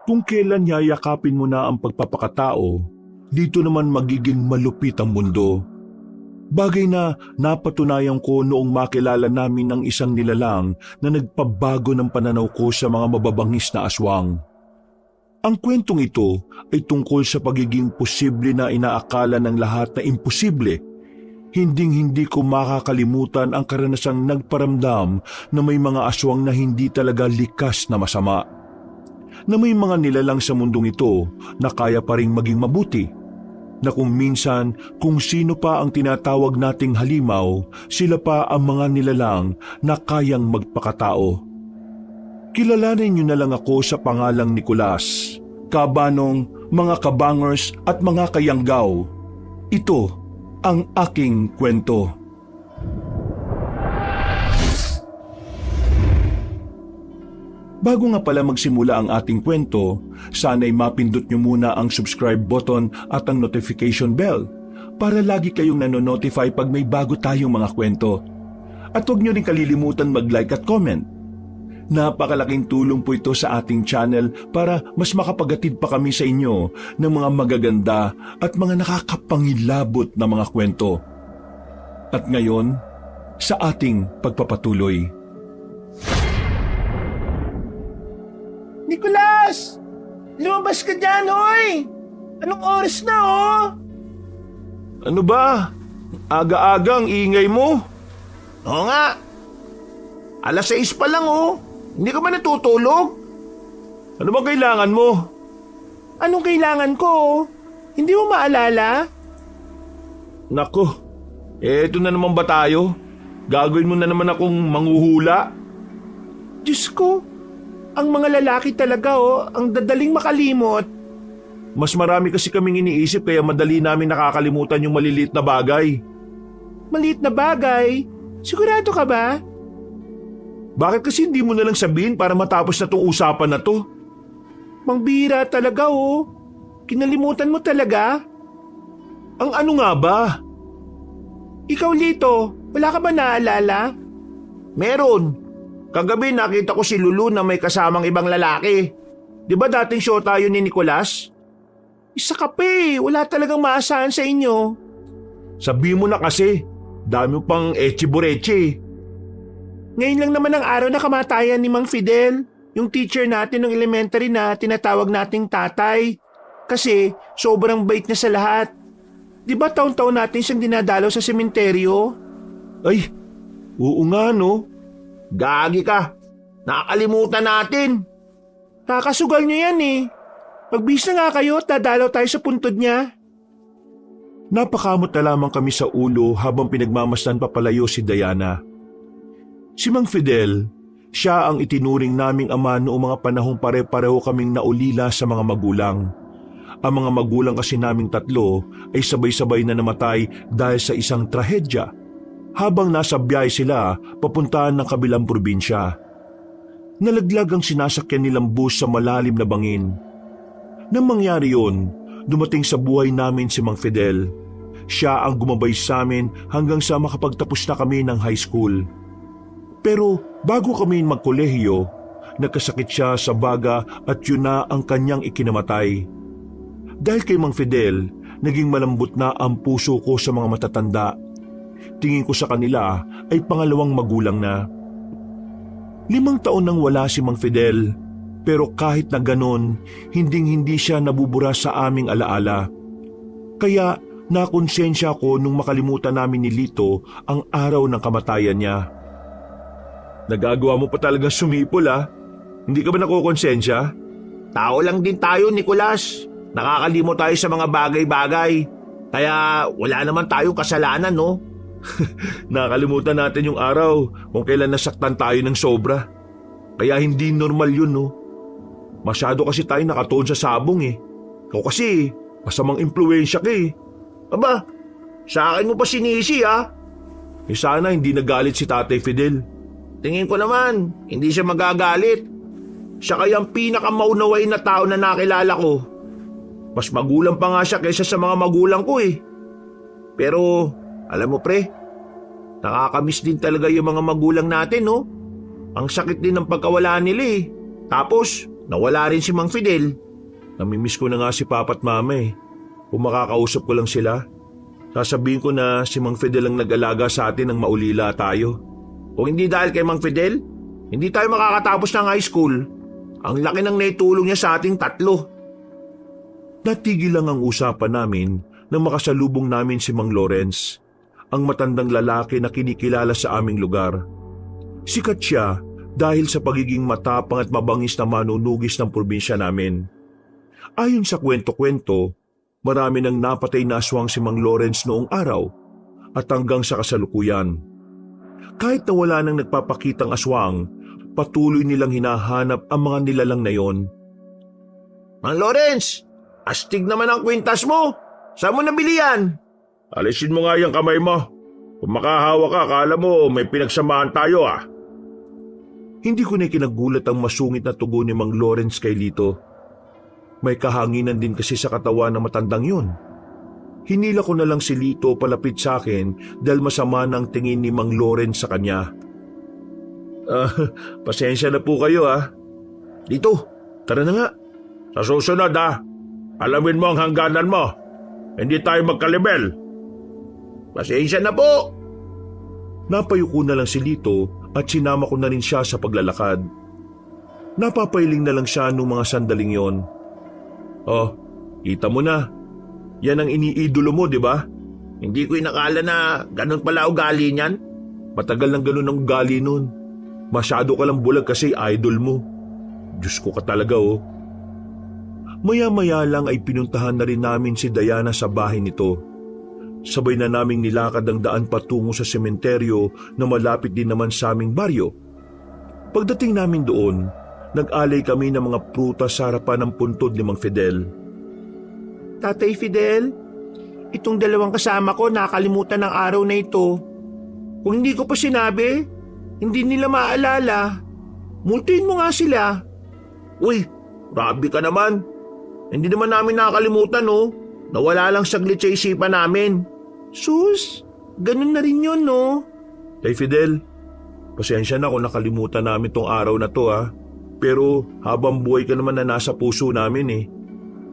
Kung kailan yayakapin mo na ang pagpapakatao, dito naman magiging malupit ang mundo. Bagay na napatunayan ko noong makilala namin ng isang nilalang na nagpabago ng pananaw ko sa mga mababangis na aswang. Ang kwentong ito ay tungkol sa pagiging posible na inaakala ng lahat na imposible. Hinding-hindi ko makakalimutan ang karanasang nagparamdam na may mga aswang na hindi talaga likas na masama. Na may mga nilalang sa mundong ito na kaya pa ring maging mabuti. Na kung minsan, kung sino pa ang tinatawag nating halimaw, sila pa ang mga nilalang na kayang magpakatao. Kilalanin niyo na lang ako sa pangalang Nicolas, kabanong, mga kabangers at mga kayanggaw. Ito ang aking kwento. Bago nga pala magsimula ang ating kwento, sana'y mapindot nyo muna ang subscribe button at ang notification bell para lagi kayong nanonotify pag may bago tayong mga kwento. At huwag nyo rin kalilimutan mag-like at comment. Napakalaking tulong po ito sa ating channel para mas makapagatid pa kami sa inyo ng mga magaganda at mga nakakapangilabot na mga kwento. At ngayon, sa ating pagpapatuloy. Nicolas! Lumabas ka dyan, hoy! Anong oras na, oh? Ano ba? Aga-aga ang ingay mo. Oo nga. 6:00 pa lang, oh. Hindi ka ba natutulog? Ano bang kailangan mo? Anong kailangan ko, oh? Hindi mo maalala? Nako, eto na naman ba tayo? Gagawin mo na naman akong manghuhula? Diyos ko, ang mga lalaki talaga, oh, ang dadaling makalimot. Mas marami kasi kaming iniisip kaya madali namin nakakalimutan yung maliliit na bagay. Maliit na bagay? Sigurado ka ba? Bakit kasi hindi mo na lang sabihin para matapos na tong usapan na to? Mangbira talaga, oh. Kinalimutan mo talaga? Ang ano nga ba? Ikaw, Lito, wala ka ba naalala? Meron. Kagabi nakita ko si Lulu na may kasamang ibang lalaki. Di ba dating show tayo ni Nicolas? Isa ka pa eh. Wala talagang maasahan sa inyo. Sabi mo na kasi, dami mo pang etche-bureche. Ngayon lang naman ang araw na kamatayan ni Mang Fidel, yung teacher natin ng elementary na tinatawag nating tatay. Kasi sobrang bait niya sa lahat. Di ba taon-taon natin siyang dinadalaw sa sementeryo? Ay, oo nga no. Gagi ka. Nakakalimutan natin. Kakasugal niyo yan eh. Magbis na nga kayo at dadalaw tayo sa puntod niya. Napakamot na lamang kami sa ulo habang pinagmamasdan papalayo si Diana. Si Mang Fidel, siya ang itinuring naming ama noong mga panahong pare-pareho kaming naulila sa mga magulang. Ang mga magulang kasi naming tatlo ay sabay-sabay na namatay dahil sa isang trahedya habang nasa biyahe sila papuntahan ng kabilang probinsya. Nalaglag ang sinasakyan nilang bus sa malalim na bangin. Nang mangyari yun, dumating sa buhay namin si Mang Fidel. Siya ang gumabay sa amin hanggang sa makapagtapos na kami ng high school. Pero bago kami magkolehiyo, nagkasakit siya sa baga at yun na ang kanyang ikinamatay. Dahil kay Mang Fidel, naging malambot na ang puso ko sa mga matatanda. Tingin ko sa kanila ay pangalawang magulang na. 5 taon nang wala si Mang Fidel, pero kahit na ganon, hinding-hindi siya nabubura sa aming alaala. Kaya nakonsensya ko nung makalimutan namin ni Lito ang araw ng kamatayan niya. Nagagawa mo pa talaga sumipol ah. Hindi ka ba nakukonsensya? Tao lang din tayo, Nicolas. Nakakalimot tayo sa mga bagay-bagay. Kaya wala naman tayong kasalanan, no? Nakalimutan natin yung araw kung kailan nasaktan tayo ng sobra. Kaya hindi normal yun, no? Masyado kasi tayo nakatuon sa sabong eh. Ikaw kasi, masamang impluensya ka eh. Aba, sa akin mo pa sinisi ah. Eh sana hindi nagalit si Tatay Fidel. Tingin ko naman, hindi siya magagalit. Siya kayang pinakamaunawain na tao na nakilala ko. Mas magulang pa nga siya kaysa sa mga magulang ko eh. Pero, alam mo pre, nakakamiss din talaga yung mga magulang natin, no? Ang sakit din ng pagkawala nila eh. Tapos, nawala rin si Mang Fidel. Namimiss ko na nga si Papa at Mama eh. Kung makakausap ko lang sila, sasabihin ko na si Mang Fidel ang nag-alaga sa atin nang maulila tayo. Kung hindi dahil kay Mang Fidel, hindi tayo makakatapos ng high school. Ang laki ng naitulong niya sa ating tatlo. Natigil lang ang usapan namin nang makasalubong namin si Mang Lawrence, ang matandang lalaki na kinikilala sa aming lugar. Sikat siya dahil sa pagiging matapang at mabangis na manunugis ng probinsya namin. Ayon sa kwento-kwento, marami nang napatay na aswang si Mang Lawrence noong araw at hanggang sa kasalukuyan. Kahit na wala nang nagpapakitang aswang, patuloy nilang hinahanap ang mga nilalang na yon. Mang Lawrence, astig naman ang kwintas mo. Saan mo nabili yan? Alisin mo nga yung kamay mo. Kung makahawa ka, akala mo may pinagsamahan tayo ah. Hindi ko na kinagulat ang masungit na tugon ni Mang Lawrence kay Lito. May kahanginan din kasi sa katawan ng matandang yun. Hinila ko na lang si Lito palapit sa akin dahil masama na ang tingin ni Mang Lawrence sa kanya. Pasensya na po kayo ah. Dito, Tara na nga. sa susunod alamin mo ang hangganan mo. Hindi tayo magkalibel. Pasensya na po. Napayuko na lang si Lito at sinama ko na rin siya sa paglalakad. Napapailing na lang siya nung mga sandaling yon. Oh, kita mo na. Yan ang iniidolo mo, di ba? Hindi ko inakala na ganun pala ugali niyan. Matagal nang ganun ang ugali nun. Masyado ka lang bulag kasi idol mo. Diyos ko ka talaga oh. Maya-maya lang ay pinuntahan na rin namin si Diana sa bahay nito. Sabay na naming nilakad ang daan patungo sa sementeryo na malapit din naman sa aming baryo. Pagdating namin doon, nag-alay kami ng mga prutas sa harapan ng puntod ni Mang Fidel. Tatay Fidel, itong dalawang kasama ko nakalimutan ng araw na ito. Kung hindi ko pa sinabi, hindi nila maalala. Multuin mo nga sila. Uy, grabe ka naman. Hindi naman namin nakakalimutan oh. Nawala lang saglit sa isipan namin. Sus, ganun na rin yun no. Tay Fidel, pasensya na kung nakalimutan namin tong araw na to ah. Pero habang buhay ka naman na nasa puso namin eh.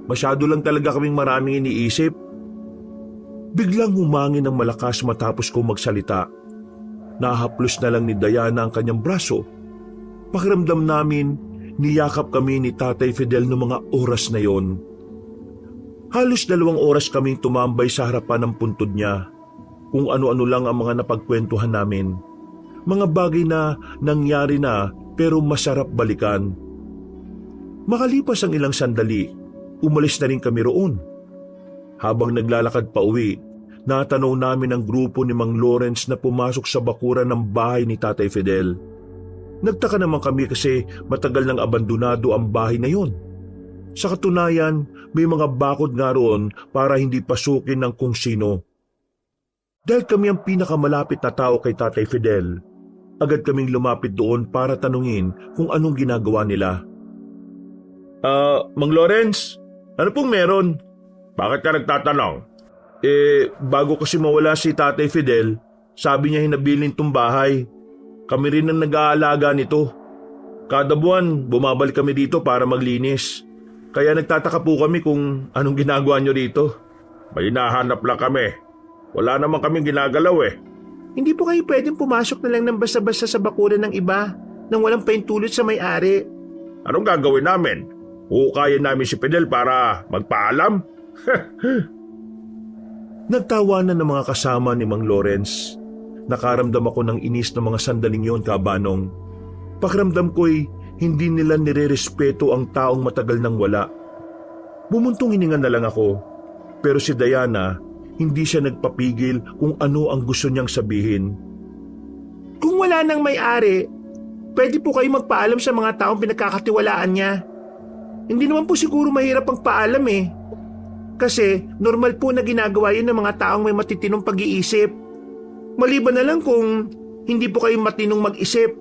Masyado lang talaga kaming maraming iniisip. Biglang humangin ng malakas matapos kong magsalita. Nahaplos na lang ni Diana ang kanyang braso. Pakiramdam namin, niyakap kami ni Tatay Fidel noong mga oras na yon. Halos 2 oras kaming tumambay sa harapan ng puntod niya. Kung ano-ano lang ang mga napagkwentuhan namin. Mga bagay na nangyari na pero masarap balikan. Makalipas ang ilang sandali, umalis na rin kami roon. Habang naglalakad pa uwi, natanaw namin ang grupo ni Mang Lawrence na pumasok sa bakuran ng bahay ni Tatay Fidel. Nagtaka naman kami kasi matagal nang abandonado ang bahay na yon. Sa katunayan, may mga bakod nga roon para hindi pasukin ng kung sino. Dahil kami ang pinakamalapit na tao kay Tatay Fidel, agad kaming lumapit doon para tanungin kung anong ginagawa nila. Mang Lawrence, ano pong meron? Bakit ka nagtatanong? Bago kasi mawala si Tatay Fidel, sabi niya hinabilin tong bahay. Kami rin ang nag-aalaga nito. Kada buwan, bumabalik kami dito para maglinis. Kaya nagtataka po kami kung anong ginagawa niyo rito. May hinahanap lang kami. Wala naman kaming ginagalaw eh. Hindi po kayo pwedeng pumasok na lang ng basta-basta sa bakuran ng iba nang walang paintulot sa may-ari. Anong gagawin namin? Hukayin namin si Fidel para magpaalam? Nagtawanan ng mga kasama ni Mang Lawrence. Nakaramdam ako ng inis ng mga sandaling yon, Kabanong. Pakiramdam ko'y hindi nila nirerespeto ang taong matagal nang wala. Bumuntong hininga na lang ako, pero si Diana, hindi siya nagpapigil kung ano ang gusto niyang sabihin. Kung wala nang may-ari, pwede po kayo magpaalam sa mga taong pinagkakatiwalaan niya. Hindi naman po siguro mahirap ang paalam eh. Kasi normal po na ginagawa yun ng mga taong may matitinong pag-iisip. Maliban na lang kung hindi po kayo matinong mag-isip.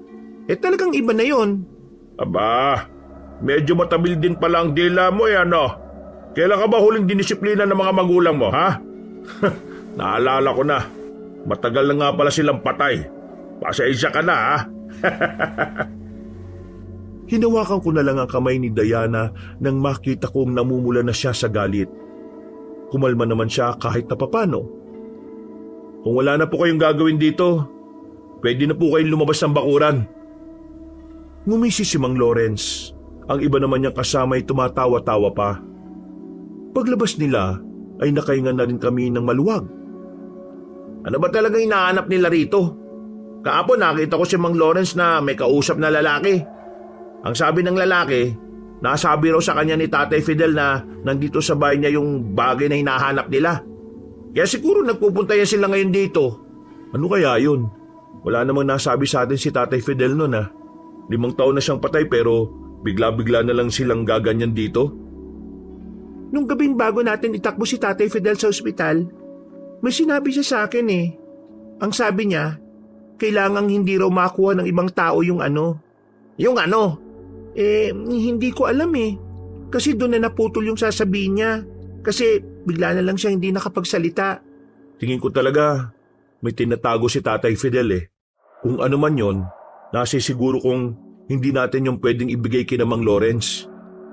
Talagang iba na yon. Aba, medyo matabil din pala ang dila mo ano? Kailan ka ba huling dinisiplina ng mga magulang mo, ha? Naalala ko na. Matagal na nga pala silang patay. Pasensya ka na, ha? Hinawakan ko na lang ang kamay ni Diana nang makita kong namumula na siya sa galit. Kumalma naman siya kahit na papano. Kung wala na po kayong gagawin dito, pwede na po kayong lumabas ng bakuran. Ngumisi si Mang Lawrence. Ang iba naman niyang kasama ay tumatawa-tawa pa. Paglabas nila ay nakahinga na rin kami ng maluwag. Ano ba talaga hinahanap nila rito? Kahapon nakita ko si Mang Lawrence na may kausap na lalaki. Ang sabi ng lalaki, nasabi raw sa kanya ni Tatay Fidel na nandito sa bahay niya yung bagay na hinahanap nila. Kaya siguro nagpupunta yan sila ngayon dito. Ano kaya yun? Wala namang nasabi sa atin si Tatay Fidel noon 5 taon na siyang patay pero bigla-bigla na lang silang gaganyan dito. Nung gabing bago natin itakbo si Tatay Fidel sa ospital, may sinabi siya sa akin eh. Ang sabi niya, kailangang hindi raw makuha ng ibang tao yung ano. Yung ano? Hindi ko alam eh. Kasi doon na naputol yung sasabihin niya. Kasi bigla na lang siya hindi nakapagsalita. Tingin ko talaga may tinatago si Tatay Fidel. Kung ano man yon, nasisiguro kong hindi natin yung pwedeng ibigay kina Mang Lawrence.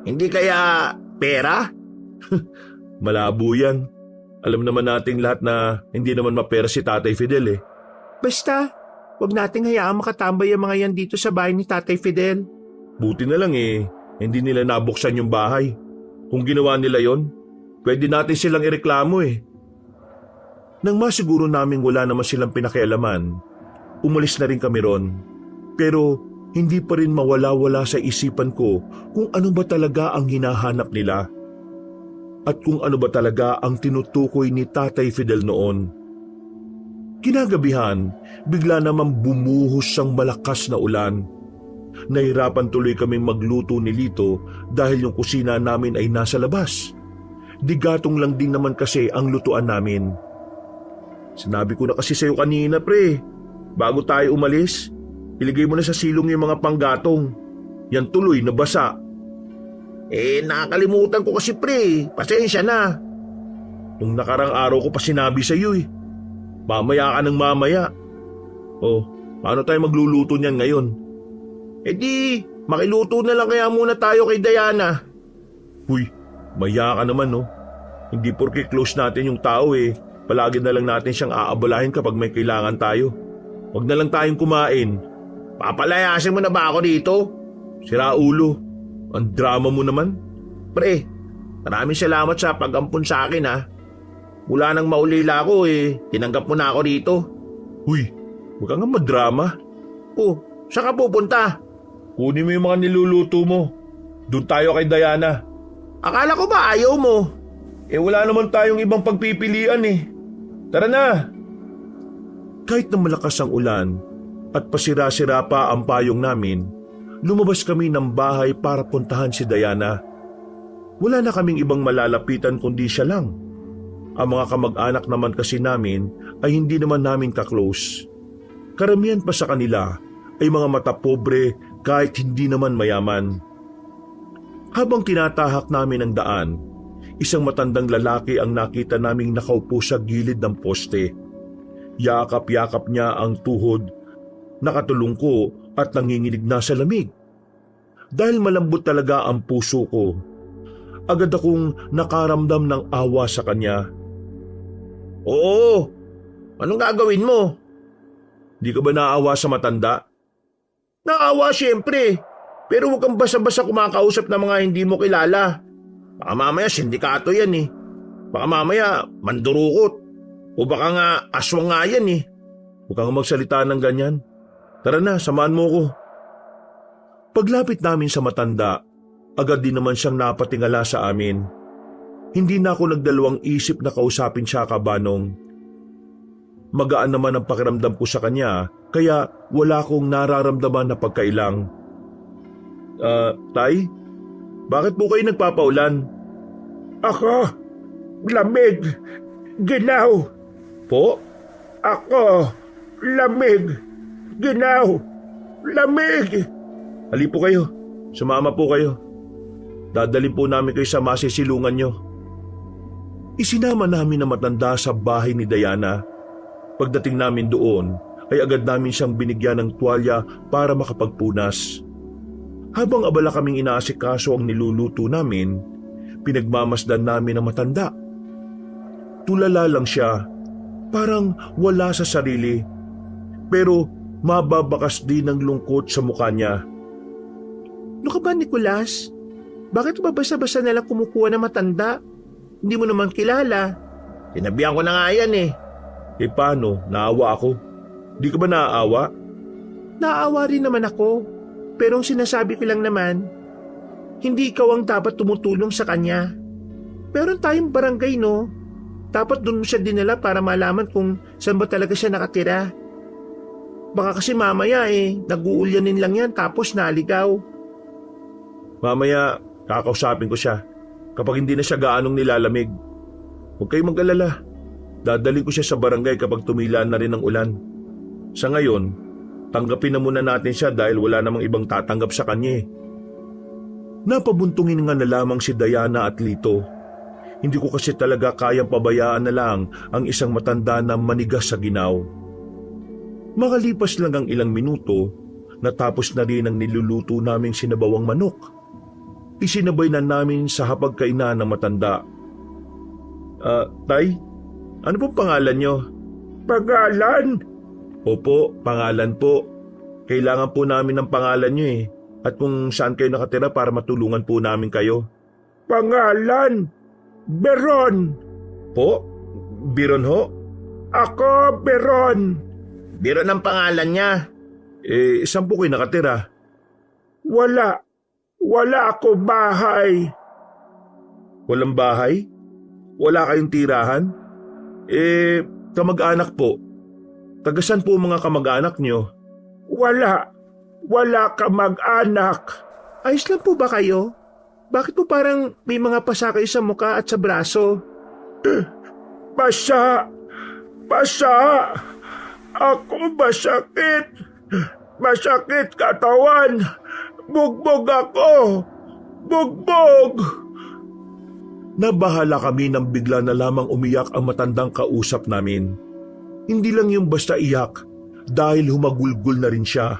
Hindi kaya pera? Malabo yan. Alam naman nating lahat na hindi naman mapera si Tatay Fidel. Basta, wag nating hayaang makatambay ang mga yan dito sa bahay ni Tatay Fidel. Buti na lang hindi nila nabuksan yung bahay. Kung ginawa nila yon, pwede natin silang ireklamo. Nang masiguro namin wala naman silang pinakialaman, umalis na rin kami ron. Pero hindi pa rin mawala-wala sa isipan ko kung ano ba talaga ang hinahanap nila. At kung ano ba talaga ang tinutukoy ni Tatay Fidel noon. Kinagabihan, bigla naman bumuhos ang malakas na ulan. Nahirapan tuloy kaming magluto ni Lito dahil yung kusina namin ay nasa labas. Digatong lang din naman kasi ang lutuan namin. Sinabi ko na kasi sa'yo kanina pre, bago tayo umalis, iligay mo na sa silong yung mga panggatong. Yan tuloy nabasa. Nakakalimutan ko kasi pre, pasensya na. Nung nakarang araw ko pa sinabi sa'yo Mamaya ka ng mamaya. Paano tayo magluluto niyan ngayon? Makiluto na lang kaya muna tayo kay Diana. Uy, maya ka naman Hindi porke close natin yung tao palagi na lang natin siyang aabalahin kapag may kailangan tayo. Huwag na lang tayong kumain. Papalayasin mo na ba ako dito? Sira ulo, ang drama mo naman. Pre, maraming salamat sa pag-ampun sa akin Mula nang maulila ako tinanggap mo na ako dito. Uy, huwag kang madrama. Saan ka pupunta? Kunin mo yung mga niluluto mo. Doon tayo kay Diana. Akala ko ba ayaw mo? Wala naman tayong ibang pagpipilian Tara na! Kahit na malakas ang ulan at pasira-sira pa ang payong namin, lumabas kami ng bahay para puntahan si Diana. Wala na kaming ibang malalapitan kundi siya lang. Ang mga kamag-anak naman kasi namin ay hindi naman namin ka-close. Karamihan pa sa kanila ay mga mata pobre kahit hindi naman mayaman. Habang tinatahak namin ang daan, isang matandang lalaki ang nakita naming nakaupo sa gilid ng poste. Yakap-yakap niya ang tuhod, nakatulungko at nanginginig na sa lamig. Dahil malambot talaga ang puso ko, agad akong nakaramdam ng awa sa kanya. Oo, anong gagawin mo? Di ka ba naawa sa matanda? Naawa siyempre, pero huwag kang basa-basa kumakausap ng mga hindi mo kilala. Baka mamaya sindikato yan Baka mamaya mandurukot. O baka nga aswang nga yan Huwag kang magsalita ng ganyan. Tara na, samahan mo ko. Paglapit namin sa matanda, agad din naman siyang napatingala sa amin. Hindi na ako nagdalawang isip na kausapin siya kabanong. Magaan naman ang pakiramdam ko sa kanya, kaya wala akong nararamdaman na pagkailang. Tay? Bakit po kayo nagpapaulan? Ako, lamig, ginaw. Po? Ako, lamig, ginaw, lamig. Hali po kayo. Sumama po kayo. Dadalhin po namin kayo sa masisilungan nyo. Isinama namin na matanda sa bahay ni Diana. Pagdating namin doon, ay agad namin siyang binigyan ng tuwalya para makapagpunas. Habang abala kaming inaasikaso ang niluluto namin, pinagmamasdan namin ang matanda. Tulala lang siya, parang wala sa sarili, pero mababakas din ng lungkot sa mukha niya. Ano ka ba, Nicolas? Bakit ba basta-basta nalang kumukuha ng matanda? Hindi mo naman kilala. Sinabihan ko na nga yan eh. Eh paano? Naawa ako. Di ka ba naaawa? Naaawa rin naman ako. Pero ang sinasabi ko lang naman, hindi ikaw ang dapat tumutulong sa kanya. Meron tayong barangay, no? Dapat doon mo siya dinala para malaman kung saan ba talaga siya nakatira. Baka kasi mamaya nag-uulyanin lang yan tapos naligaw. Mamaya, kakausapin ko siya. Kapag hindi na siya gaanong nilalamig. Huwag kayong mag-alala. Dadalhin ko siya sa barangay kapag tumila na rin ang ulan. Sa ngayon, tanggapin na muna natin siya dahil wala namang ibang tatanggap sa kanya eh. Napabuntungin nga na lamang si Diana at Lito. Hindi ko kasi talaga kayang pabayaan na lang ang isang matanda na manigas sa ginaw. Makalipas lang ang ilang minuto, natapos na rin ang niluluto naming sinabawang manok. Isinabay na namin sa hapagkainan ng matanda. Tay, ano pong pangalan nyo? Pangalan? Opo, pangalan po. Kailangan po namin ng pangalan nyo eh. At kung saan kayo nakatira para matulungan po namin kayo. Pangalan? Beron. Po? Biron ho? Ako, Beron. Biro ng pangalan niya. Saan po kayo nakatira? Wala ako bahay. Walang bahay? Wala kayong tirahan? Kamag-anak po. Tagasan po mga kamag-anak nyo? Wala kamag-anak. Ayos lang po ba kayo? Bakit po parang may mga pasa kayo sa mukha at sa braso? Pasa! Ako masakit! Masakit katawan! Bugbog ako! Bugbog! Nabahala kami nang bigla na lamang umiyak ang matandang kausap namin. Hindi lang yung basta iyak, dahil humagulgol na rin siya.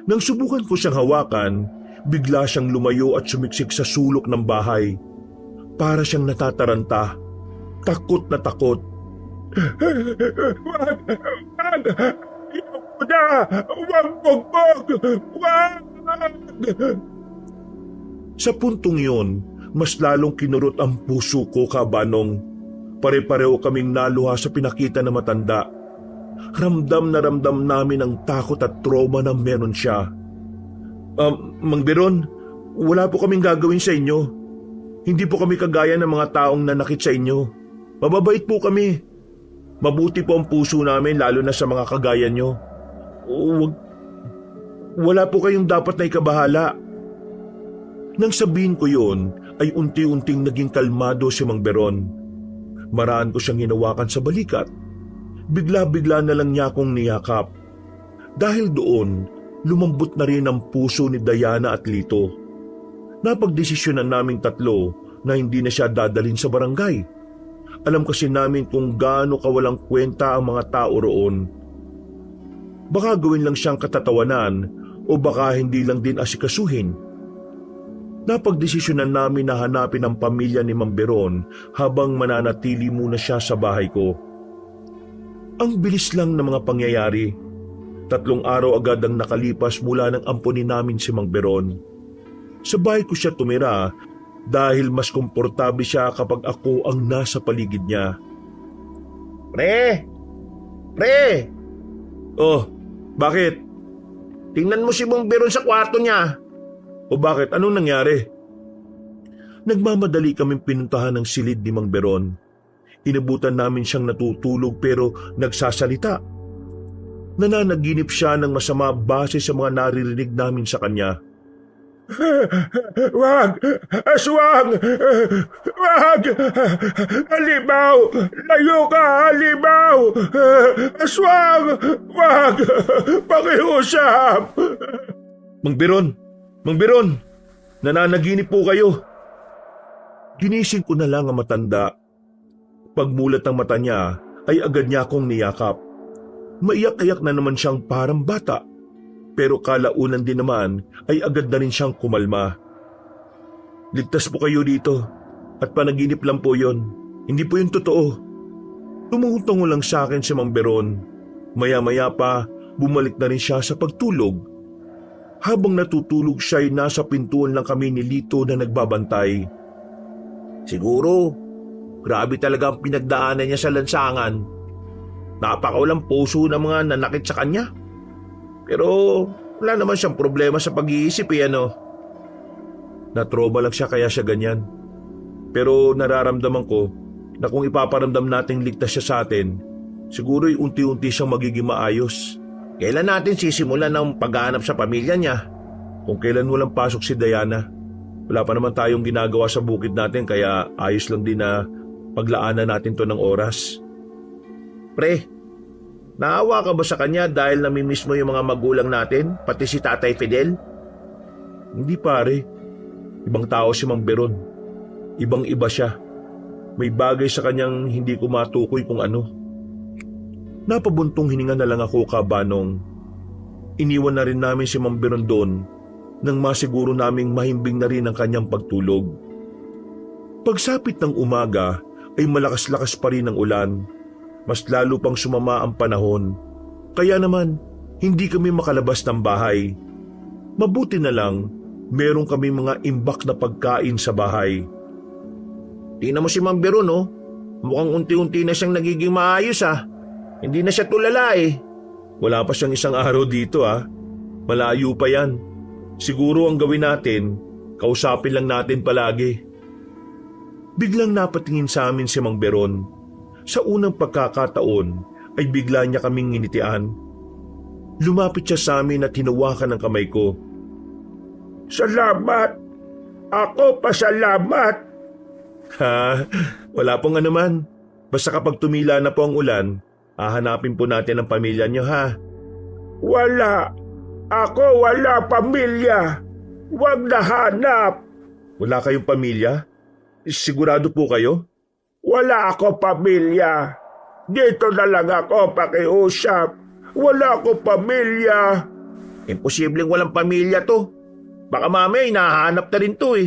Nang subukan ko siyang hawakan, bigla siyang lumayo at sumiksik sa sulok ng bahay. Para siyang natataranta, takot na takot. Wag! Ayoko na! Wag bugbog! Wag! Sa puntong yun, mas lalong kinurot ang puso ko, kabanong. Pare-pareho kaming naluha sa pinakita na matanda. Ramdam na ramdam namin ang takot at trauma na meron siya. Mang Beron, wala po kaming gagawin sa inyo. Hindi po kami kagaya ng mga taong nanakit sa inyo. Mababait po kami. Mabuti po ang puso namin lalo na sa mga kagaya nyo. Wala po kayong dapat na ikabahala. Nang sabihin ko yun, ay unti-unting naging kalmado si Mang Beron. Maraan ko siyang hinawakan sa balikat. Bigla-bigla na lang niya akong niyakap. Dahil doon, lumambot na rin ang puso ni Diana at Lito. Napagdesisyonan naming tatlo na hindi na siya dadalhin sa barangay. Alam kasi namin kung gaano kawalang kwenta ang mga tao roon. Baka gawin lang siyang katatawanan o baka hindi lang din asikasuhin. Napagdesisyonan namin na hanapin ang pamilya ni Mang Beron habang mananatili muna siya sa bahay ko. Ang bilis lang ng mga pangyayari. 3 araw agad ang nakalipas mula nang ampunin namin si Mang Beron. Sa bahay ko siya tumira dahil mas komportable siya kapag ako ang nasa paligid niya. Pre! Oh, bakit? Tingnan mo si Mang Beron sa kwarto niya. O bakit? Anong nangyari? Nagmamadali kaming pinuntahan ng silid ni Mang Beron. Inabutan namin siyang natutulog pero nagsasalita. Nananaginip siya ng masama base sa mga naririnig namin sa kanya. Wag! Aswang! Wag! Halimaw! Layo ka, halimaw! Aswang! Wag! Pakiusap! Mang Beron! Nananaginip po kayo. Ginising ko na lang ang matanda. Pagmulat ng mata niya ay agad niya akong niyakap. Maiyak-iyak na naman siyang parang bata. Pero kalaunan din naman ay agad na rin siyang kumalma. Ligtas po kayo dito at panaginip lang po yon. Hindi po yun totoo. Tumutungo lang sa akin si Mang Beron. Maya-maya pa, bumalik na rin siya sa pagtulog. Habang natutulog siya ay nasa pintuan lang kami ni Lito na nagbabantay. Siguro, grabe talaga ang pinagdaanan niya sa lansangan. Napakawalang puso ng mga nanakit sa kanya. Pero wala naman siyang problema sa pag-iisip ano. Natroma lang siya kaya siya ganyan. Pero nararamdaman ko na kung ipaparamdam nating ligtas siya sa atin, siguro'y unti-unti siyang magiging maayos. Kailan natin sisimulan ng paghahanap sa pamilya niya? Kung kailan walang pasok si Diana, wala pa naman tayong ginagawa sa bukid natin kaya ayos lang din na paglaanan natin to ng oras. Pre, naawa ka ba sa kanya dahil namimiss mo yung mga magulang natin, pati si Tatay Fidel? Hindi pare, ibang tao si Mang Beron. Ibang iba siya. May bagay sa kanyang hindi ko matukoy kung ano. Napabuntong hininga na lang ako kabanong. Iniwan na rin namin si Mang Beron doon nang masiguro naming mahimbing na rin ang kanyang pagtulog. Pagsapit ng umaga ay malakas-lakas pa rin ang ulan. Mas lalo pang sumama ang panahon. Kaya naman, hindi kami makalabas ng bahay. Mabuti na lang, meron kami mga imbak na pagkain sa bahay. Tingnan mo si Mang Beron, oh. Mukhang unti-unti na siyang nagiging maayos Hindi na siya tulala Wala pa siyang isang araw dito Malayo pa yan. Siguro ang gawin natin, kausapin lang natin palagi. Biglang napatingin sa amin si Mang Beron. Sa unang pagkakataon ay bigla niya kaming nginitian. Lumapit siya sa amin at hinawakan ang kamay ko. Salamat! Ako pasalamat! Ha, wala pong anuman. Basta kapag tumila na po ang ulan, hahanapin po natin ang pamilya niyo Wala! Ako wala pamilya! Huwag nahanap! Wala kayong pamilya? Sigurado po kayo? Wala ako pamilya! Dito na lang ako pakiusap! Wala ako pamilya! Imposibleng walang pamilya to. Baka mamaya hinahanap na rin to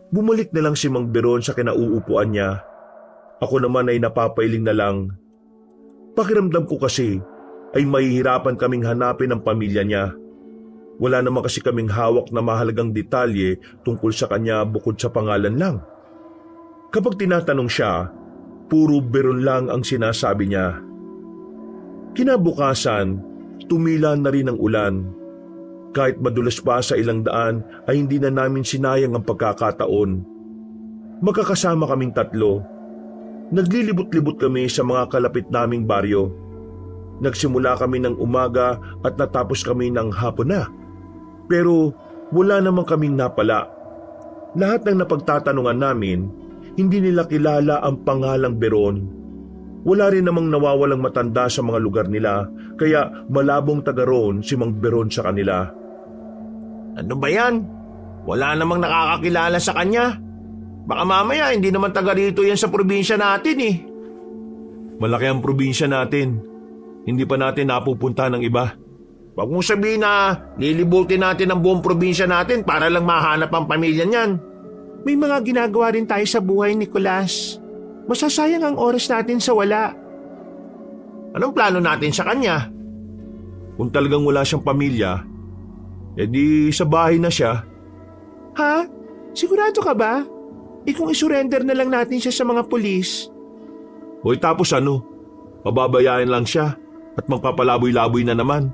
Bumalik na lang si Mang Beron sa kinauupuan niya. Ako naman ay napapailing na lang. Pakiramdam ko kasi ay mahihirapan kaming hanapin ang pamilya niya. Wala naman kasi kaming hawak na mahalagang detalye tungkol sa kanya bukod sa pangalan lang. Kapag tinatanong siya, puro Beron lang ang sinasabi niya. Kinabukasan, tumila na rin ang ulan. Kahit madulas pa sa ilang daan ay hindi na namin sinayang ang pagkakataon. Magkakasama kaming 3. Naglilibot-libot kami sa mga kalapit naming baryo. Nagsimula kami ng umaga at natapos kami ng hapon na. Pero wala namang kaming napala. Lahat ng napagtatanungan namin, hindi nila kilala ang pangalang Beron. Wala rin namang nawawalang matanda sa mga lugar nila, kaya malabong taga roon si Mang Beron sa kanila. Ano ba yan? Wala namang nakakakilala sa kanya. Baka mamaya hindi naman taga rito yan sa probinsya natin Malaki ang probinsya natin. Hindi pa natin napupunta ng iba. Huwag mong sabihin na lilibutin natin ang buong probinsya natin para lang mahanap ang pamilya niyan. May mga ginagawa rin tayo sa buhay, Nicolas. Masasayang ang oras natin sa wala. Anong plano natin sa kanya? Kung talagang wala siyang pamilya, edi sa bahay na siya. Ha? Sigurado ka ba? Kung isurrender na lang natin siya sa mga pulis. Hoy tapos ano? Pababayaan lang siya at magpapalaboy-laboy na naman.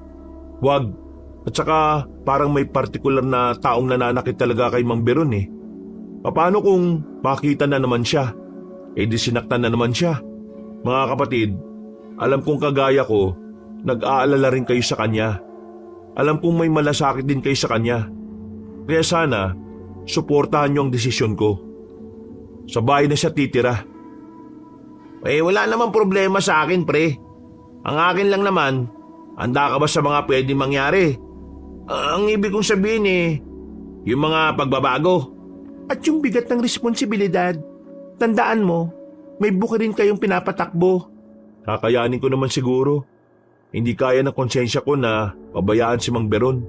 Wag. At saka parang may partikular na taong nananakit talaga kay Mang Beron Paano kung makita na naman siya? Di sinaktan na naman siya. Mga kapatid, alam kong kagaya ko, nag-aalala rin kayo sa kanya. Alam kong may malasakit din kayo sa kanya. Kaya sana, suportahan niyo ang desisyon ko. Sa bahay na siya titira. Wala namang problema sa akin, pre. Ang akin lang naman, handa ka ba sa mga pwedeng mangyari? Ang ibig kong sabihin yung mga pagbabago. At yung bigat ng responsibilidad. Tandaan mo, may buki rin kayong pinapatakbo. Kakayanin ko naman siguro. Hindi kaya ng konsensya ko na pabayaan si Mang Beron.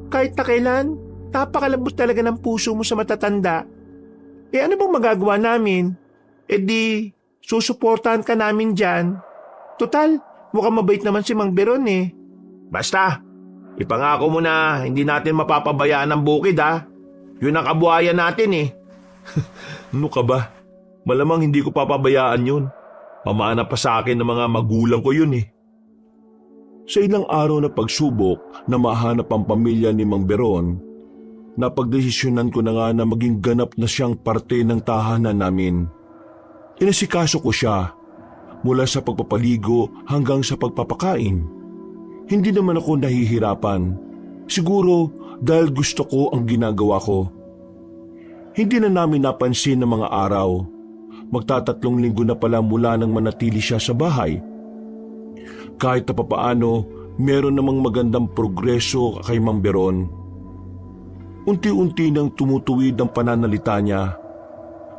Kahit na kailan, napakalambot talaga ng puso mo sa matatanda. Ano bang magagawa namin? Di, susuportahan ka namin dyan. Total, mukhang mabait naman si Mang Beron eh. Basta, ipangako mo na hindi natin mapapabayaan ang bukid ha. Yun ang kabuhayan natin eh. Ano ka ba? Malamang hindi ko papabayaan yun. Pamana pa sa akin ng mga magulang ko yun eh. Sa ilang araw na pagsubok na mahanap ang pamilya ni Mang Beron, napagdesisyonan ko na nga na maging ganap na siyang parte ng tahanan namin. Inasikaso ko siya mula sa pagpapaligo hanggang sa pagpapakain. Hindi naman ako nahihirapan. Siguro dahil gusto ko ang ginagawa ko. Hindi na namin napansin ng mga araw. Magtatatlong linggo na pala mula nang manatili siya sa bahay. Kahit na papaano, meron namang magandang progreso kay Mang Beron. Unti-unti nang tumutuwid ang pananalita niya.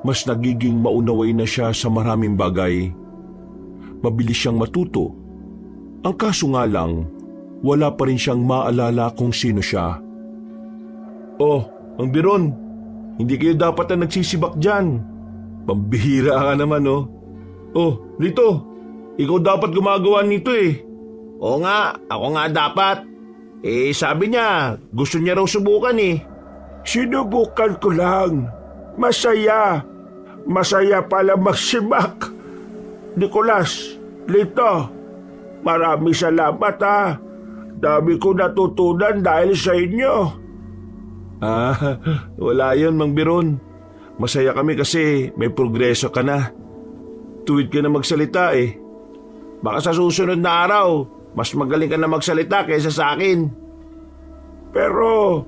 Mas nagiging maunaway na siya sa maraming bagay. Mabilis siyang matuto. Ang kaso nga lang, wala pa rin siyang maalala kung sino siya. Oh, Mang Beron, hindi kayo dapat na nagsisibak dyan. Pambihira ka naman oh. Oh, Lito, ikaw dapat gumagawa nito eh. Oo nga, ako nga dapat. Sabi niya, gusto niya raw subukan eh. Sinubukan ko lang. Masaya. Masaya pala magsibak. Nicolas, Lito, marami salamat ha. Dami ko natutunan dahil sa inyo. Wala yun, Mang Beron. Masaya kami kasi may progreso ka na. Tuwid ka na magsalita eh. Baka sa susunod na araw, mas magaling ka na magsalita kaysa sa akin. Pero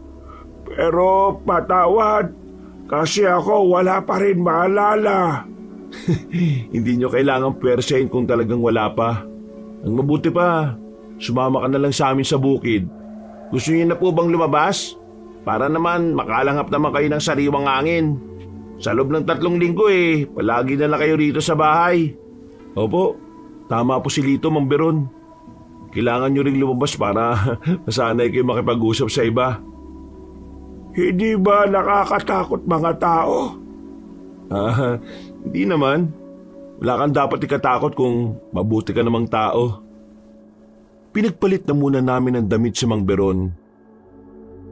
patawad. Kasi ako wala pa rin maalala. Hindi nyo kailangang pwersahin kung talagang wala pa. Ang mabuti pa, sumama ka na lang sa amin sa bukid. Gusto niyo na po bang lumabas? Para naman makalanghap naman kayo ng sariwang hangin. Sa loob ng 3 linggo palagi na lang kayo rito sa bahay. Opo, tama po si Lito, Mang Beron. Kailangan nyo ring lumabas para masanay kayo makipag-usap sa iba. Hindi ba nakakatakot mga tao? Hindi naman. Wala kang dapat ikatakot kung mabuti ka namang tao. Pinagpalit na muna namin ang damit si Mang Beron.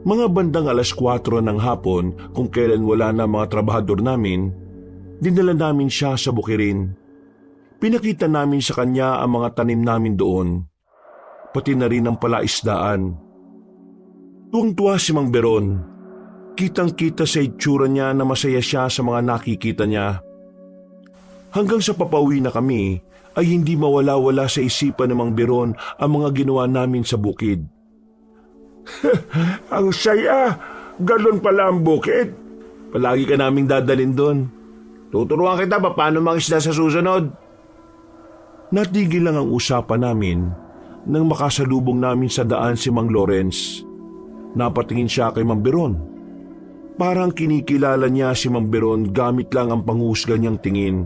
Mga bandang 4:00 ng hapon, kung kailan wala na mga trabahador namin, dinala namin siya sa bukirin. Pinakita namin sa kanya ang mga tanim namin doon, pati na rin ang palaisdaan. Tuwang-tuwa si Mang Beron. Kitang-kita sa itsura niya na masaya siya sa mga nakikita niya. Hanggang sa papauwi na kami, ay hindi mawala-wala sa isipan ng Mang Beron ang mga ginawa namin sa bukid. Ang saya! Ganun pala ang bukid. Palagi ka naming dadalhin doon. Tuturuan kita pa paano mangisda sa susunod. Natigil lang ang usapan namin nang makasalubong namin sa daan si Mang Lawrence. Napatingin siya kay Mang Beron. Parang kinikilala niya si Mang Beron gamit lang ang panghusga niyang tingin.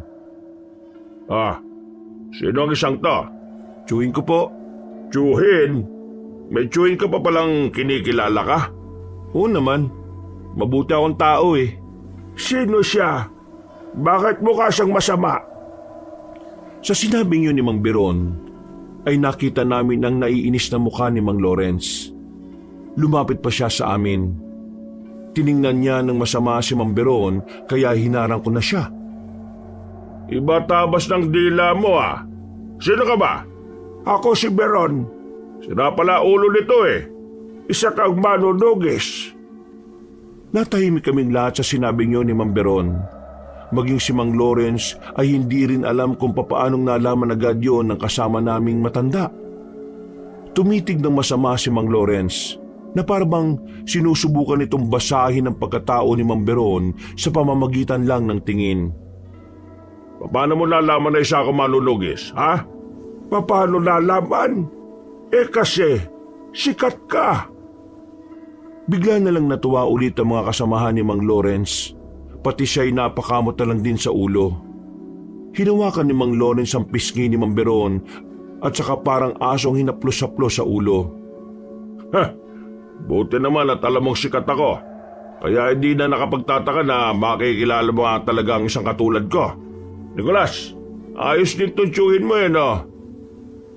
Sino ang isang to? Tsuhin ko po. Tsuhin? May tsuhin ka pa palang kinikilala ka? Oo naman. Mabuti akong tao eh. Sino siya? Bakit mukha siyang masama? Sa sinabing yun ni Mang Beron, ay nakita namin ang naiinis na mukha ni Mang Lawrence. Lumapit pa siya sa amin. Tiningnan niya ng masama si Mang Beron kaya hinarang ko na siya. Iba tabas ng dila mo ah. Sino ka ba? Ako si Beron. Sira pala ulo nito eh. Isa kang manunugis. Natahimik kaming lahat sa sinabing yun ni Mang Beron. Maging si Mang Lawrence ay hindi rin alam kung papaanong nalaman agad yun ng kasama naming matanda. Tumitig ng masama si Mang Lawrence na parang sinusubukan itong basahin ang pagkatao ni Mang Beron sa pamamagitan lang ng tingin. Paano mo nalaman na isa akong manunugis, ha? Paano nalaman? Kasi sikat ka. Bigla na lang natuwa ulit ang mga kasamahan ni Mang Lawrence. Pati siya'y napakamot na lang din sa ulo. Hinawakan ni Mang Lawrence ang pisngi ni Mang Beron at saka parang asong hinaplos-haplos sa ulo. Buti naman at alam mong sikat ako. Kaya hindi na nakapagtataka na makikilala mo nga talaga ang isang katulad ko. Nicolas, ayos din tunsyuhin mo yan oh.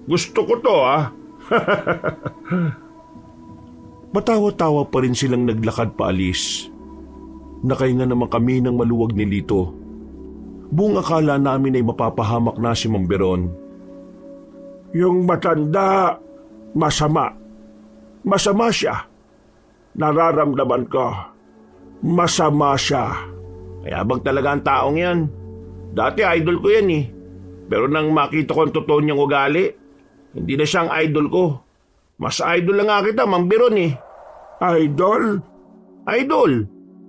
Gusto ko to ah. Matawa-tawa pa rin silang naglakad paalis. Nakahinga naman kami ng maluwag ni Lito. Buong akala namin ay mapapahamak na si Mang Beron. Yung matanda, masama. Masama siya. Nararamdaman ko. Masama siya. Mayabang talaga ang taong yan. Dati idol ko yan eh. Pero nang makita ko ang totoo niyang ugali, hindi na siyang idol ko. Mas idol lang nga kita, Mang Beron eh. Idol? Idol.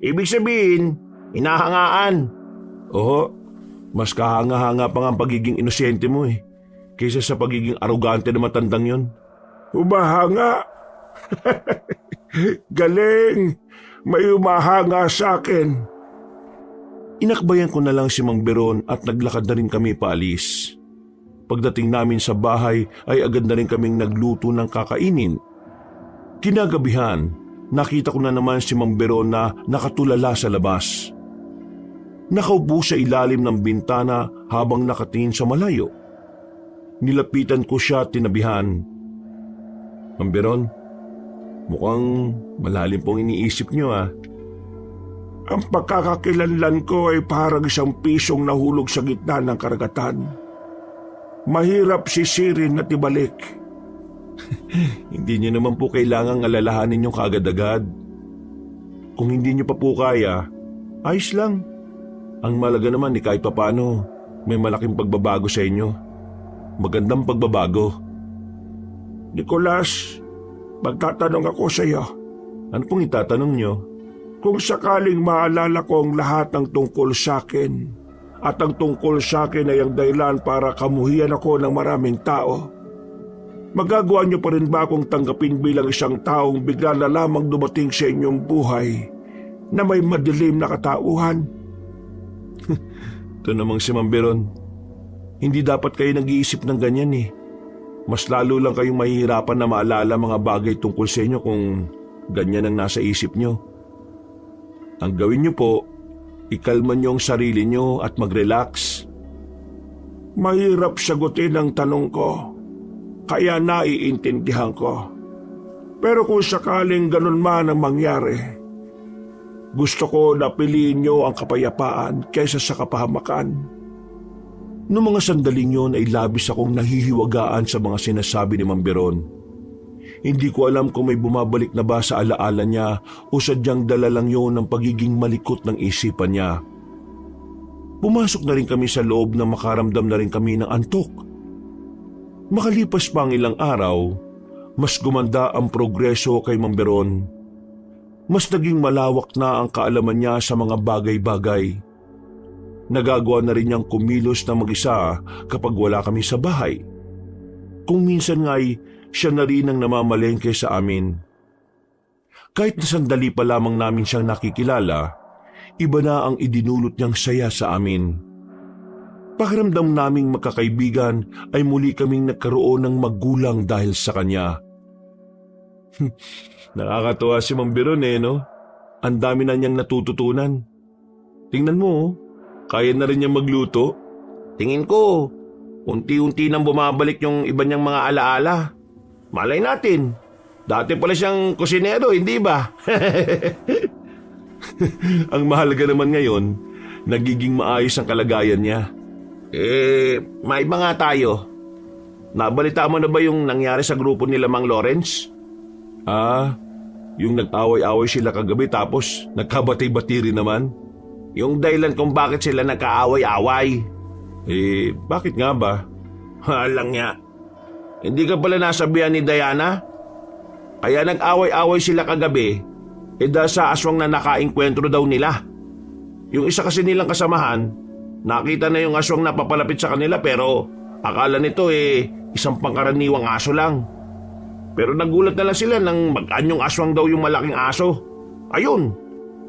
Ibig sabihin, hinahangaan. Oo, mas kahanga-hanga pa nga ang pagiging inosente mo eh, kaysa sa pagiging arugante na matandang yon. Humahanga. Galing. May humahanga sa akin. Inakbayan ko na lang si Mang Beron at naglakad na rin kami paalis. Pagdating namin sa bahay ay agad na rin kaming nagluto ng kakainin. Kinagabihan, nakita ko na naman si Mang Beron na nakatulala sa labas. Nakaupo sa ilalim ng bintana habang nakatingin sa malayo. Nilapitan ko siya at tinabihan. Mang Beron, mukhang malalim pong iniisip niyo ah. Ang pagkakakilanlan ko ay parang isang pisong nahulog sa gitna ng karagatan. Mahirap sisirin at ibalik. Hindi niyo naman po kailangang alalahanin yung kaagad-agad. Kung hindi niyo pa po kaya, ayos lang. Ang malaga naman ni kahit papano, may malaking pagbabago sa inyo. Magandang pagbabago. Nicolas, magtatanong ako sa iyo. Ano pong itatanong niyo? Kung sakaling maalala ko ang lahat ng tungkol sa akin, at ang tungkol sa akin ay ang dahilan para kamuhian ako ng maraming tao, magagawa niyo pa rin ba akong tanggapin bilang isang taong bigla na lamang dumating sa inyong buhay na may madilim na katauhan? Ito namang si Mang Beron. Hindi dapat kayo nag-iisip ng ganyan eh. Mas lalo lang kayong mahihirapan na maalala mga bagay tungkol sa inyo kung ganyan ang nasa isip nyo. Ang gawin nyo po, ikalma nyo ang sarili nyo at mag-relax. Mahirap sagutin ang tanong ko, kaya naiintindihan ko. Pero kung sakaling ganun man ang mangyari, gusto ko na piliin nyo ang kapayapaan kaysa sa kapahamakan. Noong mga sandaling yon ay labis akong nahihiwagaan sa mga sinasabi ni Mang Beron. Hindi ko alam kung may bumabalik na ba sa alaala niya o sadyang dala lang yon ng pagiging malikot ng isipan niya. Pumasok na rin kami sa loob na makaramdam na rin kami ng antok. Makalipas pa ang ilang araw, mas gumanda ang progreso kay Mang Beron. Mas naging malawak na ang kaalaman niya sa mga bagay-bagay. Nagagawa na rin niyang kumilos na mag-isa kapag wala kami sa bahay. Kung minsan nga'y siya na rin ang namamalengke sa amin. Kahit na sandali pa lamang namin siyang nakikilala, iba na ang idinulot niyang saya sa amin. Pakiramdam naming magkakaibigan ay muli kaming nagkaroon ng magulang dahil sa kanya. Nakakatuwa si Mang Beron eh, no? Ang dami na niyang natututunan. Tingnan mo, kaya na rin niyang magluto. Tingin ko, unti-unti nang bumabalik yung iba niyang mga alaala. Malay natin, dati pala siyang kusinero, hindi ba? Ang mahalaga naman ngayon, nagiging maayos ang kalagayan niya. May iba nga tayo. Nabalita mo na ba yung nangyari sa grupo nila Mang Lawrence? Yung nag-away-away sila kagabi tapos nagkabati-bati rin naman. Yung dahilan kung bakit sila nagkaaway-away. Bakit nga ba? Halang nga. Hindi ka pala nasabihan ni Diana? Kaya nag-away-away sila kagabi, dahil sa aswang na nakainkwentro daw nila. Yung isa kasi nilang kasamahan, nakita na yung aswang na papalapit sa kanila pero akala nito isang pangkaraniwang aso lang. Pero nagulat na lang sila nang mag-anyong aswang daw yung malaking aso. Ayun,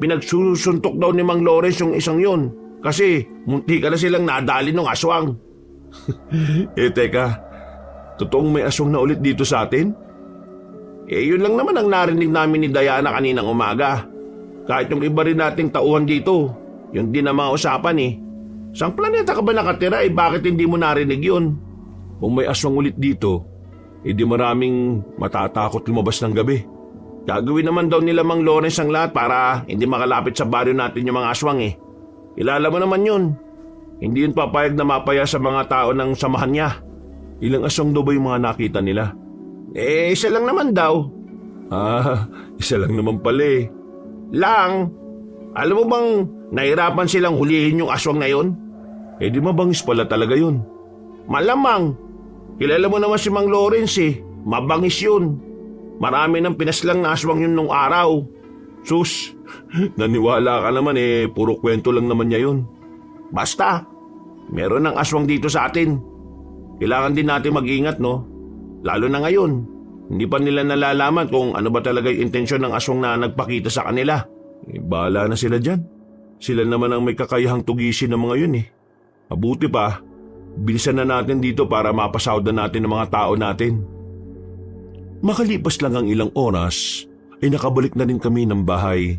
pinagsusuntok daw ni Mang Lawrence yung isang yun kasi munti ka na silang nadali ng aswang. Teka, Totoong may aswang na ulit dito sa atin? Yun lang naman ang narinig namin ni Diana kaninang umaga. Kahit yung iba rin nating tauhan dito, yun din ang mga usapan eh. Sang planeta ka ba nakatira bakit hindi mo narinig yun? Kung may aswang ulit dito, di maraming matatakot lumabas ng gabi. Gagawin naman daw nila Mang Lawrence ang lahat para hindi makalapit sa baryo natin yung mga aswang eh. Kilala mo naman yun. Hindi yun papayag na mapaya sa mga tao ng samahan niya. Ilang aswang daw ba yung mga nakita nila? Isa lang naman daw. Isa lang naman pala eh. Lang? Alam mo bang nahirapan silang hulihin yung aswang na yun? Di mabangis pala talaga yun. Malamang. Kilala mo naman si Mang Lawrence eh. Mabangis yun. Marami ng pinaslang na aswang yun nung araw. Sus, naniwala ka naman puro kwento lang naman niya yun. Basta, meron ng aswang dito sa atin. Kailangan din natin mag-ingat, no? Lalo na ngayon, hindi pa nila nalalaman kung ano ba talaga yung intensyon ng aswang na nagpakita sa kanila. Bahala na sila dyan. Sila naman ang may kakayahang tugisin ng mga yun eh. Mabuti pa, bilisan na natin dito para mapasahod na natin ng mga tao natin. Makalipas lang ang ilang oras, ay nakabalik na rin kami ng bahay.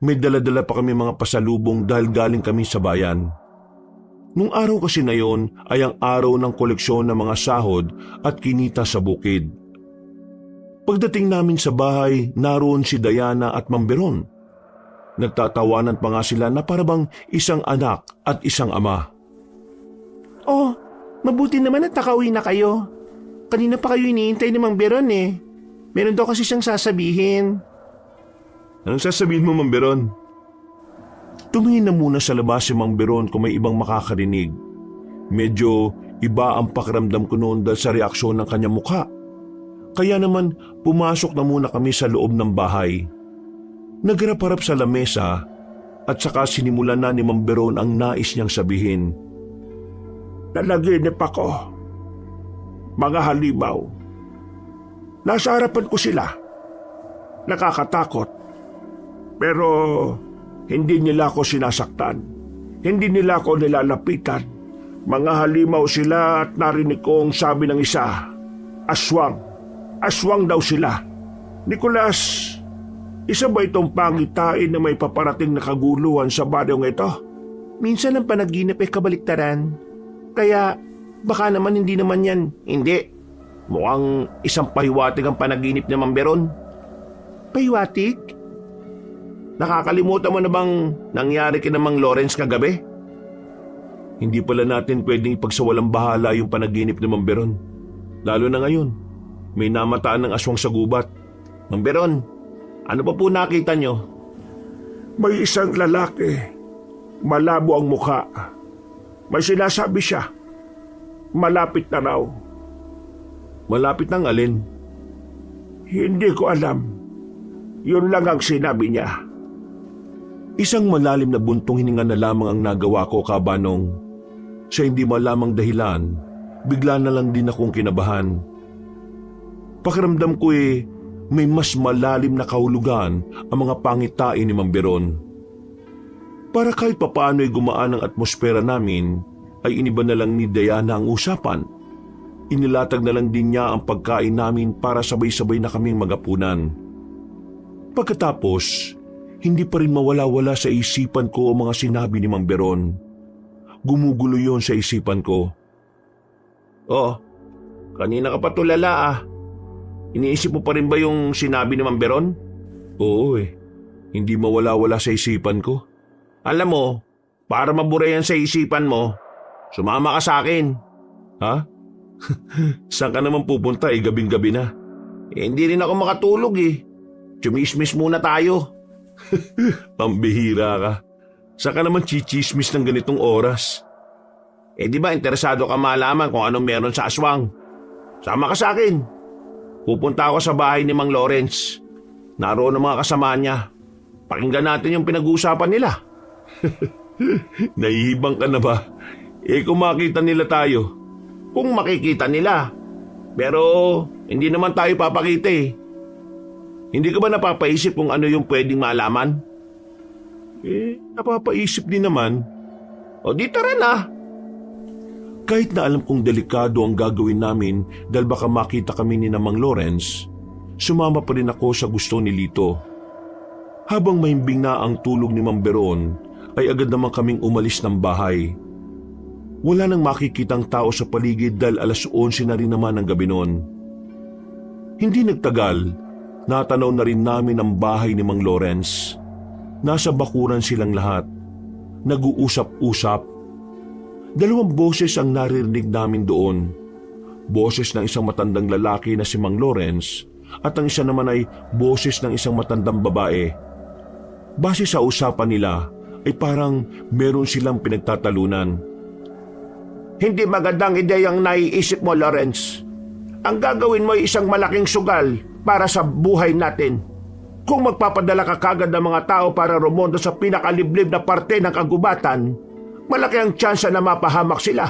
May dala-dala pa kami mga pasalubong dahil galing kami sa bayan. Nung araw kasi na yon ay ang araw ng koleksyon ng mga sahod at kinita sa bukid. Pagdating namin sa bahay, naroon si Diana at Mang Beron. Nagtatawanan pa nga sila na parabang isang anak at isang ama. Oh, mabuti naman at nakauwi na kayo. Kanina pa kayo iniintay ni Mang Beron eh. Meron daw kasi siyang sasabihin. Anong sasabihin mo, Mang Beron? Tumingin na muna sa labas si Mang Beron kung may ibang makakarinig. Medyo iba ang pakiramdam ko noon dahil sa reaksyon ng kanyang mukha. Kaya naman pumasok na muna kami sa loob ng bahay. Nagharap-harap sa lamesa at saka sinimulan na ni Mang Beron ang nais niyang sabihin. Nanaginip ako. Mga halimaw. Nasa harapan ko sila. Nakakatakot. Pero hindi nila ako sinasaktan. Hindi nila ako nilalapitan. Mga halimaw sila at narinig ko ang sabi ng isa. Aswang. Aswang daw sila. Nicolas, isa ba itong pangitain na may paparating na kaguluhan sa baryong ito? Minsan ang panaginip ay kabaliktaran. Kaya baka naman hindi naman yan. Hindi. Mukhang isang pahiwatig ang panaginip ni Mang Beron. Pahiwatig? Nakakalimutan mo na bang nangyari kina Mang Lawrence kagabi? Hindi pala natin pwedeng ipagsawalang bahala yung panaginip ni Mang Beron. Lalo na ngayon, may namataan ng aswang sa gubat. Mang Beron, ano pa po nakita nyo? May isang lalaki. Malabo ang mukha. May sinasabi siya. Malapit na raw. Malapit ng alin? Hindi ko alam. Yun lang ang sinabi niya. Isang malalim na buntong hininga na lamang ang nagawa ko, Kabanong. Sa hindi malamang dahilan, bigla na lang din akong kinabahan. Pakiramdam ko may mas malalim na kahulugan ang mga pangitain ni Mang Beron. Para kahit papaano'y gumaan ang atmosfera namin, ay iniba na lang ni Diana ang usapan. Inilatag na lang din niya ang pagkain namin para sabay-sabay na kaming magapunan. Pagkatapos, hindi pa rin mawala-wala sa isipan ko ang mga sinabi ni Mang Beron. Gumugulo yon sa isipan ko. Oh, kanina ka pa tulala. Iniisip mo pa rin ba yung sinabi ni Mang Beron? Oo hindi mawala-wala sa isipan ko. Alam mo, para mabura yan sa isipan mo, sumama ka sa akin. Ha? Saan ka naman pupunta gabing-gabi na? Hindi rin ako makatulog Chumismis muna tayo. Pambihira ka. Saan ka naman chichismis ng ganitong oras? Di ba interesado ka malaman kung anong meron sa aswang? Sama ka sa akin. Pupunta ako sa bahay ni Mang Lawrence. Naroon ang mga kasama niya. Pakinggan natin yung pinag-uusapan nila. Nahihibang ka na ba? Kung makita nila tayo. Kung makikita nila. Pero hindi naman tayo papakita Hindi ka ba napapaisip kung ano yung pwedeng malaman? Napapaisip din naman. O di tara na. Kahit na alam kong delikado ang gagawin namin dahil baka makita kami ni Mang Lawrence, sumama pa rin ako sa gusto ni Lito. Habang mahimbing na ang tulog ni Mang Beron, ay agad naman kaming umalis ng bahay. Wala nang makikitang tao sa paligid dahil 11:00 na rin naman ang gabi noon. Hindi nagtagal, natanaw na rin namin ang bahay ni Mang Lawrence. Nasa bakuran silang lahat, nag-uusap-usap. 2 boses ang naririnig namin doon. Boses ng isang matandang lalaki na si Mang Lawrence at ang isa naman ay boses ng isang matandang babae. Base sa usapan nila ay parang meron silang pinagtatalunan. Hindi magandang ideyang naiisip mo, Lawrence. Ang gagawin mo ay isang malaking sugal para sa buhay natin. Kung magpapadala ka kagad ng mga tao para rumondo sa pinakaliblib na parte ng kagubatan, malaki ang tsansa na mapahamak sila.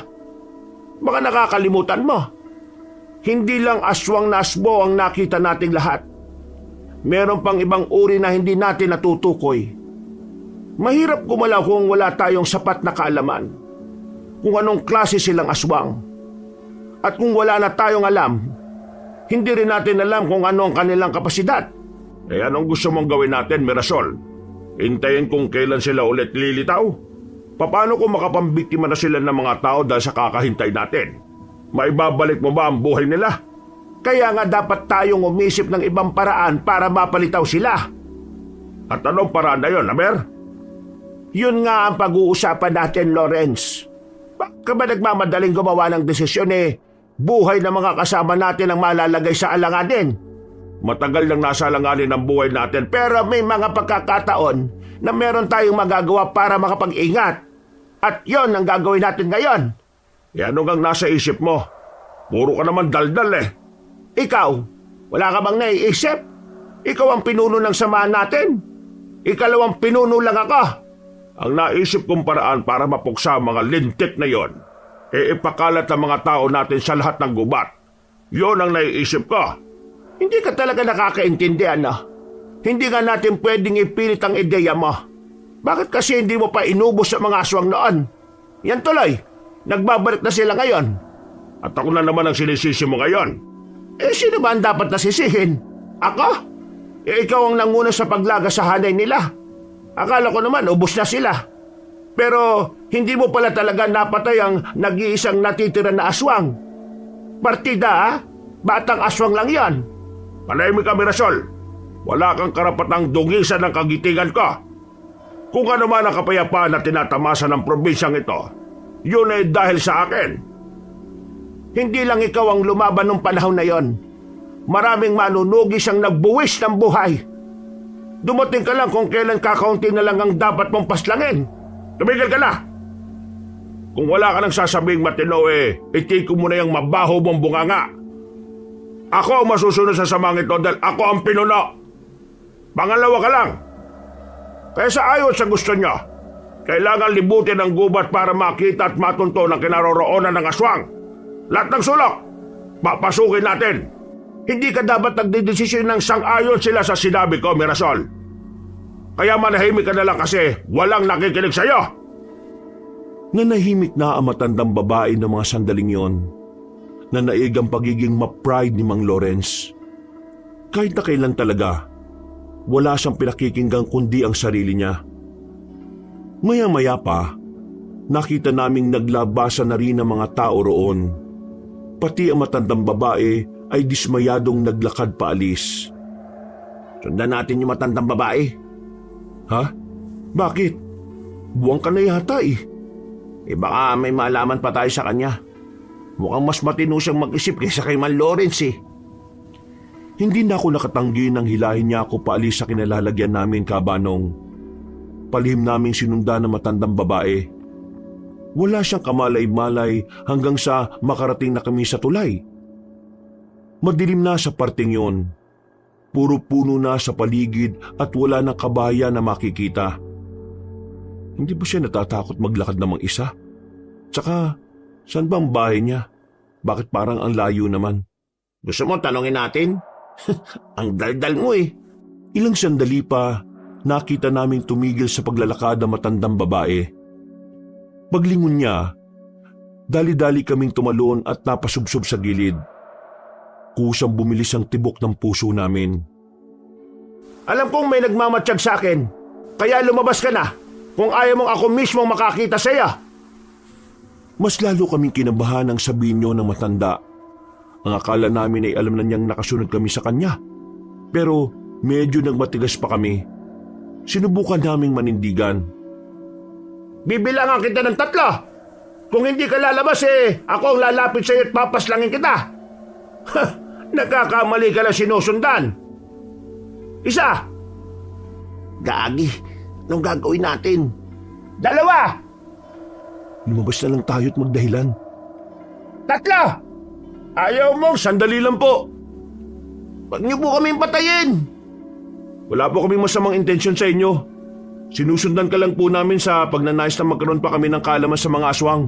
Baka nakakalimutan mo. Hindi lang aswang na asbo ang nakita nating lahat. Meron pang ibang uri na hindi natin natutukoy. Mahirap gumalaw kung wala tayong sapat na kaalaman kung anong klase silang aswang. At kung wala na tayong alam, hindi rin natin alam kung ano ang kanilang kapasidad. Anong gusto mong gawin natin, Mirasol? Hintayin kung kailan sila ulit lilitaw? Paano kung makapambiktima na sila ng mga tao dahil sa kakahintay natin? Maibabalik mo ba ang buhay nila? Kaya nga dapat tayong umisip ng ibang paraan para mapalitaw sila. At anong paraan na yun, Aber? Yun nga ang pag-uusapan natin, Lawrence. Baka ba nagmamadaling gumawa ng desisyon buhay ng mga kasama natin ang malalagay sa alanganin? Matagal nang nasa alanganin ang buhay natin pero may mga pagkakataon na meron tayong magagawa para makapag-ingat. At yon ang gagawin natin ngayon. Ano kang nasa isip mo? Puro ka naman daldal Ikaw, wala ka bang naiisip? Ikaw ang pinuno ng samahan natin. Ikalawang pinuno lang ako. Ang naisip kong paraan para mapuksa ang mga lintik na yon, ipakalat ang mga tao natin sa lahat ng gubat. Yon ang naiisip ko. Hindi ka talaga nakakaintindi, Hindi nga natin pwedeng ipilit ang ideya mo. Bakit kasi hindi mo pa inubos sa mga aswang noon? Yan tuloy, nagbabalik na sila ngayon. At ako na naman ang sinisisi mo ngayon. Sino ba ang dapat nasisihin? Ako? Ikaw ang nanguna sa paglaga sa hanay nila. Akala ko naman ubos na sila. Pero hindi mo pala talaga napatay ang nag-iisang natitira na aswang. Partida, batang aswang lang yan. Panahimik ka, Mirasol. Wala kang karapatang dungisan ng kagitigan ko. Kung ano man ang kapayapaan na tinatamasa ng probinsyang ito, yun ay dahil sa akin. Hindi lang ikaw ang lumaban ng panahon na yon. Maraming manunugis ang nagbuwis ng buhay. Dumating ka lang kung kailan kakaunti na lang ang dapat mong paslangin. Tumigil ka na! Kung wala ka nang sasabing matino itiko mo na yung mabaho mong bunganga. Ako ang masusunod sa samang ito dahil ako ang pinuno. Pangalawa ka lang. Kaya sa ayon sa gusto nyo, kailangan libutin ang gubat para makita at matunto ng kinaroroonan ng aswang. Lahat ng sulok, papasukin natin. Hindi ka dapat nagdidesisyon ng sang-ayon sila sa sinabi ko, Mirasol. Kaya manahimik ka na lang kasi walang nakikinig sa'yo. Nanahimik na ang matandang babae ng mga sandaling yon. Nanaig ang pagiging ma-pride ni Mang Lawrence. Kahit na kailan talaga, wala siyang pinakikinggang kundi ang sarili niya. Maya-maya pa, nakita naming naglabasan na rin ang mga tao roon. Pati ang matandang babae ay dismayadong naglakad paalis. Sundan natin yung matandang babae. Ha? Bakit? Buwang ka na yata Baka may malaman pa tayo sa kanya. Mukhang mas matino siyang mag-isip kaysa kay Mang Lawrence Hindi na ako nakatanggi nang hilahin niya ako paalis sa kinalalagyan namin, Kabanong. Palihim naming sinundan ng matandang babae. Wala siyang kamalay-malay hanggang sa makarating na kami sa tulay. Madilim na sa parting yon. Puro puno na sa paligid at wala ng kabayan na makikita. Hindi ba siya natatakot maglakad namang isa? Tsaka, saan ba ang bahay niya? Bakit parang ang layo naman? Gusto mo tanongin natin? Ang daldal mo Ilang sandali pa, nakita naming tumigil sa paglalakad ang matandang babae. Paglingon niya, Dali-dali kaming tumalon at napasubsob sa gilid. Kusang bumilis ang tibok ng puso namin. Alam kong may nagmamatsyag sa akin, kaya lumabas ka na kung ayaw mong ako mismo makakita sa iya. Mas lalo kaming kinabahan ang sabihin niyo ng matanda. Ang akala namin ay alam na niyang nakasunod kami sa kanya. Pero medyo nagmatigas pa kami. Sinubukan naming manindigan. Bibilangan kita ng 3. Kung hindi ka lalabas ako ang lalapit sa iyo at papaslangin kita. Ha, nagkakamali ka lang sinusundan. 1. Gagi, anong gagawin natin? 2. Lumabas na lang tayo at magdahilan. 3. Ayaw mong Sandali lang po. Huwag niyo po kaming patayin. Wala po kaming masamang intensyon sa inyo. Sinusundan ka lang po namin sa pagnanais na magkaroon pa kami ng kaalaman sa mga aswang.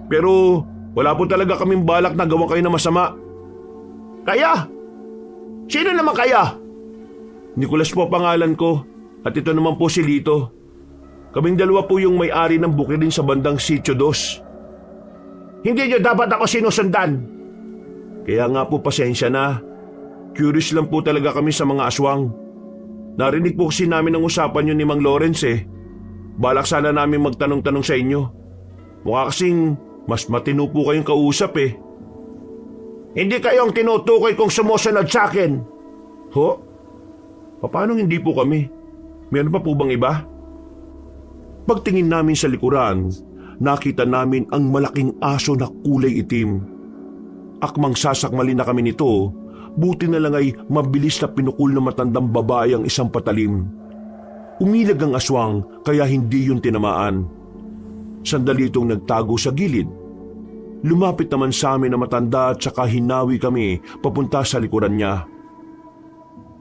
Pero wala po talaga kaming balak na gawan kayo na masama. Kaya? Sino naman kaya? Nicolas po pangalan ko at ito naman po si Lito. Kaming dalawa po yung may-ari ng bukirin sa bandang Sitio 2. Hindi niyo dapat ako sinusundan. Kaya nga po pasensya na. Curious lang po talaga kami sa mga aswang. Narinig po kasi namin ang usapan yun ni Mang Lawrence Balak sana namin magtanong-tanong sa inyo. Mukha kasing mas matino po kayong kausap Hindi kayo ang tinutukoy kong sumusunod sa akin. Ho? Paano hindi po kami? Meron pa po bang iba? Pagtingin namin sa likuran, nakita namin ang malaking aso na kulay itim. Akmang sasakmali na kami nito, buti na lang ay mabilis na pinukul na matandang babae ang isang patalim. Umilag ang aswang kaya hindi yun tinamaan. Sandali itong nagtago sa gilid. Lumapit naman sa amin na matanda at saka hinawi kami papunta sa likuran niya.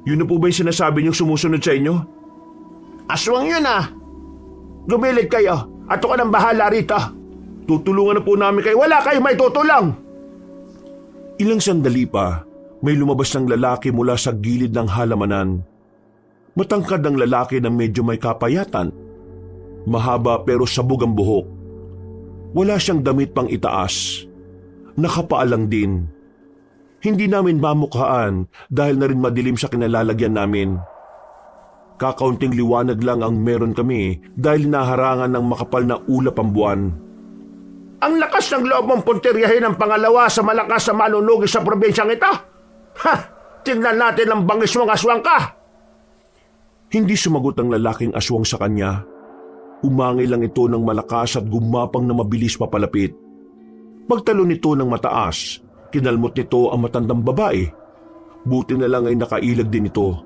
Yun na po ba yung sinasabi niyong sumusunod sa inyo? Aswang yun Gumilid kayo at ako nang bahala rito. Tutulungan na po namin kayo. Wala kayo may tutulong. Ilang sandali pa, may lumabas ng lalaki mula sa gilid ng halamanan. Matangkad ang lalaki na medyo may kapayatan. Mahaba pero sabog ang buhok. Wala siyang damit pang itaas. Nakapaalang din. Hindi namin mamukhaan dahil na rin madilim sa kinalalagyan namin. Kakaunting liwanag lang ang meron kami dahil naharangan ng makapal na ulap ang buwan. Ang lakas ng loob mong puntiryahin ang pangalawa sa malakas na manunugi sa probinsyang ito. Ha! Tignan natin ang bangis mong aswang ka! Hindi sumagot ang lalaking aswang sa kanya. Umangil lang ito ng malakas at gumapang na mabilis papalapit. Pagtalo nito ng mataas, kinalmot nito ang matandang babae. Buti na lang ay nakailag din ito.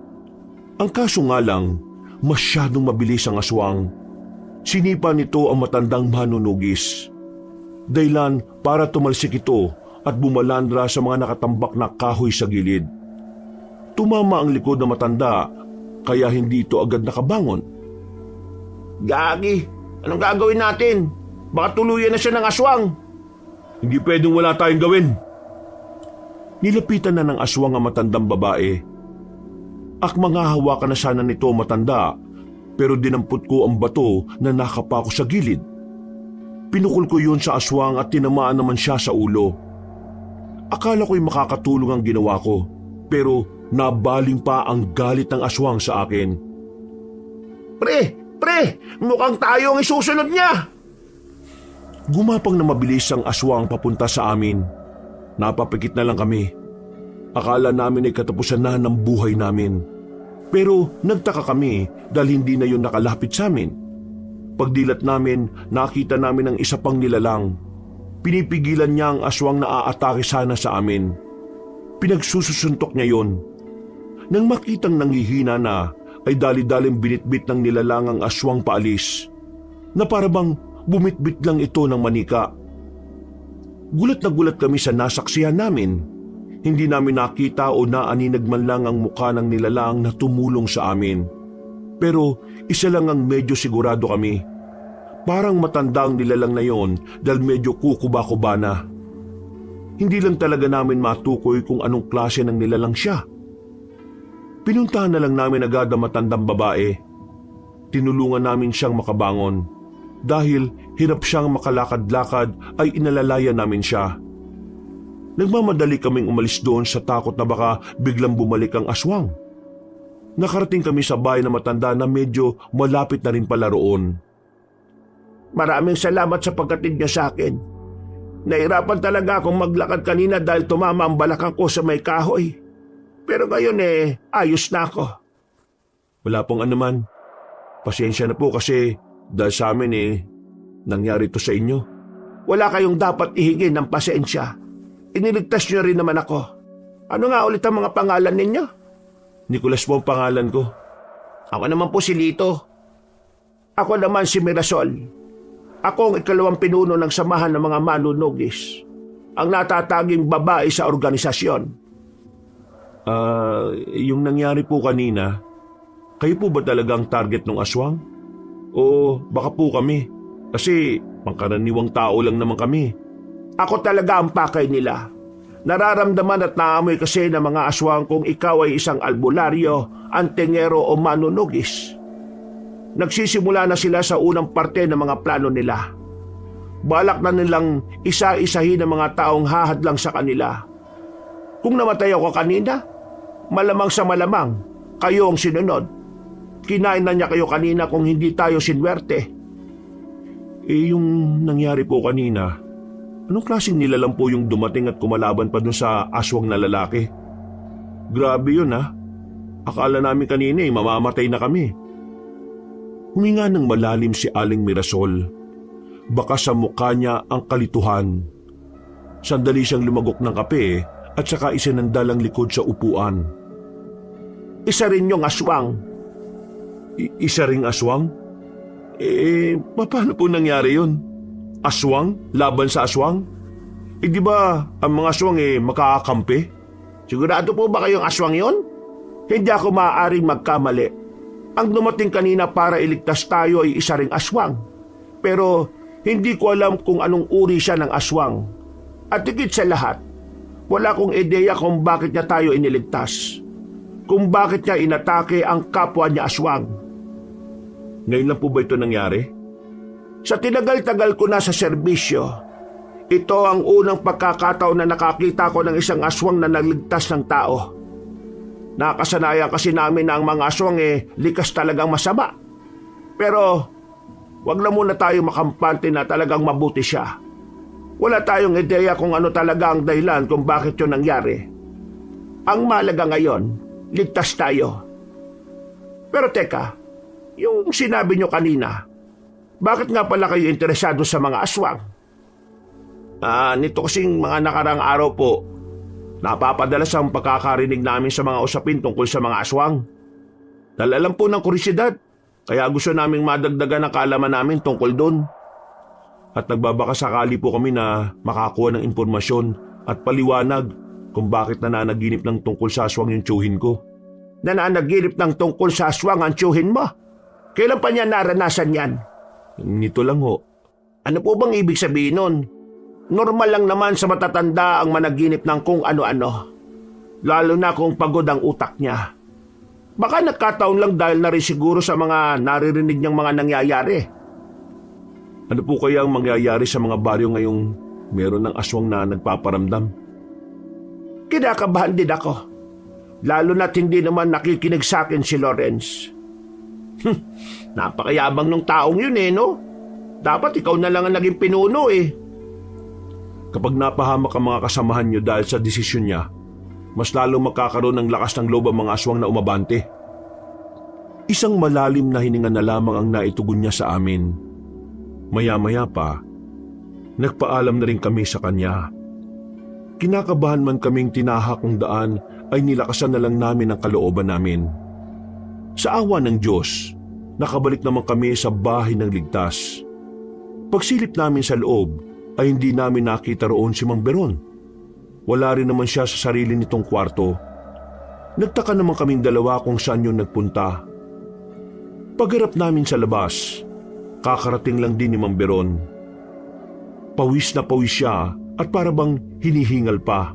Ang kaso nga lang, masyadong mabilis ang aswang. Sinipa nito ang matandang manunugis. Dahilan para tumalsik ito at bumalandra sa mga nakatambak na kahoy sa gilid. Tumama ang likod ng matanda, kaya hindi ito agad nakabangon. Gagi, anong gagawin natin? Baka tuluyan na siya ng aswang. Hindi pwedeng wala tayong gawin. Nilapitan na ng aswang ang matandang babae. Akmang hahawakan na sana nito matanda, pero dinampot ko ang bato na nakapako sa gilid. Pinukul ko yun sa aswang at tinamaan naman siya sa ulo. Akala ko'y makakatulong ang ginawa ko, pero nabaling pa ang galit ng aswang sa akin. Pre, mukhang tayo ang isusunod niya. Gumapang na mabilis ang aswang papunta sa amin. Napapikit na lang kami. Akala namin ay katapusan na ng buhay namin. Pero nagtaka kami dahil hindi na yun nakalapit sa amin. Pagdilat namin, nakita namin ang isa pang nilalang. Pinipigilan niya ang aswang na aatake sana sa amin. Pinagsususuntok niya yon. Nang makitang nanghihina na, ay dali-daling binitbit ng nilalang ang aswang paalis, na parabang bumitbit lang ito ng manika. Gulat na gulat kami sa nasaksihan namin. Hindi namin nakita o naaninag man lang ang mukha ng nilalang na tumulong sa amin. Pero isa lang ang medyo sigurado kami. Parang matanda ang nilalang na yon dahil medyo kukuba-kuba na. Hindi lang talaga namin matukoy kung anong klase ng nilalang siya. Pinuntahan na lang namin agad ang matandang babae. Tinulungan namin siyang makabangon. dahil hirap siyang makalakad-lakad ay inalalayan namin siya. Nagmamadali kaming umalis doon sa takot na baka biglang bumalik ang aswang. Nakarating kami sa bahay na matanda na medyo malapit na rin pala roon. Maraming salamat sa pagkatid niya sa akin. Nahirapan talaga akong maglakad kanina dahil tumama ang balakang ko sa may kahoy. Pero ngayon ayos na ako. Wala pong anuman. Pasensya na po kasi dahil sa amin nangyari to sa inyo. Wala kayong dapat ihingin ng pasensya. Iniligtas niyo rin naman ako. Ano nga ulit ang mga pangalan ninyo? Nicolas po ang pangalan ko. Ako naman po si Lito. Ako naman si Mirasol. Ako ang ikalawang pinuno ng samahan ng mga manunugis. Ang natataging babae sa organisasyon. Yung nangyari po kanina, kayo po ba talagang target ng aswang? O baka po kami? Kasi pangkaraniwang tao lang naman kami. Ako talaga ang pakay nila. Nararamdaman at naamoy kasi ng mga aswang kung ikaw ay isang albularyo, antingero o manunugis. Nagsisimula na sila sa unang parte ng mga plano nila. Balak na nilang isa-isahin ang mga taong hahadlang sa kanila. Kung namatay ako kanina, malamang sa malamang, kayo ang sinunod. Kinain na niya kayo kanina kung hindi tayo sinwerte. Yung nangyari po kanina, anong klaseng nilalang po yung dumating at kumalaban pa dun sa aswang na lalaki? Grabe yun ha. Akala namin kanina mamamatay na kami. Huminga ng malalim si Aling Mirasol. Baka sa mukha niya ang kalituhan. Sandali siyang lumagok ng kape at saka isinandal ang likod sa upuan. Isa rin yung aswang. Isa ring aswang? Paano po nangyari yun? Aswang? Laban sa aswang? Di ba ang mga aswang makakakampi? Sigurado po ba kayong aswang yon? Hindi ako maaaring magkamali. Ang dumating kanina para iligtas tayo ay isa ring aswang. Pero hindi ko alam kung anong uri siya ng aswang. At higit sa lahat, wala akong ideya kung bakit niya tayo iniligtas. Kung bakit niya inatake ang kapwa niya aswang. Ngayon lang po ba ito nangyari? Sa tinagal-tagal ko na sa serbisyo, ito ang unang pagkakataon na nakakita ko ng isang aswang na nagligtas ng tao. Nakasanayan kasi namin na ang mga aswang likas talagang masama. Pero wag na muna tayo makampante na talagang mabuti siya. Wala tayong ideya kung ano talaga ang dahilan kung bakit yun nangyari. Ang mahalaga ngayon, ligtas tayo. Pero teka, yung sinabi nyo kanina, bakit nga pala kayo interesado sa mga aswang? Nito kasing mga nakarang araw po, napapadalas ang pagkakarinig namin sa mga usapin tungkol sa mga aswang. Dala lang po ng kurisidad, kaya gusto naming madagdagan ang kaalaman namin tungkol doon. At nagbabakasakali po kami na makakuha ng impormasyon at paliwanag kung bakit nananaginip ng tungkol sa aswang yung tiyuhin ko. Nananaginip ng tungkol sa aswang ang tiyuhin mo? Kailan pa niya naranasan yan? Nito lang ho. Ano po bang ibig sabihin nun? Normal lang naman sa matatanda ang managinip ng kung ano-ano. Lalo na kung pagod ang utak niya. Baka nagkataon lang dahil na rin siguro sa mga naririnig niyang mga nangyayari. Ano po kaya ang mangyayari sa mga baryo ngayong meron ng aswang na nagpaparamdam? Kinakabahan din ako. Lalo na't hindi naman nakikinig sa akin si Lawrence. Napakayabang ng taong yun no? Dapat ikaw na lang ang naging pinuno Kapag napahamak ang mga kasamahan niyo dahil sa desisyon niya, mas lalo magkakaroon ng lakas ng loob ang mga aswang na umabante. Isang malalim na hininga na lamang ang naitugon niya sa amin. Maya-maya pa, nagpaalam na rin kami sa kanya. Kinakabahan man kaming tinahak ng daan ay nilakasan na lang namin ang kalooban namin. Sa awa ng Diyos, nakabalik naman kami sa bahay ng ligtas. Pagsilip namin sa loob, ay hindi namin nakita roon si Mang Beron. Wala rin naman siya sa sarili nitong kwarto. Nagtaka naman kaming dalawa kung saan yun nagpunta. Pagharap namin sa labas, kakarating lang din ni Mang Beron. Pawis na pawis siya at para bang hinihingal pa.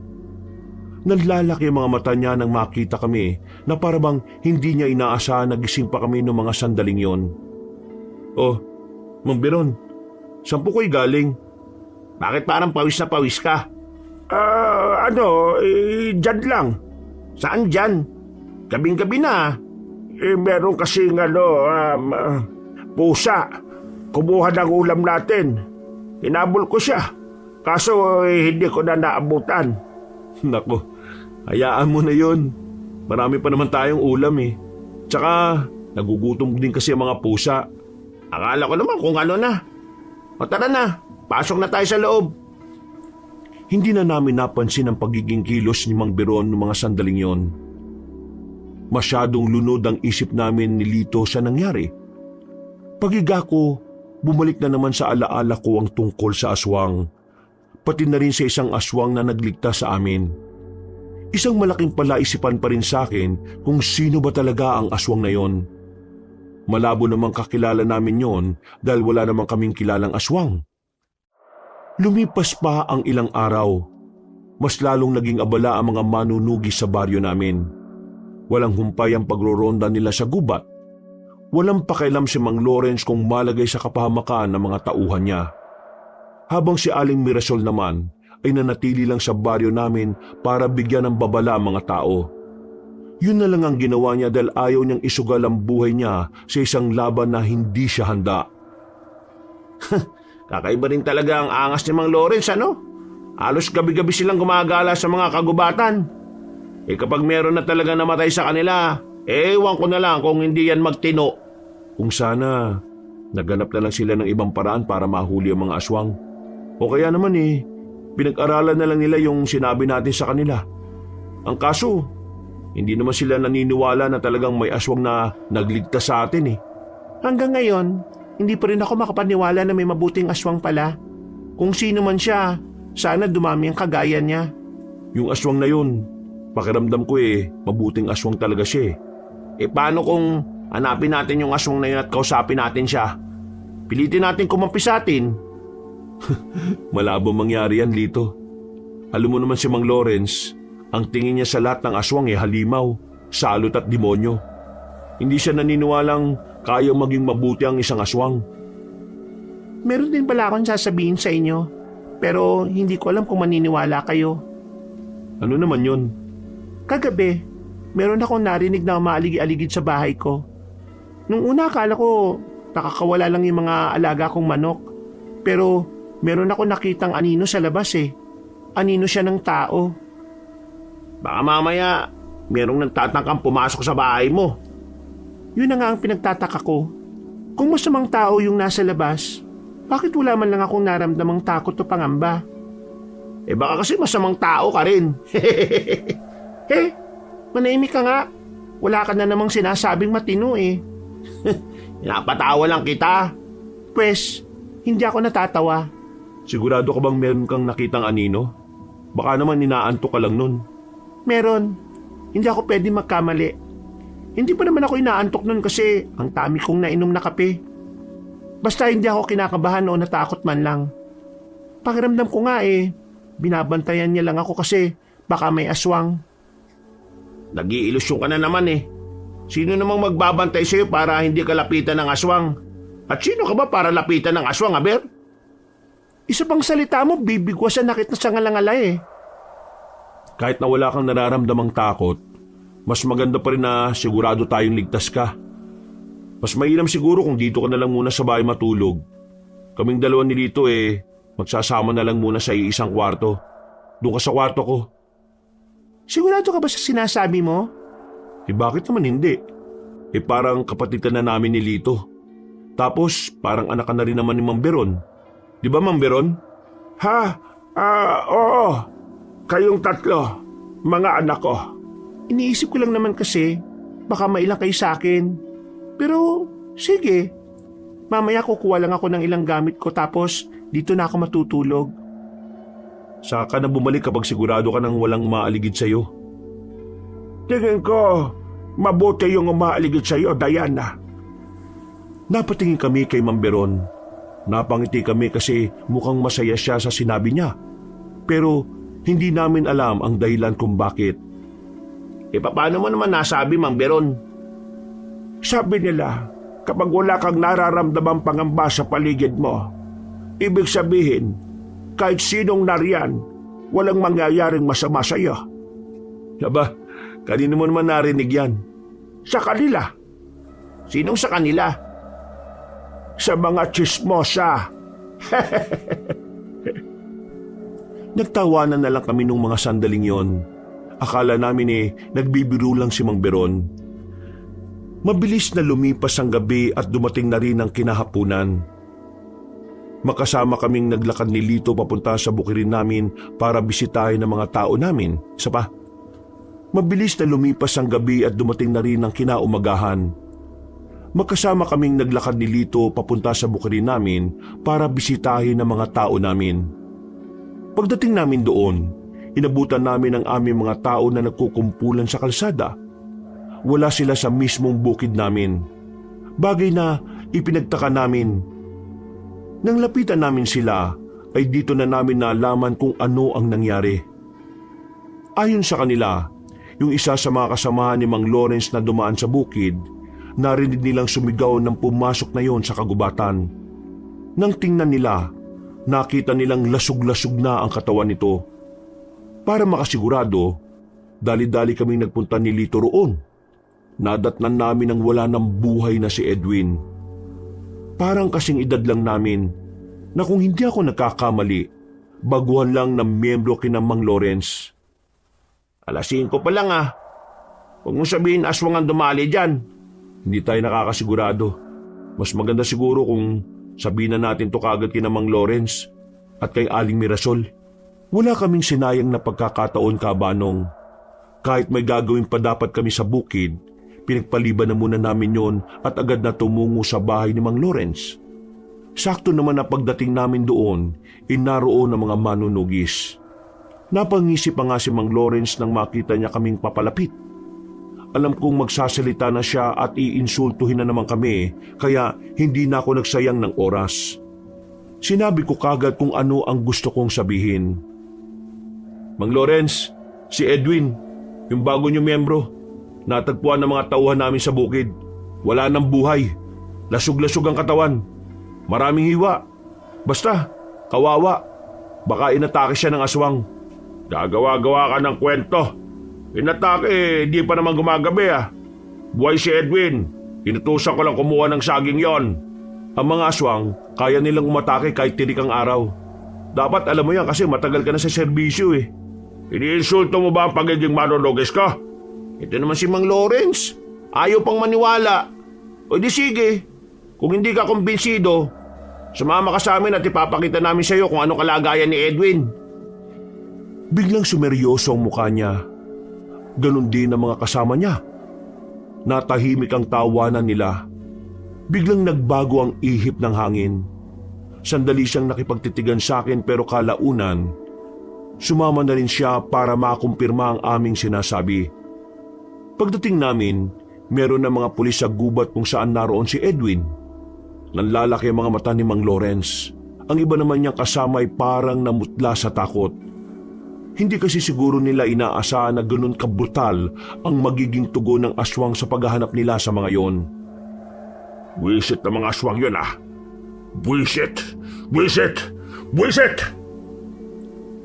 Nanlalaki ang mga mata niya nang makita kami na para bang hindi niya inaasahan na gising pa kami noong mga sandaling yon. Oh, Mang Beron, saan po kayo galing? Bakit parang pawis na pawis ka? Dyan lang. Saan dyan? Gabing-gabi na. Meron kasing pusa. Kumuha ng ulam natin. Hinabol ko siya. Kaso hindi ko na naabutan. Nako, hayaan mo na yon. Marami pa naman tayong ulam eh. Tsaka, nagugutom din kasi ang mga pusa. Akala ko naman kung ano na. O tara na, pasok na tayo sa loob. Hindi na namin napansin ang pagiging kilos ni Mang Beron noong mga sandaling yon. Masyadong lunod ang isip namin ni Lito sa nangyari. Pagiga ko, bumalik na naman sa alaala ko ang tungkol sa aswang. Pati na rin sa isang aswang na nagligtas sa amin. Isang malaking palaisipan pa rin sa akin kung sino ba talaga ang aswang na yon. Malabo namang kakilala namin yon dahil wala namang kaming kilalang aswang. Lumipas pa ang ilang araw. Mas lalong naging abala ang mga manunugi sa baryo namin. Walang humpay ang pagroronda nila sa gubat. Walang pakialam si Mang Lawrence kung malagay sa kapahamakan ng mga tauhan niya. Habang si Aling Mirasol naman ay nanatili lang sa baryo namin para bigyan ng babala ang mga tao. Yun na lang ang ginawa niya dahil ayaw niyang isugal ang buhay niya sa isang laban na hindi siya handa. Kakaiba rin talaga ang angas ni Mang Lawrence, ano? Halos gabi-gabi silang gumagala sa mga kagubatan. Kapag meron na talaga namatay sa kanila, ewan ko na lang kung hindi yan magtino. Kung sana, naganap na lang sila ng ibang paraan para mahuli ang mga aswang. O kaya naman pinag-aralan na lang nila yung sinabi natin sa kanila. Ang kaso, hindi naman sila naniniwala na talagang may aswang na nagligtas sa atin. Hanggang ngayon, hindi pa rin ako makapaniwala na may mabuting aswang pala. Kung sino man siya, sana dumami ang kagaya niya. Yung aswang na yun, pakiramdam ko mabuting aswang talaga siya. Paano kung hanapin natin yung aswang na yun at kausapin natin siya? Pilitin natin kumampi sa atin. Malabo mangyari yan, Lito. Alam mo naman si Mang Lawrence, ang tingin niya sa lahat ng aswang halimaw, salot at demonyo. Hindi siya naniniwalang kaya maging mabuti ang isang aswang. Meron din pala akong sasabihin sa inyo, pero hindi ko alam kung maniniwala kayo. Ano naman yun? Kagabi, meron akong narinig na umaaligi-aligid sa bahay ko. Nung una akala ko nakakawala lang yung mga alaga kong manok. Pero meron ako nakitang anino sa labas Anino siya ng tao. Baka mamaya, merong nagtatangkang pumasok sa bahay mo. Yun na nga ang pinagtataka ko. Kung masamang tao yung nasa labas, bakit wala man lang akong naramdamang takot o pangamba? Baka kasi masamang tao ka rin. Manahimik ka nga. Wala ka na namang sinasabing matino Napatawa lang kita. Pwes, hindi ako natatawa. Sigurado ka bang meron kang nakitang anino? Baka naman inaantok ka lang nun. Meron. Hindi ako pwede magkamali. Hindi pa naman ako inaantok nun kasi ang dami kong nainom na kape. Basta hindi ako kinakabahan o natakot man lang. Pakiramdam ko nga binabantayan niya lang ako kasi baka may aswang. Nag-iilusyon ka na naman Sino namang magbabantay sa'yo para hindi ka lapitan ng aswang? At sino ka ba para lapitan ng aswang, Aber? Isa pang salita mo, bibigwasan na kita sa ngalangalay Kahit na wala kang nararamdamang takot, mas maganda pa rin na sigurado tayong ligtas ka. Mas mainam siguro kung dito ka na lang muna sa bahay matulog. Kaming dalawa ni Lito magsasama na lang muna sa iisang kwarto. Doon ka sa kwarto ko. Sigurado ka ba sa sinasabi mo? Bakit naman hindi? Parang kapatid ka na namin ni Lito. Tapos parang anak ka na rin naman ni Mang Beron. Di ba, Mang Beron? Oo. Kayong tatlo, mga anak ko. Iniisip ko lang naman kasi, baka mailang kayo sa akin. Pero, sige. Mamaya kukuha lang ako ng ilang gamit ko tapos dito na ako matutulog. Saka na bumalik kapag sigurado ka nang walang umaaligid sa'yo. Tingin ko, mabuti yung umaaligid sa'yo, Diana. Napatingin kami kay Mang Beron. Napangiti kami kasi mukhang masaya siya sa sinabi niya. Pero hindi namin alam ang dahilan kung bakit. Paano mo naman nasabi, Mang Beron? Sabi nila, Kapag wala kang nararamdamang pangamba sa paligid mo, ibig sabihin, kahit sinong nariyan, walang mangyayaring masama sa iyo. Aba, kanino mo naman narinig yan? Sa kanila. Sinong sa kanila? Sa mga tsismosa. Nagtawanan na lang kami nung mga sandaling yon. Akala namin nagbibiro lang si Mang Beron. Mabilis na lumipas ang gabi at dumating na rin ang kinahapunan. Makasama kaming naglakad ni Lito papunta sa bukirin namin para bisitahin ang mga tao namin. Isa pa, mabilis na lumipas ang gabi at dumating na rin ang kinaumagahan. Magkasama kaming naglakad ni Lito papunta sa bukirin namin para bisitahin ang mga tao namin. Pagdating namin doon, inabutan namin ang aming mga tao na nagkukumpulan sa kalsada. Wala sila sa mismong bukid namin. Bagay na ipinagtaka namin. Nang lapitan namin sila, ay dito na namin nalaman kung ano ang nangyari. Ayon sa kanila, yung isa sa mga kasamahan ni Mang Lawrence na dumaan sa bukid, narinig nilang sumigaw nang pumasok na yon sa kagubatan. Nang tingnan nila, nakita nilang lasog-lasog na ang katawan nito. Para makasigurado, dali-dali kaming nagpunta ni Lito roon. Nadatnan namin ang wala ng buhay na si Edwin. Parang kasing edad lang namin na kung hindi ako nagkakamali, baguhan lang ng miyembro kina Mang Lawrence. Alas 5 pa lang ah. Huwag mong sabihin aswang ang dumali dyan. Hindi tayo nakakasigurado. Mas maganda siguro kung sabihin na natin to kagad kina Mang Lawrence at kay Aling Mirasol. Wala kaming sinayang na pagkakataon, Kabanong. Kahit may gagawin pa dapat kami sa bukid, pinagpaliban na muna namin yon at agad na tumungo sa bahay ni Mang Lawrence. Sakto naman na pagdating namin doon, inaroon ang mga manunugis. Napangisip pa nga si Mang Lawrence nang makita niya kaming papalapit. Alam kong magsasalita na siya at iinsultuhin na naman kami, kaya hindi na ako nagsayang ng oras. Sinabi ko kagad kung ano ang gusto kong sabihin. Mang Lawrence, si Edwin, yung bago niyong miyembro, natagpuan ng mga tauhan namin sa bukid. Wala nang buhay. Lasog-lasog ang katawan. Maraming hiwa. Basta, kawawa. Baka inatake siya ng aswang. Gagawa-gawa ka ng kwento. Inatake, di pa naman gumagabi ah. Buhay si Edwin. Inutusan ko lang kumuha ng saging yon. Ang mga aswang, kaya nilang umatake kahit tirik ang araw. Dapat alam mo yan kasi matagal ka na sa serbisyo eh. Iniinsulto mo ba ang pagiging manunugis ko? Ito naman si Mang Lawrence. Ayaw pang maniwala. O di sige, kung hindi ka kumbinsido, sumama ka sa amin at ipapakita namin sa iyo kung anong kalagayan ni Edwin. Biglang sumeryoso ang mukha niya. Ganon din ang mga kasama niya. Natahimik ang tawanan nila. Biglang nagbago ang ihip ng hangin. Sandali siyang nakipagtitigan sa akin pero kalaunan, sumama na rin siya para makumpirma ang aming sinasabi. Pagdating namin, meron na mga pulis sa gubat kung saan naroon si Edwin. Nanlalaki ang mga mata ni Mang Lawrence. Ang iba naman niyang kasama ay parang namutla sa takot. Hindi kasi siguro nila inaasahan na ganun kabrutal ang magiging tugon ng aswang sa paghahanap nila sa mga yon. Buwisit na mga aswang yun ah. Buwisit! Buwisit! Buwisit!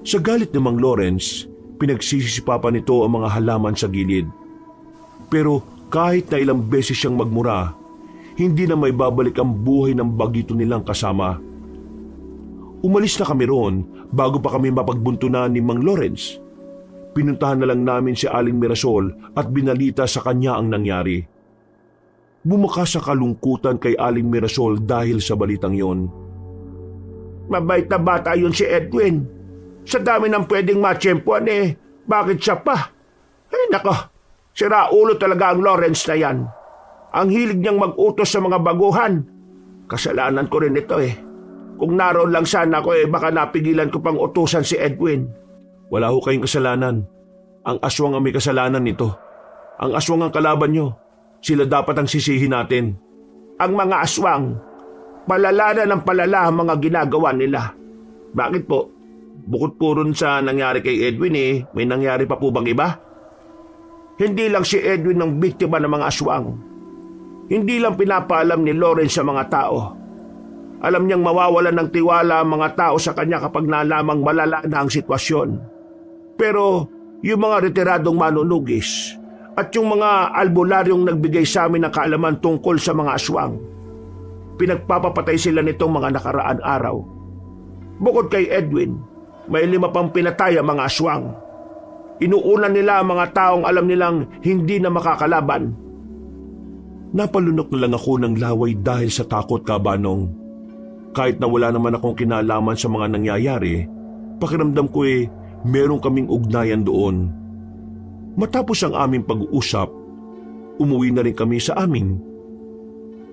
Sa galit ni Mang Lawrence, pinagsisisipa pa nito ang mga halaman sa gilid. Pero kahit na ilang beses siyang magmura, hindi na may babalik ang buhay ng bagito nilang kasama. Umalis na kami roon bago pa kami mapagbuntunan ni Mang Lawrence. Pinuntahan na lang namin si Aling Mirasol at binalita sa kanya ang nangyari. Bumukas sa kalungkutan kay Aling Mirasol dahil sa balitang yon. Mabait na bata yun si Edwin. Sa dami ng pwedeng matsyempuan bakit siya pa? Ay nako, sira ulo talaga ang Lawrence na yan. Ang hilig niyang mag-utos sa mga baguhan. Kasalanan ko rin ito Kung naroon lang sana ako baka napigilan ko pang utusan si Edwin. Wala ho kayong kasalanan. Ang aswang ang may kasalanan nito. Ang aswang ang kalaban nyo. Sila dapat ang sisihin natin. Ang mga aswang, palala na ng palala ang mga ginagawa nila. Bakit po? Bukod po ron sa nangyari kay Edwin may nangyari pa po bang iba? Hindi lang si Edwin ang biktima ng mga aswang. Hindi lang pinapaalam ni Lawrence sa mga tao. Alam niyang mawawalan ng tiwala ang mga tao sa kanya kapag nalamang malala na ang sitwasyon. Pero yung mga retiradong manunugis at yung mga albularyong nagbigay sa amin ng kaalaman tungkol sa mga aswang, pinagpapapatay sila nitong mga nakaraan araw. Bukod kay Edwin, may 5 pang pinatay ang mga aswang. Inuunan nila ang mga taong alam nilang hindi na makakalaban. Napalunok na lang ako ng laway dahil sa takot, Kabanong. Kahit na wala naman akong kinalaman sa mga nangyayari, pakiramdam ko meron kaming ugnayan doon. Matapos ang aming pag-uusap, umuwi na rin kami sa amin.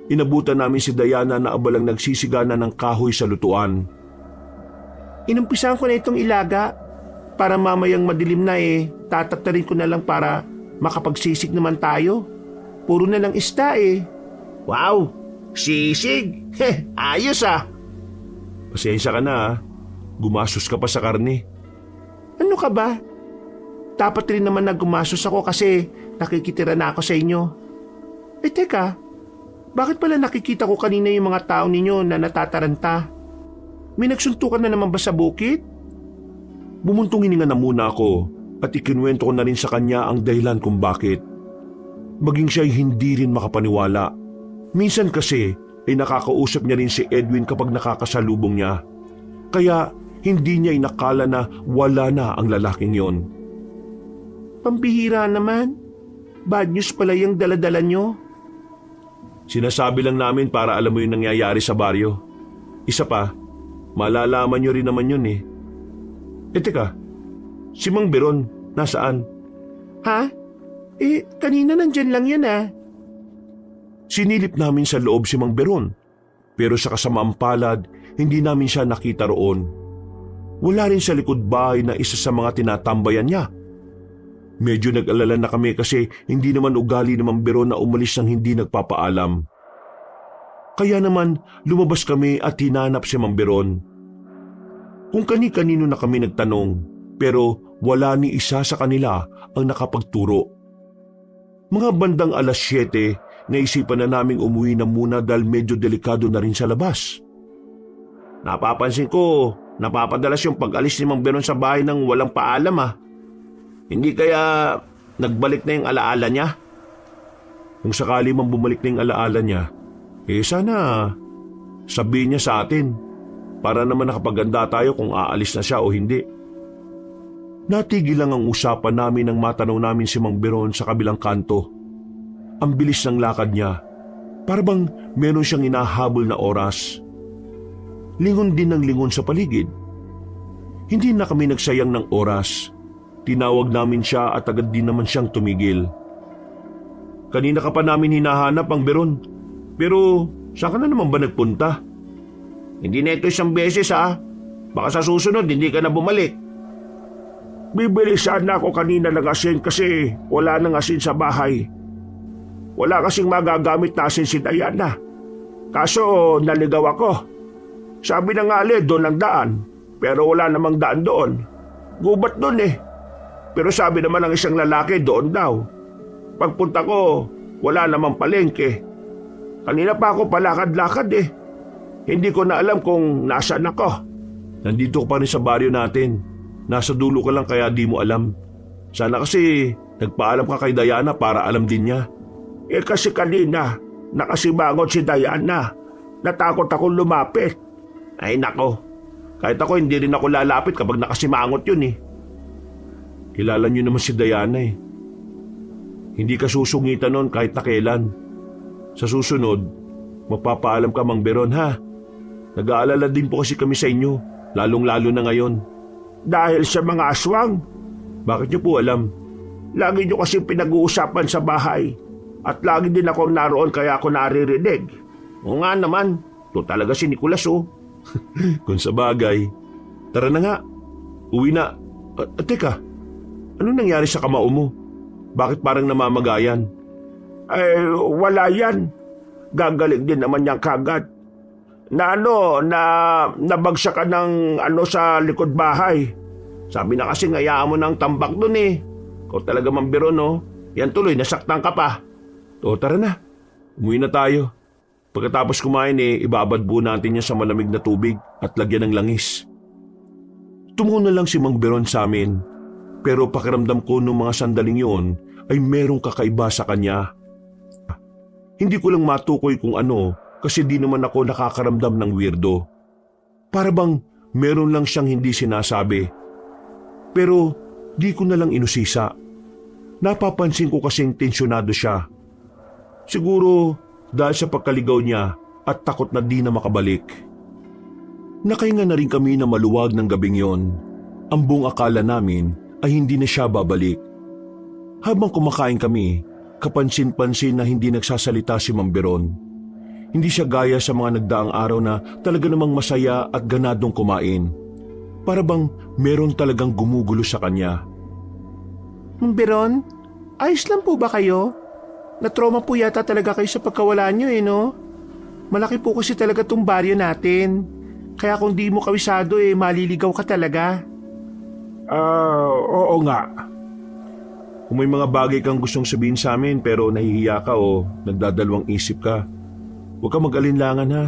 Inabutan namin si Diana na abalang nagsisigana ng kahoy sa lutuan. Inumpisahan ko na itong ilaga para mamayang madilim na tatatarin ko na lang para makapagsisig naman tayo. Puro na lang isda Wow! Sisig! Ayos ah! Pasensya ka na, gumasos ka pa sa karne. Ano ka ba? Dapat rin naman na gumasos ako kasi nakikitira na ako sa inyo. Teka, bakit pala nakikita ko kanina yung mga tao ninyo na natataranta? May nagsuntukan na naman ba sa bukid? Bumuntong hininga na muna ako at ikinuwento ko na rin sa kanya ang dahilan kung bakit. Maging siya'y hindi rin makapaniwala. Minsan kasi ay nakakausap niya rin si Edwin kapag nakakasalubong niya. Kaya hindi niya inakala na wala na ang lalaking yon. Pambihira naman. Bad news pala yung daladala nyo. Sinasabi lang namin para alam mo yung nangyayari sa baryo. Isa pa, malalaman niyo rin naman yun teka, si Mang Beron, nasaan? Ha? Kanina nandyan lang yan Sinilip namin sa loob si Mang Beron, pero sa kasamaang palad, hindi namin siya nakita roon. Wala rin sa likod bahay na isa sa mga tinatambayan niya. Medyo nag-alala na kami kasi hindi naman ugali ni Mang Beron na umalis nang hindi nagpapaalam. Kaya naman lumabas kami at hinanap si Mang Beron. Kung kani-kanino na kami nagtanong, pero wala ni isa sa kanila ang nakapagturo. Mga bandang 7:00, naisipan na naming umuwi na muna dahil medyo delikado na rin sa labas. Napapansin ko, napapadalas yung pag-alis ni Mang Beron sa bahay ng walang paalam Hindi kaya nagbalik na yung alaala niya? Kung sakali mang bumalik na yung alaala niya, sana sabihin niya sa atin para naman nakapaganda tayo kung aalis na siya o hindi. Natigil lang ang usapan namin nang matanaw namin si Mang Beron sa kabilang kanto. Ang bilis ng lakad niya, para bang meron siyang inahabol na oras. Lingon din ng lingon sa paligid. Hindi na kami nagsayang ng oras. Tinawag namin siya at agad din naman siyang tumigil. Kanina ka pa namin hinahanap, Mang Beron. Pero saan ka na naman ba nagpunta? Hindi na ito isang beses Baka sa susunod hindi ka na bumalik. Bibili sana ako kanina ng asin kasi wala nang asin sa bahay. Wala kasing magagamit na asin si Diana. Kaso naligaw ako. Sabi na nga doon ang daan, pero wala namang daan doon. Gubat doon Pero sabi naman ng isang lalaki doon daw. Pagpunta ko, wala namang palengke. Kanina pa ako palakad-lakad Hindi ko na alam kung nasaan ako. Nandito ka pa rin sa baryo natin. Nasa dulo ka lang kaya di mo alam. Sana kasi nagpaalam ka kay Diana para alam din niya. Kasi kanina, nakasibangot si Diana. Natakot akong lumapit. Ay nako, kahit ako hindi rin ako lalapit kapag nakasimangot yun Kilala niyo naman si Diana Hindi ka susungitan nun kahit na kailan. Sa susunod, magpapaalam ka, Mang Beron, ha? Nag-aalala din po kasi kami sa inyo, lalong-lalo na ngayon. Dahil sa mga aswang? Bakit niyo po alam? Lagi niyo kasi pinag-uusapan sa bahay. At lagi din ako naroon kaya ako naririnig. O nga naman, to talaga si Nicolas Kung sa bagay. Tara na nga, uwi na. Teka, ano nangyari sa kamao mo? Bakit parang namamagayan? Wala yan. Gagaling din naman niyang kagad. Nabagsakan ng sa likod bahay. Sabi na kasi ngayaan mo ng tambak dun Ikaw talaga, Mang Beron Yan tuloy, nasaktan ka pa. Tara na. Umuwi na tayo. Pagkatapos kumain ibabad po natin yan sa malamig na tubig at lagyan ng langis. Tumungo na lang si Mang Beron sa amin, pero pakiramdam ko nung mga sandaling yon ay merong kakaiba sa kanya. Hindi ko lang matukoy kung ano kasi di naman ako nakakaramdam ng weirdo. Para bang meron lang siyang hindi sinasabi. Pero di ko na lang inusisa. Napapansin ko kasing tensyonado siya. Siguro dahil sa pagkaligaw niya at takot na di na makabalik. Nakahinga na rin kami na maluwag ng gabing yon. Ang buong akala namin ay hindi na siya babalik. Habang kumakain kami, kapansin-pansin na hindi nagsasalita si Mang Beron. Hindi siya gaya sa mga nagdaang araw na talaga namang masaya at ganadong kumain. Para bang meron talagang gumugulo sa kanya. Mang Beron, ayos lang po ba kayo? Natrauma po yata talaga kayo sa pagkawala niyo no? Malaki po kasi talaga tong baryo natin. Kaya kung di mo kawisado maliligaw ka talaga. Oo nga. Kung may mga bagay kang gustong sabihin sa amin pero nahihiya ka o nagdadalawang isip ka, huwag ka mag-alinlangan ha.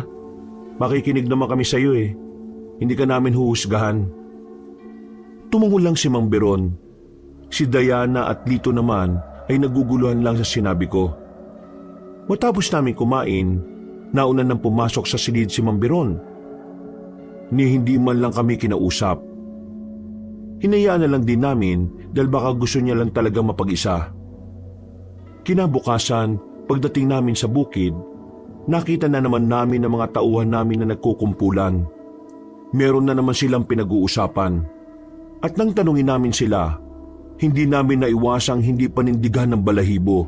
Makikinig naman kami sa iyo Hindi ka namin huhusgahan. Tumungo lang si Mang Beron. Si Diana at Lito naman ay naguguluhan lang sa sinabi ko. Matapos namin kumain, nauna nang pumasok sa silid si Mang Beron. Ni hindi man lang kami kinausap. Hinayaan na lang din namin dahil baka gusto niya lang talaga mapag-isa. Kinabukasan, pagdating namin sa bukid, nakita na naman namin ang mga tauhan namin na nagkukumpulan. Meron na naman silang pinag-uusapan. At nang tanungin namin sila, hindi namin naiwasang hindi panindigan ng balahibo.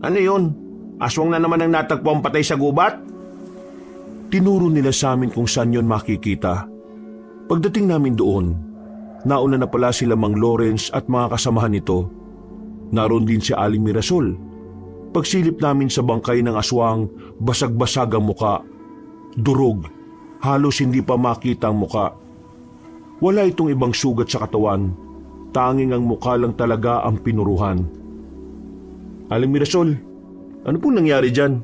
Ano yun? Aswang na naman ang natagpo ang patay sa gubat? Tinuro nila sa amin kung saan yon makikita. Pagdating namin doon, nauna na pala sila Mang Lawrence at mga kasamahan nito. Naroon din si Aling Mirasol. Pagsilip namin sa bangkay ng aswang, basag-basag ang muka. Durog, halos hindi pa makita ang muka. Wala itong ibang sugat sa katawan. Tanging ang muka lang talaga ang pinuruhan. Aling Mirasol, ano pong nangyari dyan?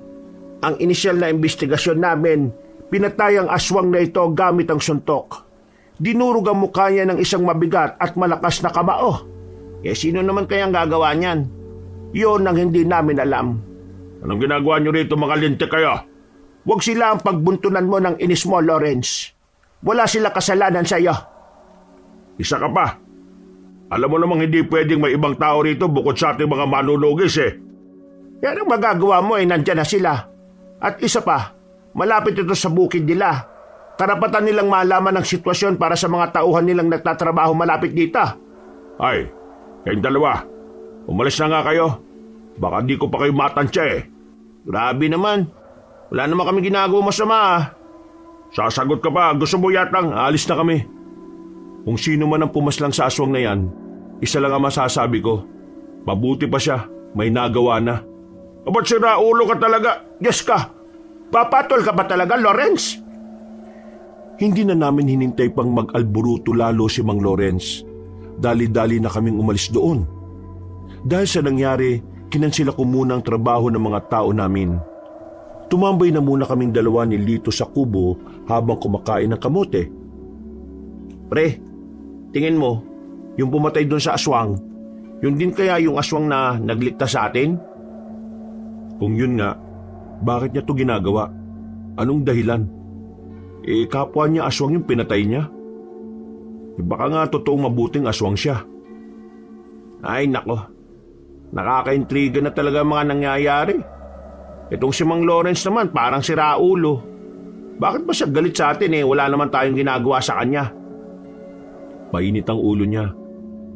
Ang inisyal na investigasyon namin, pinatay ang aswang na ito gamit ang suntok. Dinurog ang mukha niya ng isang mabigat at malakas na kamao. Sino naman kayang gagawa niyan? Yun ang hindi namin alam. Anong ginagawa niyo rito mga linte kayo? Huwag sila ang pagbuntunan mo ng inis mo, Lawrence. Wala sila kasalanan sa iyo. Isa ka pa. Alam mo namang hindi pwedeng may ibang tao rito bukod sa ating mga manunugis Yan ang magagawa mo nandyan na sila. At isa pa, malapit ito sa bukid nila. Karapatan nilang malaman ang sitwasyon para sa mga tauhan nilang nagtatrabaho malapit dito. Ay, kayong dalawa, umalis na nga kayo. Baka di ko pa kayo matansya Grabe naman. Wala naman kami ginagawa masama Sasagot ka pa, gusto mo yatang alis na kami. Kung sino man ang pumaslang sa aswang na yan, isa lang ang masasabi ko. Mabuti pa siya, may nagawa na. Ba't sira ulo ka talaga? Diyos ka! Papatol ka ba talaga, Lawrence? Hindi na namin hinintay pang mag-alburuto lalo si Mang Lawrence. Dali-dali na kaming umalis doon. Dahil sa nangyari, kinansila ko muna ang trabaho ng mga tao namin. Tumambay na muna kaming dalawa ni Lito sa kubo habang kumakain ng kamote. Pre, tingin mo, yung pumatay doon sa aswang, yun din kaya yung aswang na nagligtas sa atin? Kung yun nga, bakit niya to ginagawa? Anong dahilan? Kapwa niya aswang yung pinatay niya. Baka nga totoong mabuting aswang siya. Ay nako, nakaka-intriga na talaga mga nangyayari. Itong si Mang Lawrence naman parang siraulo. Bakit ba siya galit sa atin wala naman tayong ginagawa sa kanya? Mainit ang ulo niya.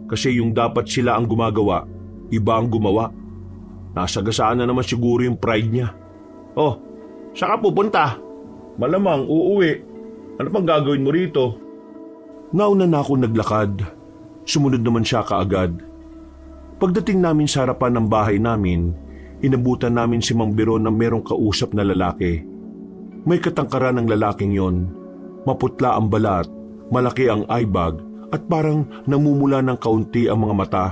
Kasi yung dapat sila ang gumagawa, iba ang gumawa. Nasagasaan na naman siguro yung pride niya. Oh, saan ka pupunta? Malamang uuwi. Ano pang gagawin mo rito? Nauna na ako naglakad. Sumunod naman siya kaagad. Pagdating namin sa harapan ng bahay namin, inabutan namin si Mang Beron na merong kausap na lalaki. May katangkaran ng lalaking yon. Maputla ang balat, malaki ang eyebag, at parang namumula ng kaunti ang mga mata.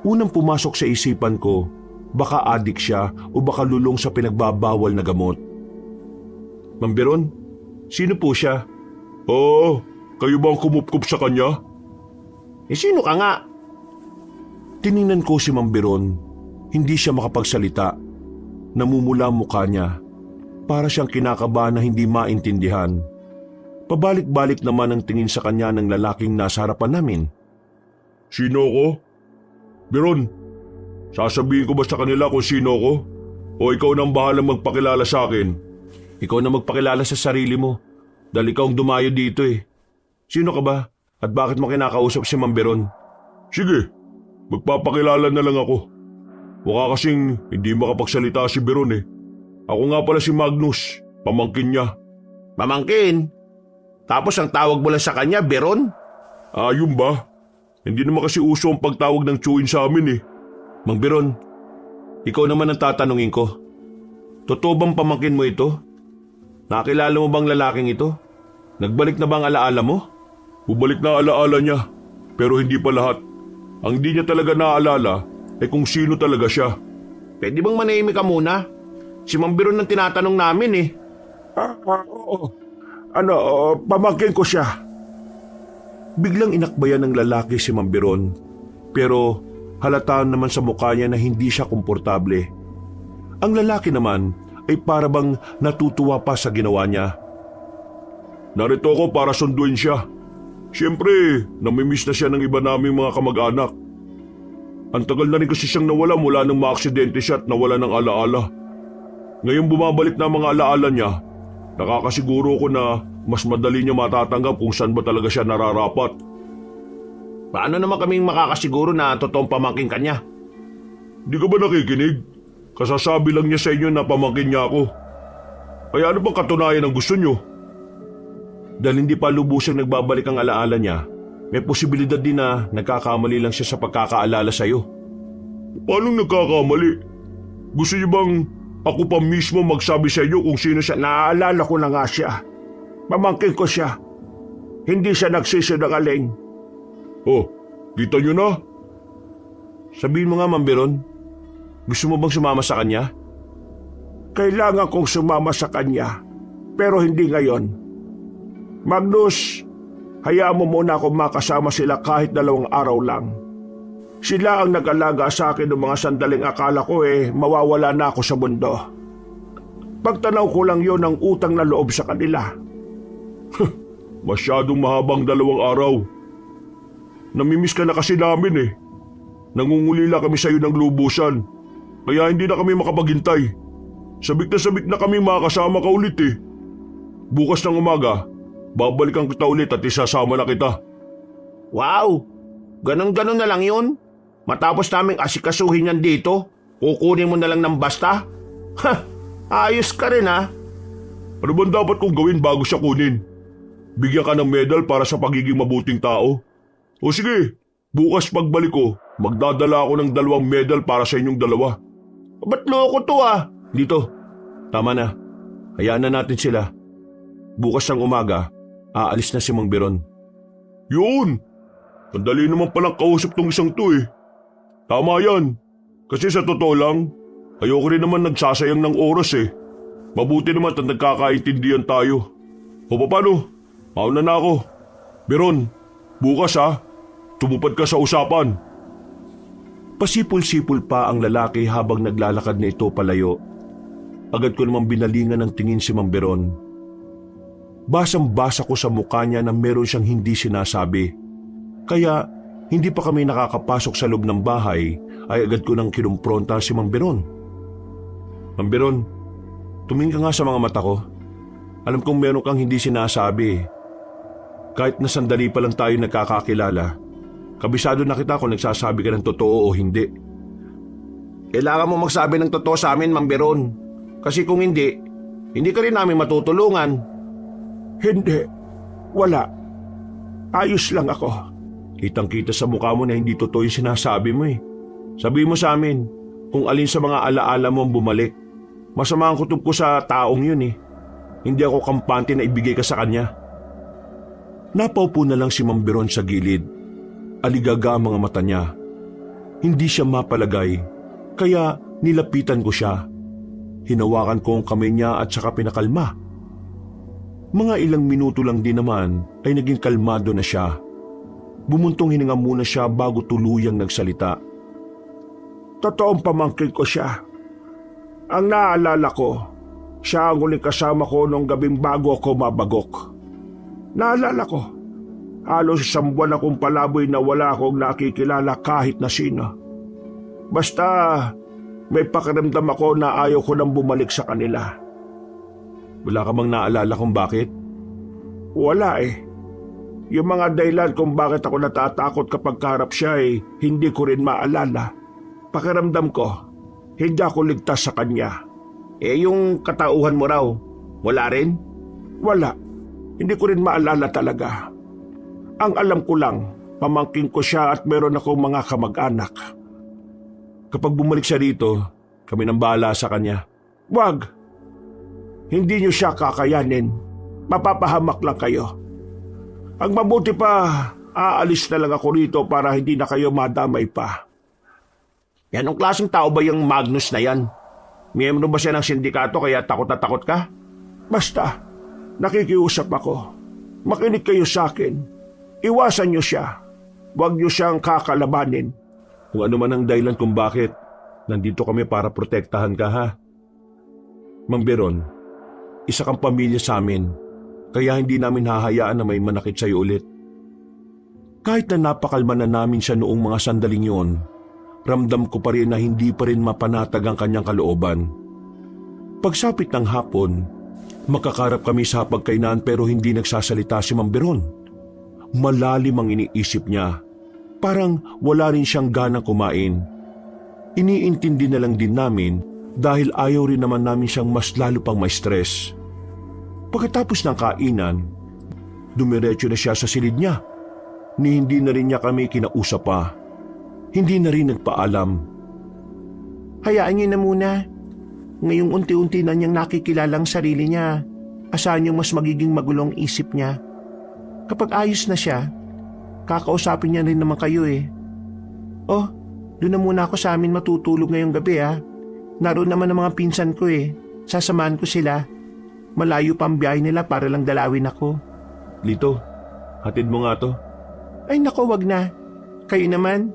Unang pumasok sa isipan ko, baka adik siya o baka lulong sa pinagbabawal na gamot. Mang Biron, sino po siya? Oo, kayo ba ang kumupkup sa kanya? Sino ka nga? Tiningnan ko si Mang Biron. Hindi siya makapagsalita. Namumula ang mukha niya. Para siyang kinakabahan na hindi maintindihan. Pabalik-balik naman ang tingin sa kanya ng lalaking nasa harapan namin. Sino ko? Biron, sasabihin ko ba sa kanila kung sino ko? O ikaw nang bahalang magpakilala sa akin? Ikaw na magpakilala sa sarili mo. Dahil ikaw ang dumayo dito eh. Sino ka ba? At bakit mo kinakausap si Mang Biron? Sige, magpapakilala na lang ako. Mukha kasing hindi makapagsalita si Biron eh. Ako nga pala si Magnus, pamangkin niya. Pamangkin? Tapos ang tawag mo lang sa kanya, Biron? Yun ba? Hindi naman kasi uso ang pagtawag ng tsuin sa amin eh. Mang Biron, ikaw naman ang tatanungin ko. Totoo bang pamangkin mo ito? Nakilala mo bang lalaking ito? Nagbalik na bang alaala mo? Bubalik na alaala niya, pero hindi pa lahat. Ang di niya talaga naaalala ay kung sino talaga siya. Pwede bang manahimik ka muna? Si Mang Biron ang tinatanong namin eh. Oo. Pamangkin ko siya. Biglang inakbayan ng lalaki si Mang Biron, pero halata naman sa mukha niya na hindi siya komportable. Ang lalaki naman ay para bang natutuwa pa sa ginawa niya. Narito ako para sunduin siya. Siyempre, namimiss na siya ng iba naming mga kamag-anak. Ang tagal na rin kasi siyang nawala mula nang maaksidente siya at nawala ng alaala. Ngayon bumabalik na mga alaala niya, nakakasiguro ko na mas madali niya matatanggap kung saan ba talaga siya nararapat. Paano naman kaming makakasiguro na totoong pamangkin ka niya? Di ka ba nakikinig? Kasasabi lang niya sa inyo na pamangkin niya ako. Kaya ano bang katunayan ang gusto niyo? Dahil hindi pa lubusang nagbabalik ang alaala niya, may posibilidad din na nagkakamali lang siya sa pagkakaalala sa iyo. Paano nagkakamali? Gusto niyo bang ako pa mismo magsabi sa inyo kung sino siya? Naaalala ko na nga siya. Pamangkin ko siya. Hindi siya nagsisinungaling. Oh, kita niyo na? Sabihin mo nga, Mang Biron, gusto mo bang sumama sa kanya? Kailangan kong sumama sa kanya, pero hindi ngayon. Magnus, hayaan mo muna akong makasama sila kahit 2 araw lang. Sila ang nag-alaga sa akin ng mga sandaling akala ko mawawala na ako sa mundo. Pagtanaw ko lang yon ang utang na loob sa kanila. Masyadong mahabang 2 araw. Namimiss ka na kasi namin eh. Nangungulila kami sa iyo ng lubusan. Kaya hindi na kami makapaghintay. Sabik na kami makakasama ka ulit eh. Bukas ng umaga, babalikan kita ulit at isasama na kita. Wow! Ganon-ganon na lang yun? Matapos naming asikasuhin yan dito, kukunin mo na lang ng basta? Ha! Ayos ka rin ha? Ano bang dapat kong gawin bago siya kunin? Bigyan ka ng medal para sa pagiging mabuting tao? O sige, bukas pagbalik ko, magdadala ako ng 2 medal para sa inyong 2. Ba't loko to ah? Dito, tama na. Hayaan na natin sila. Bukas ng umaga, aalis na si Mang Biron. Yun! Ang dali naman palang kausap tong isang to eh. Tama yan. Kasi sa totoo lang, ayoko rin naman nagsasayang ng oras eh. Mabuti naman at nagkakaintindihan tayo. O paano? Mauna na ako. Biron, bukas ha. Tumupad ka sa usapan. Pasipul-sipul pa ang lalaki habang naglalakad na ito palayo. Agad ko namang binalingan ng tingin si Mang Biron. Basang-basa ko sa mukha niya na meron siyang hindi sinasabi. Kaya hindi pa kami nakakapasok sa loob ng bahay ay agad ko nang kinumpronta si Mang Biron. Mang Biron, tumingin ka nga sa mga mata ko. Alam kong meron kang hindi sinasabi. Kahit na sandali pa lang tayo nagkakakilala, kabisado na kita kung nagsasabi ka ng totoo o hindi. Kailangan mo magsabi ng totoo sa amin, Mang Biron. Kasi kung hindi ka rin namin matutulungan. Hindi. Wala. Ayos lang ako. Kitang-kita sa mukha mo na hindi totoo yung sinasabi mo eh. Sabi mo sa amin kung alin sa mga alaala mo ang bumalik. Masama ang kutob ko sa taong yun eh. Hindi ako kampante na ibigay ka sa kanya. Napaupo na lang si Mang Biron sa gilid. Aligaga ang mga mata niya. Hindi siya mapalagay, kaya Nilapitan ko siya. Hinawakan ko ang kamay niya at saka pinakalma. Mga ilang minuto lang din naman ay naging kalmado na siya. Bumuntong hininga muna siya bago tuluyang nagsalita. Totoong pamangkin ko siya. Ang naalala ko, siya ang huling kasama ko nung gabing bago ako mabagok. Naalala ko, halos 1 buwan akong palaboy na wala akong nakikilala kahit na sino. Basta may pakiramdam ako na ayaw ko nang bumalik sa kanila. Wala ka bang naalala kung bakit? Wala eh. Yung mga dahilan kung bakit ako natatakot kapag kaharap siya hindi ko rin maalala. Pakiramdam ko, hindi ako ligtas sa kanya. Yung katauhan mo raw, wala rin? Wala. Hindi ko rin maalala talaga. Ang alam ko lang, pamangkin ko siya at meron akong mga kamag-anak. Kapag bumalik siya rito, kami nang bahala sa kanya. Wag! Hindi niyo siya kakayanin. Mapapahamak lang kayo. Ang mabuti pa, aalis na lang ako rito para hindi na kayo madamay pa. Anong klaseng tao ba yung Magnus na yan? Miyembro ba siya ng sindikato kaya takot na takot ka? Basta, nakikiusap ako. Makinig kayo sa akin. Iwasan niyo siya. Huwag niyo siyang kakalabanin. Kung ano man ang dahilan kung bakit, nandito kami para protektahan ka, ha? Mang Beron, isa kang pamilya sa amin, kaya hindi namin hahayaan na may manakit sa'yo ulit. Kahit na napakalma na namin siya noong mga sandaling yon, ramdam ko pa rin na hindi pa rin mapanatag ang kanyang kalooban. Pagsapit ng hapon, makakarap kami sa pagkainan pero hindi nagsasalita si Mang Beron. Malalim ang iniisip niya. Parang wala rin siyang ganang kumain. Iniintindi na lang din namin dahil ayaw rin naman namin siyang mas lalo pang may stress. Pagkatapos ng kainan, dumiretso na siya sa silid niya. Ni hindi na rin niya kami kinausap pa. Hindi na rin nagpaalam. Hayaan niyo na muna. Ngayong unti-unti na niyang nakikilalang sarili niya, asahan niyong mas magiging magulong isip niya. Kapag ayos na siya, kakausapin niya rin naman kayo eh. Oh, doon na muna ako sa amin matutulog ngayong gabi ah. Naroon naman ang mga pinsan ko eh. Sasamahan ko sila. Malayo pa ang biyahe nila para lang dalawin ako. Lito, hatid mo nga to. Ay nako, wag na. Kayo naman.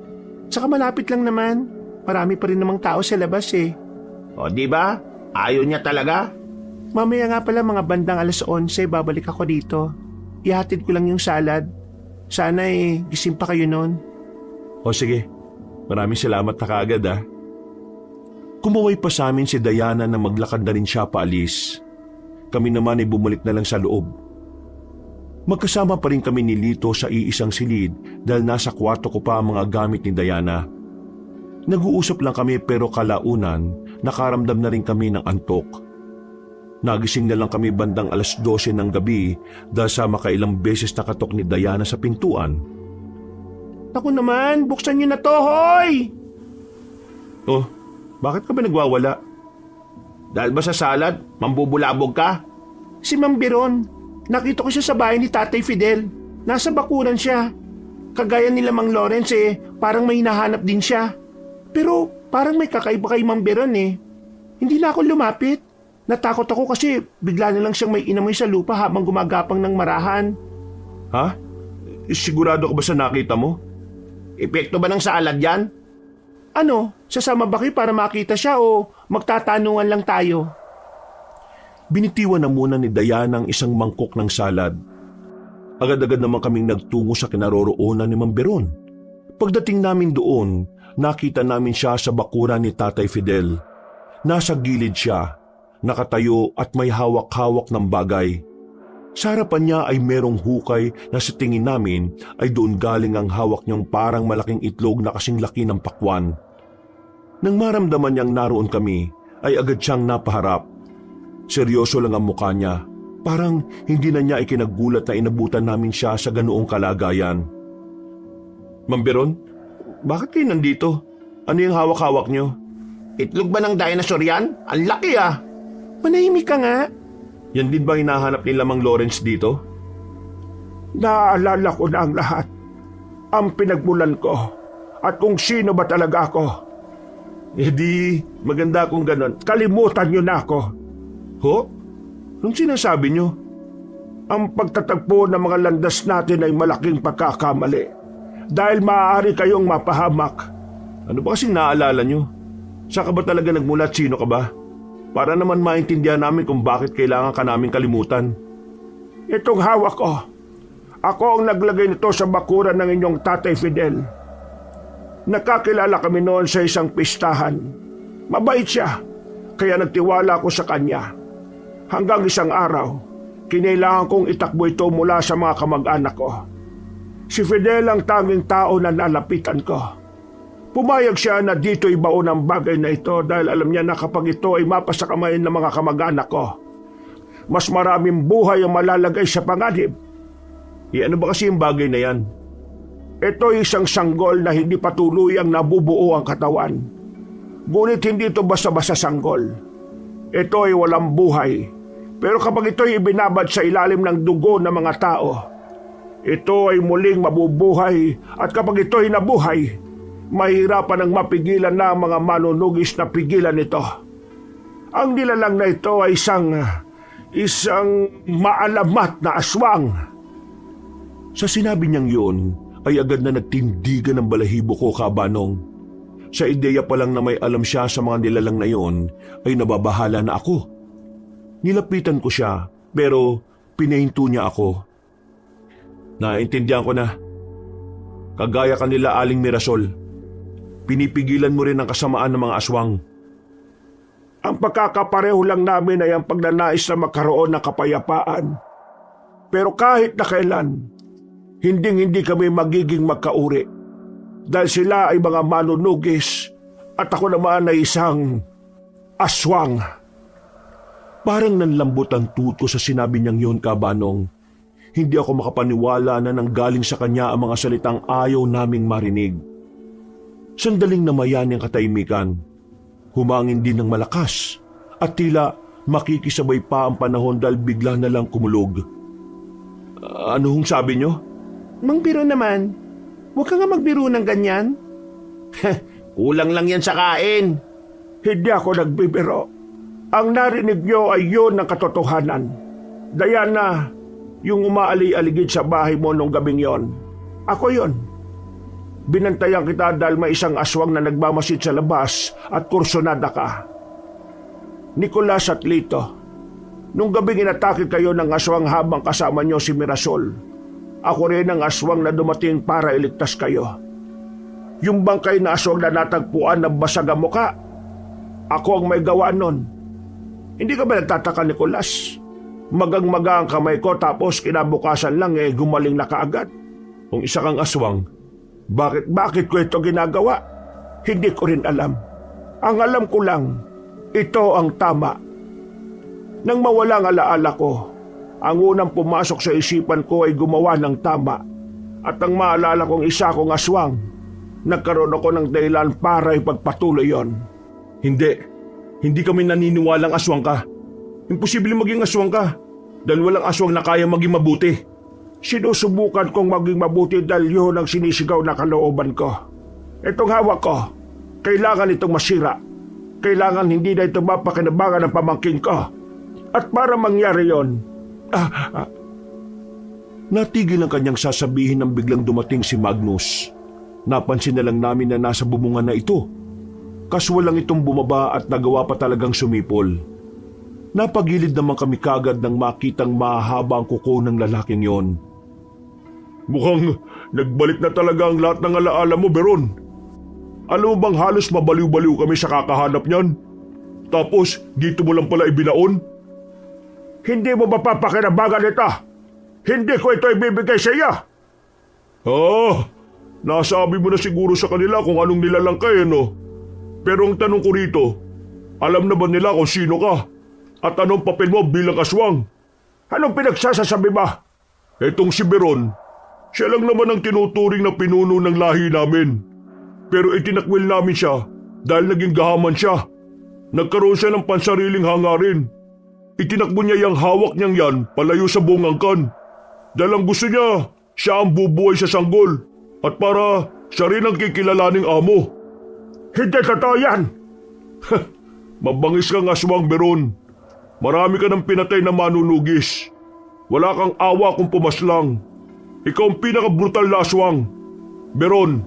Saka malapit lang naman. Marami pa rin namang tao sa labas eh. O di ba? Ayaw niya talaga? Mamaya nga pala mga bandang 11:00 babalik ako dito. Ihatid ko lang yung salad. Sana gising pa kayo noon. O sige, maraming salamat na kaagad ah. Kumaway pa sa amin si Diana na maglakad na rin siya paalis. Kami naman ay bumalik na lang sa loob. Magkasama pa rin kami ni Lito sa iisang silid dahil nasa kwarto ko pa ang mga gamit ni Diana. Nag-uusap lang kami pero kalaunan nakaramdam na rin kami ng antok. Nagising na lang kami bandang 12:00 ng gabi dahil sa makailang beses nakatok ni Diana sa pintuan. Naku naman, buksan niyo na to, hoy! Oh, bakit ka ba nagwawala? Dahil ba sa salad, mambubulabog ka? Si Mang Beron, nakita ko siya sa bahay ni Tatay Fidel. Nasa bakuran siya. Kagaya nila Mang Lawrence parang may hinahanap din siya. Pero parang may kakaiba kay Mang Beron Hindi na ako lumapit. Natakot ako kasi bigla na lang siyang may inamoy sa lupa habang gumagapang ng marahan. Ha? Sigurado ka ba sa nakita mo? Epekto ba ng salad yan? Ano, sasama ba kayo para makita siya o magtatanungan lang tayo? Binitiwan na muna ni Diana ang isang mangkok ng salad. Agad-agad naman kaming nagtungo sa kinaroroonan ni Mang Beron. Pagdating namin doon, nakita namin siya sa bakuran ni Tatay Fidel. Nasa gilid siya, nakatayo at may hawak-hawak ng bagay. Sa harapan niya ay merong hukay na sa tingin namin ay doon galing ang hawak niyang parang malaking itlog na kasing laki ng pakwan. Nang maramdaman niyang naroon kami, ay agad siyang napaharap. Seryoso lang ang mukha niya. Parang hindi na niya ikinagulat na inabutan namin siya sa ganoong kalagayan. Mang Beron, bakit kayo nandito? Ano yung hawak-hawak niyo? Itlog ba ng dinosaur yan? Ang laki ah! Manahimik ka nga. Yan din ba hinahanap nila Mang Lawrence dito? Naalala ko na ang lahat. Ang pinagmulan ko at kung sino ba talaga ako. di maganda kung ganon. Kalimutan niyo na ako. Ho? Anong sinasabi niyo? Ang pagtatagpo ng mga landas natin ay malaking pagkakamali. Dahil maaari kayong mapahamak. Ano ba kasing naalala niyo? Saan ka ba talaga nagmula at sino ka ba? Para naman maintindihan namin kung bakit kailangan ka namin kalimutan. Itong hawak ko. Ako ang naglagay nito sa bakuran ng inyong Tatay Fidel. Nakakilala kami noon sa isang pistahan. Mabait siya, kaya nagtiwala ko sa kanya. Hanggang isang araw, kinailangan kong itakbo ito mula sa mga kamag-anak ko. Si Fidel ang tanging tao na nalapitan ko. Pumayag siya na dito ibaon ang bagay na ito dahil alam niya na kapag ito ay mapasakamayin ng mga kamag-anak ko, mas maraming buhay ang malalagay sa panganib. Ano ba kasi yung bagay na yan? Ito ay isang sanggol na hindi patuloy ang nabubuo ang katawan. Ngunit hindi ito basta-basta sanggol. Ito ay walang buhay. Pero kapag ito ay ibinabad sa ilalim ng dugo ng mga tao, ito ay muling mabubuhay at kapag ito ay nabuhay, mahirapan ang mapigilan na ang mga manunugis na pigilan ito. Ang nilalang na ito ay isang maalamat na aswang. Sa sinabi niyang yun, ay agad na nagtindigan ng balahibo ko, Kabanong. Sa ideya pa lang na may alam siya sa mga nilalang na yun, ay nababahala na ako. Nilapitan ko siya, pero pinahinto niya ako. Naintindihan ko na. Kagaya kanila Aling Mirasol, pinipigilan mo rin ang kasamaan ng mga aswang. Ang pagkakapareho lang namin ay ang pagnanais na magkaroon ng kapayapaan. Pero kahit na kailan, hindi kami magiging magkauri. Dahil sila ay mga manunugis at ako naman ay isang aswang. Parang nanlambot ang tuto sa sinabi niyang yun, Kabanong. Hindi ako makapaniwala na nanggaling sa kanya ang mga salitang ayaw naming marinig. Sandaling namayan ang katahimikan. Humangin din ng malakas at tila makikisabay pa ang panahon dahil bigla na lang kumulog. Ano hong sabi niyo? Mang Biro naman, huwag ka nga magbiro ng ganyan. Kulang lang yan sa kain. Hindi ako nagbibiro. Ang narinig niyo ay yun ang katotohanan. Diana, yung umaali-aligid sa bahay mo nung gabing yon. Ako yon. Binantayan kita dahil may isang aswang na nagmamasid sa labas at kursunada ka. Nicolas at Lito, nung gabing inatake kayo ng aswang habang kasama niyo si Mirasol, ako rin ang aswang na dumating para iligtas kayo. Yung bangkay na aswang na natagpuan na basag ang muka, ako ang may gawa nun. Hindi ka ba nagtataka, Nicolas? Magang-maga ang kamay ko tapos kinabukasan lang gumaling na kaagad. Kung isa kang aswang, Bakit ko ito ginagawa? Hindi ko rin alam. Ang alam ko lang, ito ang tama. Nang mawala ang alaala ko, ang unang pumasok sa isipan ko ay gumawa ng tama. At ang maalala kong isa kong aswang, nagkaroon ako ng dahilan para ipagpatuloy yon. Hindi kami naniniwalang aswang ka. Imposible maging aswang ka dahil walang aswang na kaya maging mabuti. Sinusubukan kong maging mabuti dahil yun ang sinisigaw na kalooban ko. Itong hawak ko, kailangan itong masira. Kailangan hindi na ito mapakinabangan ng pamangkin ko. At para mangyari yon, Natigil ang kanyang sasabihin nang biglang dumating si Magnus. Napansin na lang namin na nasa bubungan na ito. Kaswal lang itong bumaba at nagawa pa talagang sumipol. Napagilid naman kami kagad nang makitang mahaba ang kuko ng lalaking yon. Mukhang nagbalik na talaga ang lahat ng alaala mo, Beron. Alam mo bang halos mabaliw-baliw kami sa kakahanap niyan? Tapos dito mo lang pala ibinaon? Hindi mo mapapakinabangan ito. Hindi ko ito ibibigay sa iyo. Nasabi mo na siguro sa kanila kung anong nilalang kayo, no? Pero ang tanong ko rito, alam na ba nila kung sino ka? At anong papel mo bilang aswang? Anong pinagsasasabi ba? Etong si Beron, siya lang naman ang tinuturing na pinuno ng lahi namin. Pero itinakwil namin siya dahil naging gahaman siya. Nagkaroon siya ng pansariling hangarin. Itinakbo niya yung hawak niyang yan palayo sa buong angkan. Dahil ang gusto niya, siya ang bubuhay sa sanggol. At para siya rin ang kikilalaning amo. Hindi totoo yan. Mabangis kang aswang, Beron. Marami ka ng pinatay na manunugis. Wala kang awa kung pumaslang. Ikaw ang pinaka-brutal na aswang. Beron,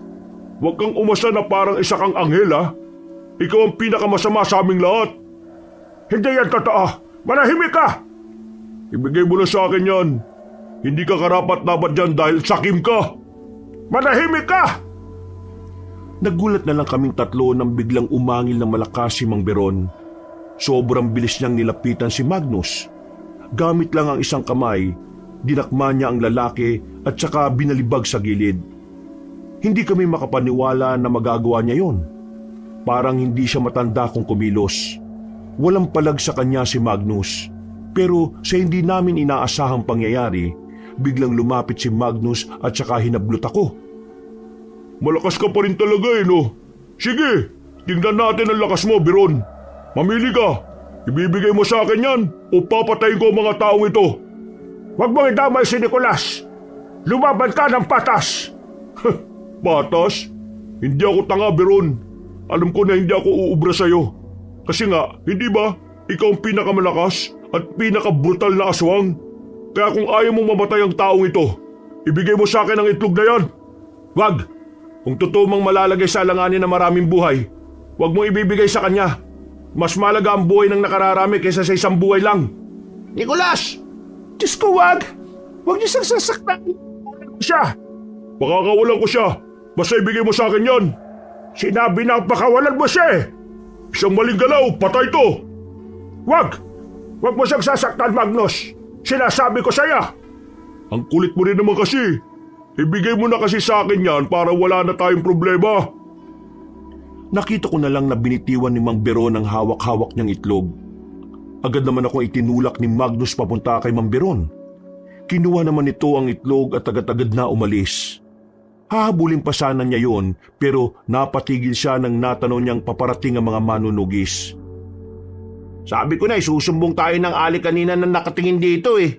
huwag kang umasa na parang isa kang anghel, ha? Ikaw ang pinakamasama sa aming lahat. Hindi yan totoo. Manahimik ka! Ibigay mo na sa akin yan. Hindi ka karapat-dapat dyan dahil sakim ka. Manahimik ka! Nagulat na lang kaming tatlo nang biglang umangil ng malakas si Mang Beron. Sobrang bilis niyang nilapitan si Magnus. Gamit lang ang isang kamay, dinakma niya ang lalaki at saka binalibag sa gilid. Hindi kami makapaniwala na magagawa niya yon. Parang hindi siya matanda kung kumilos. Walang palag sa kanya si Magnus. Pero sa hindi namin inaasahang pangyayari, biglang lumapit si Magnus at saka hinablot ako. Malakas ka pa rin talaga no? Sige, tingnan natin ang lakas mo, Beron. Mamili ka. Ibibigay mo sa akin yan o papatayin ko ang mga taong ito. Huwag mong idamay si Nicolas. Lumaban ka ng patas. Patas? Hindi ako tanga, Beron. Alam ko na hindi ako uubra sa'yo. Kasi nga, hindi ba, ikaw ang pinakamalakas at pinaka-brutal na aswang. Kaya kung ayaw mong mamatay ang taong ito, ibigay mo sa akin ang itlog na yan. Wag! Kung totoo mang malalagay sa alanganin na maraming buhay, wag mong ibibigay sa kanya. Mas malaga ang buhay ng nakararami kaysa sa isang buhay lang. Nicolas! Diyos ko, wag! Huwag niyo siyang sasaktan. Siya! Pakakawalan ko siya. Basta ibigay mo sa akin yan. Sinabi na pakawalan mo siya eh! Isang maling galaw, patay to! Wag! Wag mo siyang sasaktan, Magnus! Sinasabi ko sa'yo! Ang kulit mo rin naman kasi. Ibigay mo na kasi sa akin yan para wala na tayong problema. Nakita ko na lang na binitiwan ni Mang Beron ang hawak-hawak niyang itlog. Agad naman akong itinulak ni Magnus papunta kay Mang Beron. Kinuha naman ito ang itlog at agad-agad na umalis. Hahabulin pa sana niya yon pero napatigil siya nang natanaw niyang paparating ang mga manunugis. Sabi ko na isusumbong tayo ng ali kanina na nakatingin dito eh.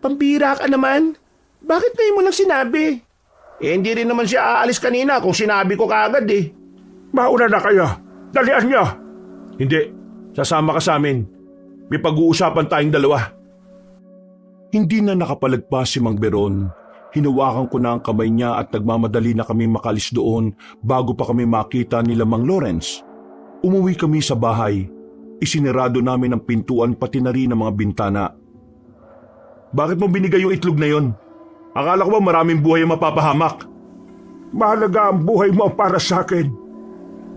Pambira ka naman. Bakit ngayon mo lang sinabi? Hindi rin naman siya aalis kanina kung sinabi ko kaagad eh. Mauna na kayo. Dalian niyo. Hindi, sasama ka sa amin. May pag-uusapan tayong dalawa. Hindi na nakapalagpas si Mang Beron. Hinawakan ko na ang kamay niya at nagmamadali na kami makalis doon bago pa kami makita nila Mang Lawrence. Umuwi kami sa bahay. Isinarado namin ang pintuan pati na rin ang mga bintana. Bakit mo binigay yung itlog na yon? Akala ko ba maraming buhay ang mapapahamak? Mahalaga ang buhay mo para sa akin.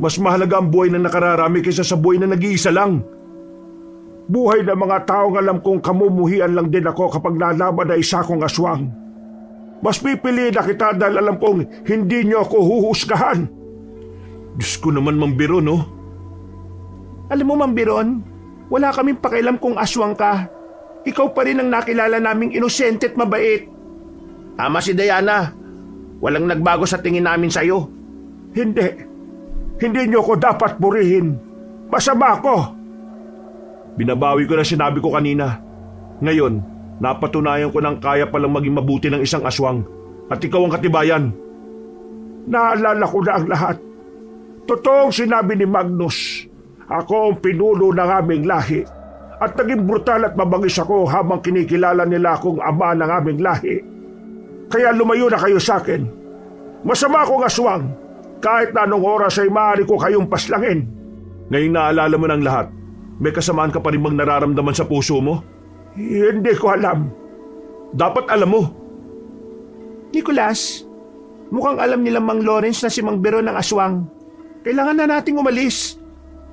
Mas mahalaga ang buhay na nakararami kaysa sa buhay na nag-iisa lang. Buhay ng mga taong alam kong kamumuhian lang din ako kapag nalaman na isa kong aswang. Mas pipiliin na kita dahil alam kong hindi niyo ako huhusgahan. Diyos ko naman, Mang Beron, no? Alam mo, Mang Beron, wala kaming pakialam kung aswang ka. Ikaw pa rin ang nakilala naming inosente at mabait. Tama si Diana. Walang nagbago sa tingin namin sa'yo. Hindi. Hindi niyo ko dapat purihin. Masama ako. Binabawi ko na sinabi ko kanina. Ngayon, napatunayan ko ng kaya palang maging mabuti ng isang aswang. At ikaw ang katibayan. Naalala ko na ang lahat. Totoong sinabi ni Magnus. Ako ang pinuno ng aming lahi. At naging brutal at mabangis ako habang kinikilala nila akong ama ng aming lahi. Kaya lumayo na kayo sa akin. Masama akong aswang. Kahit na anong oras ay maaari ko kayong paslangin. Ngayong naalala mo ng lahat, may kasamaan ka pa rin bang nararamdaman sa puso mo? Hindi ko alam. Dapat alam mo. Nicolas, mukhang alam nila Mang Lawrence na si Mang Beron ng aswang. Kailangan na nating umalis.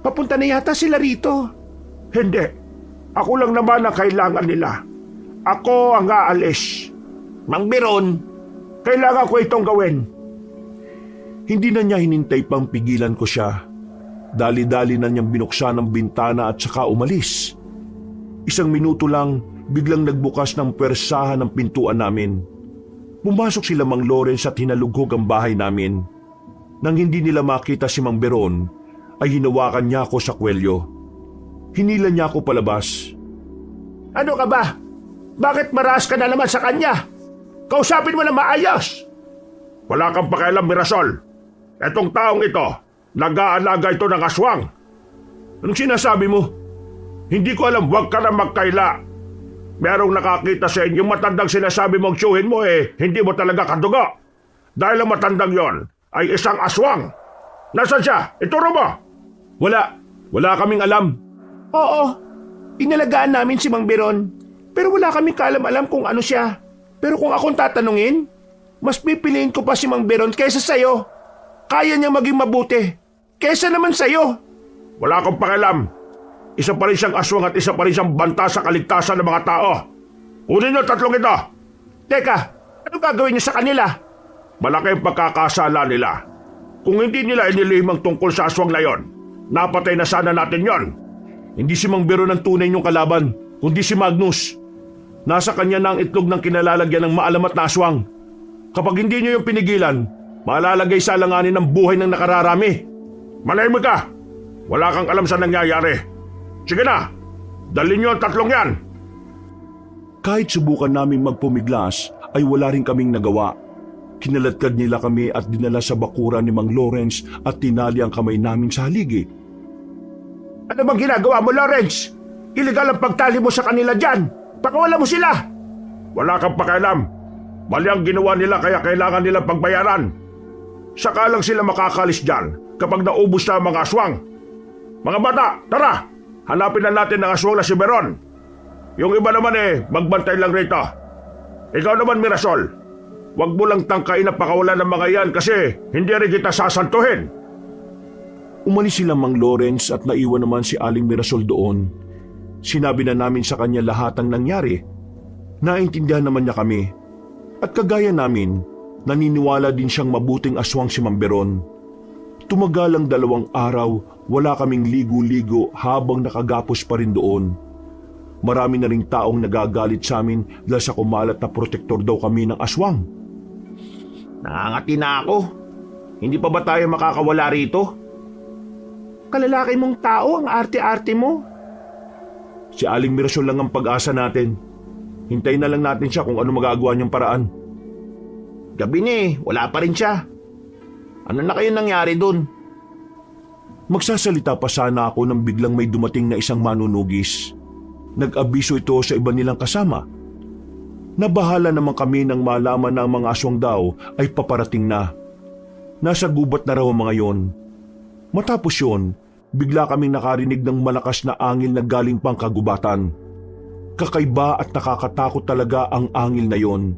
Papunta na yata sila rito. Hindi. Ako lang naman ang kailangan nila. Ako ang aalis. Mang Beron, kailangan ko itong gawin. Hindi na niya hinintay pang pigilan ko siya. Dali-dali na niyang binuksan ang bintana at saka umalis. Isang minuto lang, biglang nagbukas ng pwersahan ng pintuan namin. Pumasok sila Mang Lawrence at hinalughog ang bahay namin. Nang hindi nila makita si Mang Beron, ay hinawakan niya ako sa kwelyo. Hinila niya ako palabas. Ano ka ba? Bakit maras ka na naman sa kanya? Kausapin mo na maayos. Wala kang pakialam, Mirasol. Etong taong ito, nag-aalaga ito ng aswang. Anong sinasabi mo? Hindi ko alam, huwag ka na magkaila. Merong nakakita sa inyong matandang sinasabi mong tiyuhin mo hindi mo talaga kadugo. Dahil ang matandang yon ay isang aswang. Nasaan siya? Ituro mo! Wala kaming alam. Oo, inalagaan namin si Mang Beron. Pero wala kaming kaalam-alam kung ano siya. Pero kung akong tatanungin, mas pipiliin ko pa si Mang Beron kaysa sa'yo. Kaya niyang maging mabuti. Kaysa naman sa'yo. Wala akong pakialam. Isa pa rin siyang aswang at isa pa rin siyang banta sa kaligtasan ng mga tao. Kunin niyo tatlong ito. Teka, ano gagawin niyo sa kanila? Malaki ang pagkakasala nila. Kung hindi nila inilihim ang tungkol sa aswang na yon, napatay na sana natin yon. Hindi si Mang Beron ang tunay niyong kalaban, kundi si Magnus. Nasa kanya na ang itlog ng kinalalagyan ng maalamat na aswang. Kapag hindi niyo yung pinigilan, malalagay sa alanganin ng buhay ng nakararami. Manahimik ka! Wala kang alam sa nangyayari. Sige na! Dalhin niyo ang tatlong yan! Kahit subukan naming magpumiglas, ay wala rin kaming nagawa. Kinaladkad nila kami at dinala sa bakuran ni Mang Lawrence at tinali ang kamay namin sa haligi. Ano bang ginagawa mo, Lawrence? Illegal ang pagtali mo sa kanila dyan. Pakawala mo sila. Wala kang pakialam. Mali ang ginawa nila kaya kailangan nilang pagbayaran. Saka lang sila makakalis dyan kapag naubos na ang mga aswang. Mga bata, tara! Hanapin na natin ang aswang na si Beron. Yung iba naman magbantay lang rito. Ikaw naman, Mirasol. Huwag mo lang tangkain na pakawalan ng mga yan kasi hindi rin kita sasantuhin. Umalis sila Mang Lawrence at naiwan naman si Aling Mirasol doon. Sinabi na namin sa kanya lahat ang nangyari. Naintindihan naman niya kami. At kagaya namin, naniniwala din siyang mabuting aswang si Mang Beron. Tumagal ang 2 araw, wala kaming ligo-ligo habang nakagapos pa rin doon. Marami na ring taong nagagalit sa amin dahil sa kumalat na protektor daw kami ng aswang. Nangangati na ako. Hindi pa ba tayo makakawala rito? Kalalaki mong tao ang arte-arte mo. Si Aling Mirasol lang ang pag-asa natin. Hintayin na lang natin siya kung ano magagawa niyang paraan. Gabi wala pa rin siya. Ano na kayo nangyari dun? Magsasalita pa sana ako nang biglang may dumating na isang manunugis. Nag-abiso ito sa iba nilang kasama. Nabahala naman kami nang malaman na ang mga aswang daw ay paparating na. Nasa gubat na raw ang mga yon. Matapos yon, bigla kaming nakarinig ng malakas na angil na galing pang kagubatan. Kakaiba at nakakatakot talaga ang angil na yon.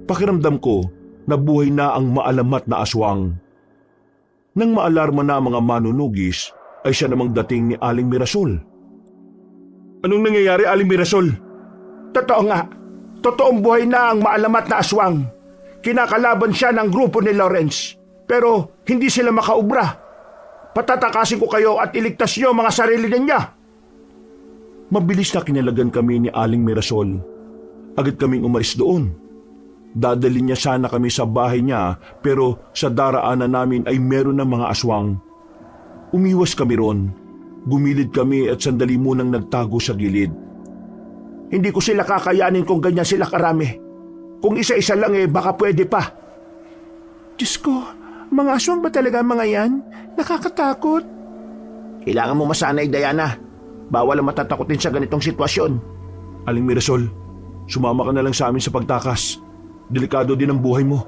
Pakiramdam ko, nabuhay na ang maalamat na aswang. Nang maalarma na ang mga manunugis, ay siya namang dating ni Aling Mirasol. Anong nangyayari, Aling Mirasol? Totoo nga. Totoong buhay na ang maalamat na aswang. Kinakalaban siya ng grupo ni Lawrence. Pero hindi sila makaubra. Patatakasin ko kayo at iligtas niyo mga sarili ninyo. Mabilis na kinalagan kami ni Aling Mirasol. Agad kaming umalis doon. Dadalhin niya sana kami sa bahay niya pero sa daraanan namin ay meron ng mga aswang. Umiwas kami ron. Gumilid kami at sandali munang nagtago sa gilid. Hindi ko sila kakayanin kung ganyan sila karami. Kung isa-isa lang baka pwede pa. Diyos ko, mga aswang ba talaga mga yan? Nakakatakot. Kailangan mo masanay, Diana. Bawal ang matatakotin sa ganitong sitwasyon. Aling Mirasol, sumama ka na lang sa amin sa pagtakas. Delikado din ang buhay mo.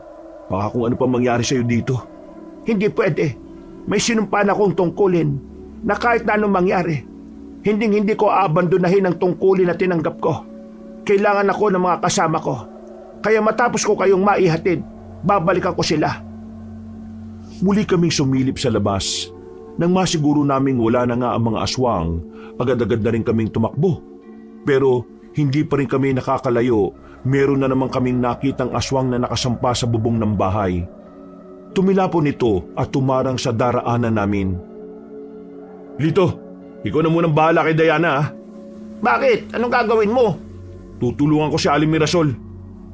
Baka kung ano pa mangyari sa'yo dito. Hindi pwede. May sinumpa na akong tungkulin na kahit na anong mangyari, hindi ko aabandonahin ang tungkulin na tinanggap ko. Kailangan ako ng mga kasama ko. Kaya matapos ko kayong maihatid, babalikan ko sila. Muli kaming sumilip sa labas. Nang masiguro naming wala na nga ang mga aswang, agad-agad na rin kaming tumakbo. Pero hindi pa rin kami nakakalayo, meron na naman kaming nakitang aswang na nakasampa sa bubong ng bahay. Tumilapon ito at tumarang sa daraanan namin. Lito, ikaw na munang bahala kay Diana. Bakit? Anong gagawin mo? Tutulungan ko si Aling Mirasol.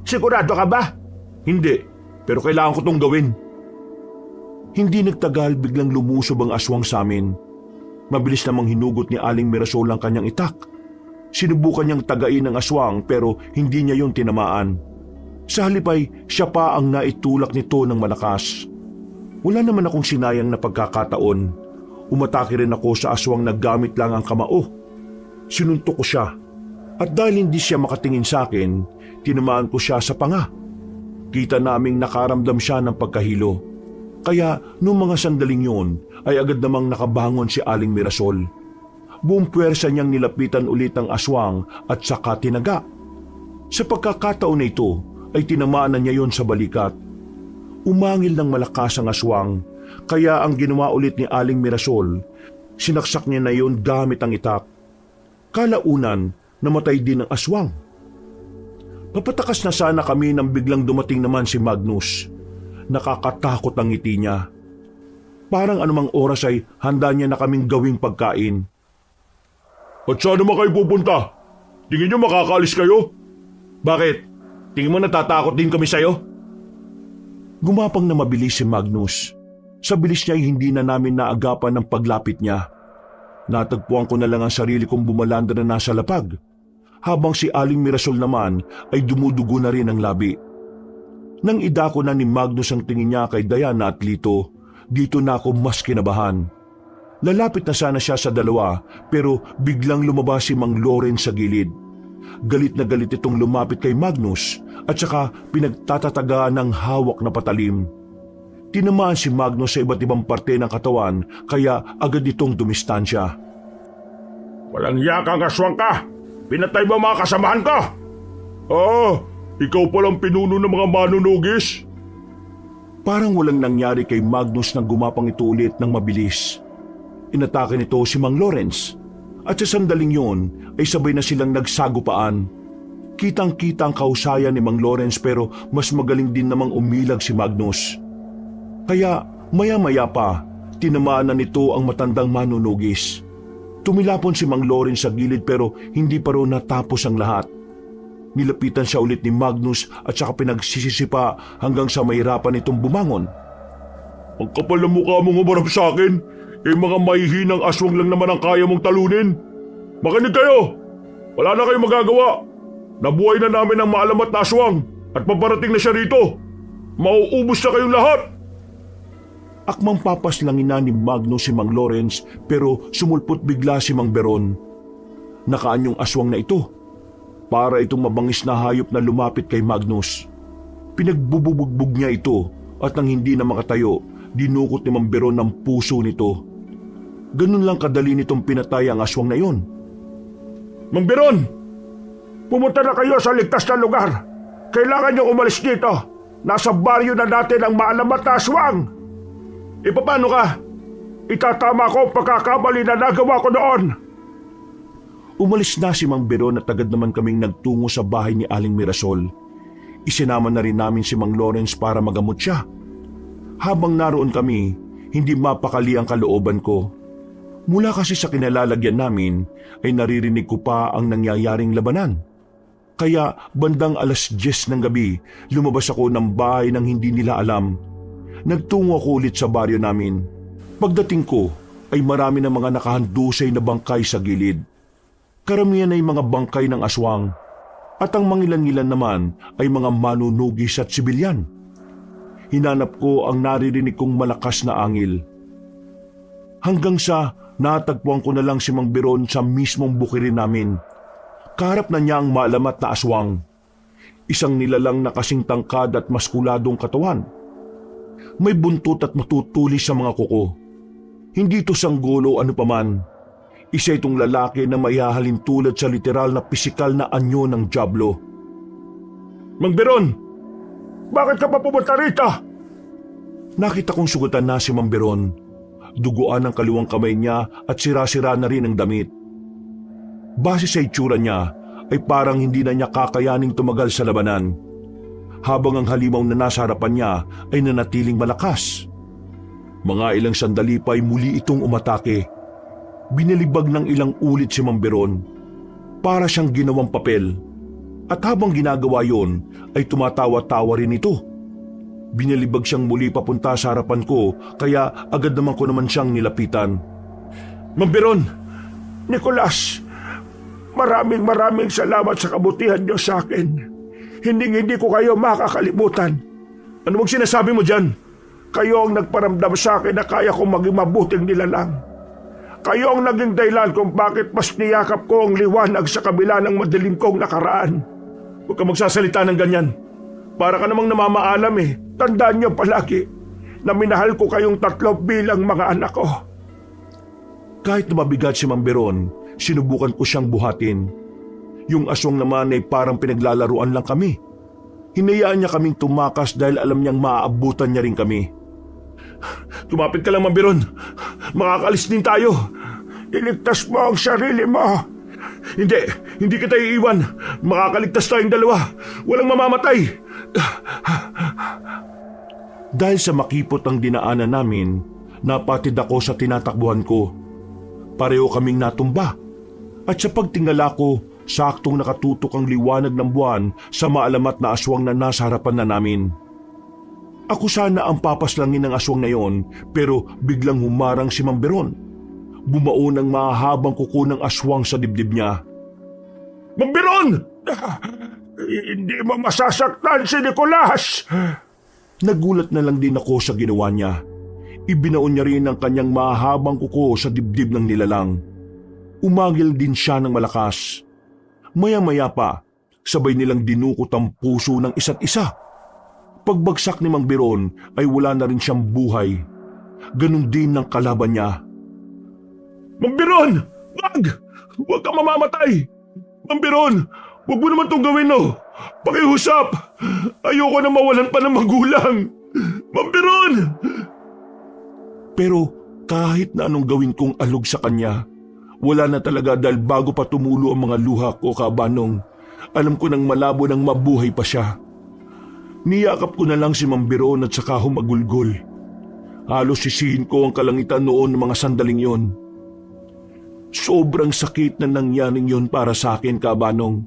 Sigurado ka ba? Hindi, pero kailangan ko tong gawin. Hindi nagtagal biglang lumusob ang aswang sa amin. Mabilis namang hinugot ni Aling Mirasol ang kanyang itak. Sinubukan niyang tagain ang aswang pero hindi niya yon tinamaan. Sa halip ay siya pa ang naitulak nito ng malakas. Wala naman akong sinayang na pagkakataon. Umatake rin ako sa aswang na gamit lang ang kamao. Sinuntok ko siya at dahil hindi siya makatingin sa akin, tinamaan ko siya sa panga. Kita naming nakaramdam siya ng pagkahilo. Kaya noong mga sandaling yun ay agad namang nakabangon si Aling Mirasol. Buong puwersa niyang nilapitan ulit ang aswang at saka tinaga. Sa pagkakataon na ito ay tinamaan na niya yon sa balikat. Umangil ng malakas ang aswang, kaya ang ginawa ulit ni Aling Mirasol, sinaksak niya na yon gamit ang itak. Kalaunan, namatay din ang aswang. Papatakas na sana kami nang biglang dumating naman si Magnus. Nakakatakot ang ngiti niya. Parang anumang oras ay handa niya na kaming gawing pagkain. At saan naman kayo pupunta? Tingin niyo makakaalis kayo? Bakit? Tingin mo natatakot din kami sa'yo? Gumapang na mabilis si Magnus. Sa bilis niya ay hindi na namin naagapan ng paglapit niya. Natagpuan ko na lang ang sarili kong bumalandra na nasa lapag, habang si Aling Mirasol naman ay dumudugo na rin ang labi. Nang idako na ni Magnus ang tingin niya kay Diana at Lito, dito na ako mas kinabahan. Lalapit na sana siya sa dalawa pero biglang lumabas si Mang Lawrence sa gilid. Galit na galit itong lumapit kay Magnus at saka pinagtatataga ng hawak na patalim. Tinamaan si Magnus sa iba't ibang parte ng katawan kaya agad itong dumistansya. Walang yakang aswang ka! Pinatay mo mga kasamahan ko! Ah, ikaw palang pinuno ng mga manunugis? Parang walang nangyari kay Magnus nang gumapang ito ulit ng mabilis. Inatake nito si Mang Lawrence at sa sandaling yon ay sabay na silang nagsagupaan. Kitang-kita ang kahusayan ni Mang Lawrence pero mas magaling din namang umilag si Magnus. Kaya maya-maya pa, tinamaan na nito ang matandang manunugis. Tumilapon si Mang Lawrence sa gilid pero hindi pa rin natapos ang lahat. Nilapitan siya ulit ni Magnus at saka pinagsisisipa hanggang sa mahirapan itong bumangon. Ang kapal ng mukha mong umarap sa akin, mga mahihinang aswang lang naman ang kaya mong talunin. Makinig kayo! Wala na kayong magagawa. Nabuhay na namin ang maalamat na aswang at paparating na siya rito. Mauubos na kayong lahat! Akmang papaslangin na ni Magnus si Mang Lawrence pero sumulpot bigla si Mang Beron. Nakaanyong aswang na ito. Para itong mabangis na hayop na lumapit kay Magnus. Pinagbubugbog niya ito at nang hindi na makatayo, dinukot ni Mang Beron ang puso nito. Ganun lang kadali nitong pinatay ang aswang na iyon. Mang Beron! Pumunta na kayo sa ligtas na lugar. Kailangan niyong umalis dito. Nasa baryo na natin ang maalamat na aswang. Paano ka? Itatama ko ang pagkakamali na nagawa ko noon. Umalis na si Mang Beron at agad naman kaming nagtungo sa bahay ni Aling Mirasol. Isinama na rin namin si Mang Lawrence para magamot siya. Habang naroon kami, hindi mapakali ang kalooban ko. Mula kasi sa kinalalagyan namin ay naririnig ko pa ang nangyayaring labanan. Kaya bandang 10:00 ng gabi, lumabas ako ng bahay nang hindi nila alam. Nagtungo ako ulit sa baryo namin. Pagdating ko ay marami ng mga nakahandusay na bangkay sa gilid. Karamihan ay mga bangkay ng aswang at ang mangilan-ngilan naman ay mga manunugis at sibilyan. Hinanap ko ang naririnig kong malakas na angil. Hanggang sa natagpuan ko na lang si Mang Beron sa mismong bukirin namin. Kaharap na niya ang maalamat na aswang. Isang nilalang na kasing tangkad at maskuladong katawan. May buntot at matutulis sa mga kuko. Hindi ito sanggolo ano paman. Isa itong lalaki na maihahalin tulad sa literal na pisikal na anyo ng dyablo. Mang Beron! Bakit ka pa pumunta rito? Nakita kong sugatan na si Mang Beron. Duguan ang kaliwang kamay niya at sira-sira na rin ang damit. Base sa itsura niya ay parang hindi na niya kakayaning tumagal sa labanan. Habang ang halimaw na nasa harapan niya ay nanatiling malakas. Mga ilang sandali pa ay muli itong umatake. Binalibag ng ilang ulit si Mang Beron. Para siyang ginawang papel. At habang ginagawa yon ay tumatawa-tawa rin ito. Binalibag siyang muli papunta sa harapan ko kaya agad naman ko naman siyang nilapitan. Mang Beron! Nicolas! Maraming salamat sa kabutihan niyo sa akin. Hindi ko kayo makakalimutan. Ano bang sinasabi mo dyan? Kayo ang nagparamdam sa akin na kaya kong maging mabuting nilalang. Kayo ang naging dahilan kung bakit mas niyakap ko ang liwanag sa kabila ng madilim kong nakaraan. Huwag ka magsasalita ng ganyan. Para ka namang namamaalam eh. Tandaan niyo palagi na minahal ko kayong tatlo bilang mga anak ko. Kahit na mabigat si Mang Beron, sinubukan ko siyang buhatin. Yung aswang naman ay parang pinaglalaruan lang kami. Hinayaan niya kaming tumakas dahil alam niyang maaabutan niya rin kami. Tumapit ka lang, Mang Beron. Makakalis din tayo. Iligtas mo ang sarili mo. Hindi kita iiwan. Makakaligtas tayong dalawa. Walang mamamatay. Dahil sa makipot ang dinaanan namin, napatid ako sa tinatakbuhan ko. Pareho kaming natumba. At sa pagtingala ko, saktong nakatutok ang liwanag ng buwan sa maalamat na aswang na nasa harapan na namin. Ako sana ang papaslangin ng aswang na yon, pero biglang humarang si Mang Beron. Bumao ng mahahabang kuko ng aswang sa dibdib niya. Mang Beron! Hindi mo masasaktan si Nicolas! Nagulat na lang din ako sa ginawa niya. Ibinaon niya rin ang kanyang mahahabang kuko sa dibdib ng nilalang. Umagil din siya ng malakas. Maya-maya pa, sabay nilang dinukot ang puso ng isa't isa. Pagbagsak ni Mang Beron ay wala na rin siyang buhay. Ganon din ng kalaban niya. Mang Beron! Wag! Huwag ka mamamatay! Mang Beron! Huwag mo naman itong gawin, no! Pakiusap! Ayoko na mawalan pa ng magulang! Mang Beron! Pero kahit na anong gawin kong alog sa kanya, wala na talaga dahil bago pa tumulo ang mga luha ko, Kabanong, alam ko nang malabo nang mabuhay pa siya. Niyakap ko na lang si Mang Beron at saka humagulgol. Halos sisihin ko ang kalangitan noon ng mga sandaling yon. Sobrang sakit na nangyaring yon para sa akin, Kabanong.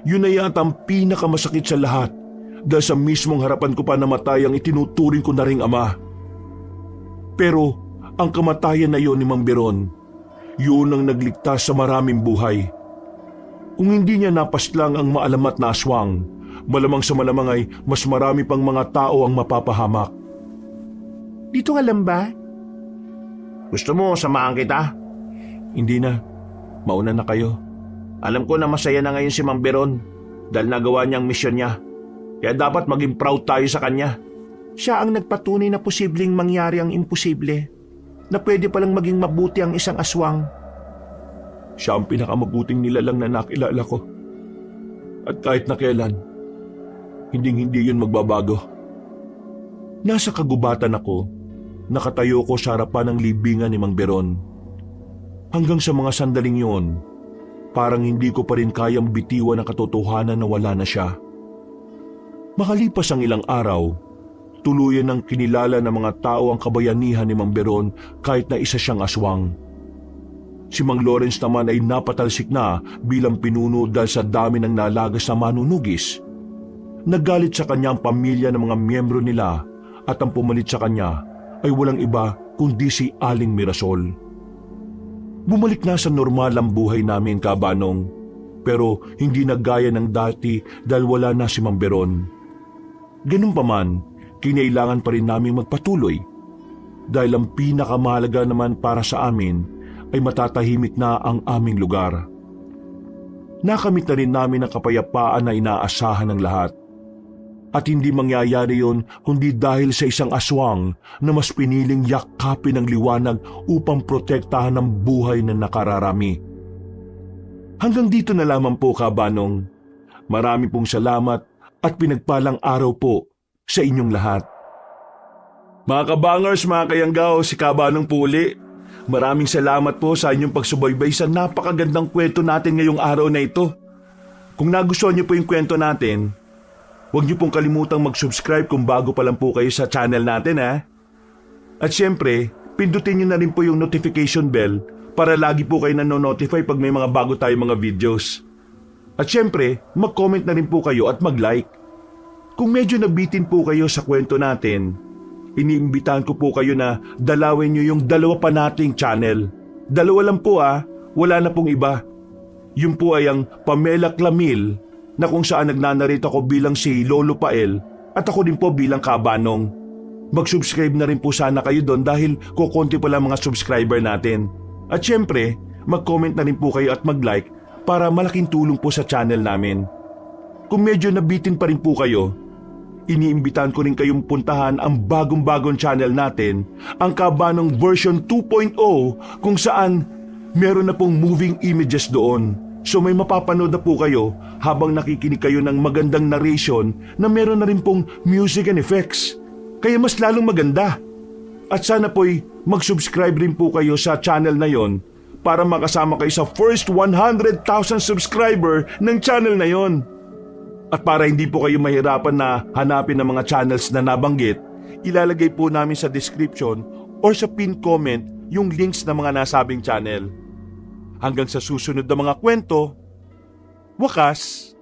Yun na yata ang pinakamasakit sa lahat dahil sa mismong harapan ko pa namatay ang itinuturing ko na ring ama. Pero ang kamatayan na yon ni Mang Beron, yun ang nagligtas sa maraming buhay. Kung hindi niya napaslang ang maalamat na aswang, malamang sa malamang ay mas marami pang mga tao ang mapapahamak. Dito ka lang ba? Gusto mo samahan kita? Hindi na. Mauna na kayo. Alam ko na masaya na ngayon si Mang Beron dahil nagawa niyang misyon niya. Kaya dapat maging proud tayo sa kanya. Siya ang nagpatunay na posibleng mangyari ang imposible. Na pwede palang maging mabuti ang isang aswang. Siya ang pinakamabuting nilalang na nakilala ko. At kahit na kailan, hindi yun magbabago. Nasa kagubatan ako, nakatayo ko sa harapan ng libingan ni Mang Beron. Hanggang sa mga sandaling yon, parang hindi ko pa rin kayang bitiwan ang katotohanan na wala na siya. Makalipas ang ilang araw, tuluyan ng kinilala ng mga tao ang kabayanihan ni Mang Beron kahit na isa siyang aswang. Si Mang Lawrence naman ay napatalsik na bilang pinuno dahil sa dami ng nalagas na manunugis. Naggalit sa kanya ang pamilya ng mga miyembro nila at ang pumalit sa kanya ay walang iba kundi si Aling Mirasol. Bumalik na sa normal ang buhay namin, Kabanong, pero hindi na gaya ng dati dahil wala na si Mang Beron. Ganun pa man, kinailangan pa rin namin magpatuloy dahil ang pinakamahalaga naman para sa amin ay matatahimik na ang aming lugar. Nakamit na rin namin ang kapayapaan na inaasahan ng lahat. At hindi mangyayari yon kundi dahil sa isang aswang na mas piniling yakapin ang liwanag upang protektahan ang buhay na nakararami. Hanggang dito na lamang po, Kabanong. Marami pong salamat at pinagpalang araw po sa inyong lahat. Mga kabangers, mga kayanggaw, si Kabanong Puli. Maraming salamat po sa inyong pagsubaybay sa napakagandang kwento natin ngayong araw na ito. Kung nagustuhan niyo po yung kwento natin, huwag niyo pong kalimutang mag-subscribe kung bago pa lang po kayo sa channel natin, ha? At syempre, pindutin niyo na rin po yung notification bell para lagi po kayo nanonotify pag may mga bago tayong mga videos. At syempre, mag-comment na rin po kayo at mag-like. Kung medyo nabitin po kayo sa kwento natin, iniimbitahan ko po kayo na dalawin niyo yung dalawa pa nating channel. Dalawa lang po, wala na pong iba. Yun po ay ang Pamela Clamil, na kung saan nagnanarita ko bilang si Lolo Pael at ako din po bilang Kabanong. Mag-subscribe na rin po sana kayo doon dahil kukunti pa lang mga subscriber natin. At syempre, mag-comment na rin po kayo at mag-like para malaking tulong po sa channel namin. Kung medyo nabitin pa rin po kayo, iniimbitahan ko rin kayong puntahan ang bagong-bagong channel natin, ang Kabanong version 2.0, kung saan meron na pong moving images doon. So may mapapanood na po kayo habang nakikinig kayo ng magandang narration na meron na rin pong music and effects. Kaya mas lalong maganda. At sana po'y mag-subscribe rin po kayo sa channel na yon para makasama kayo sa first 100,000 subscriber ng channel na yon. At para hindi po kayo mahirapan na hanapin ang mga channels na nabanggit, ilalagay po namin sa description or sa pinned comment yung links ng mga nasabing channel. Hanggang sa susunod na mga kwento, wakas!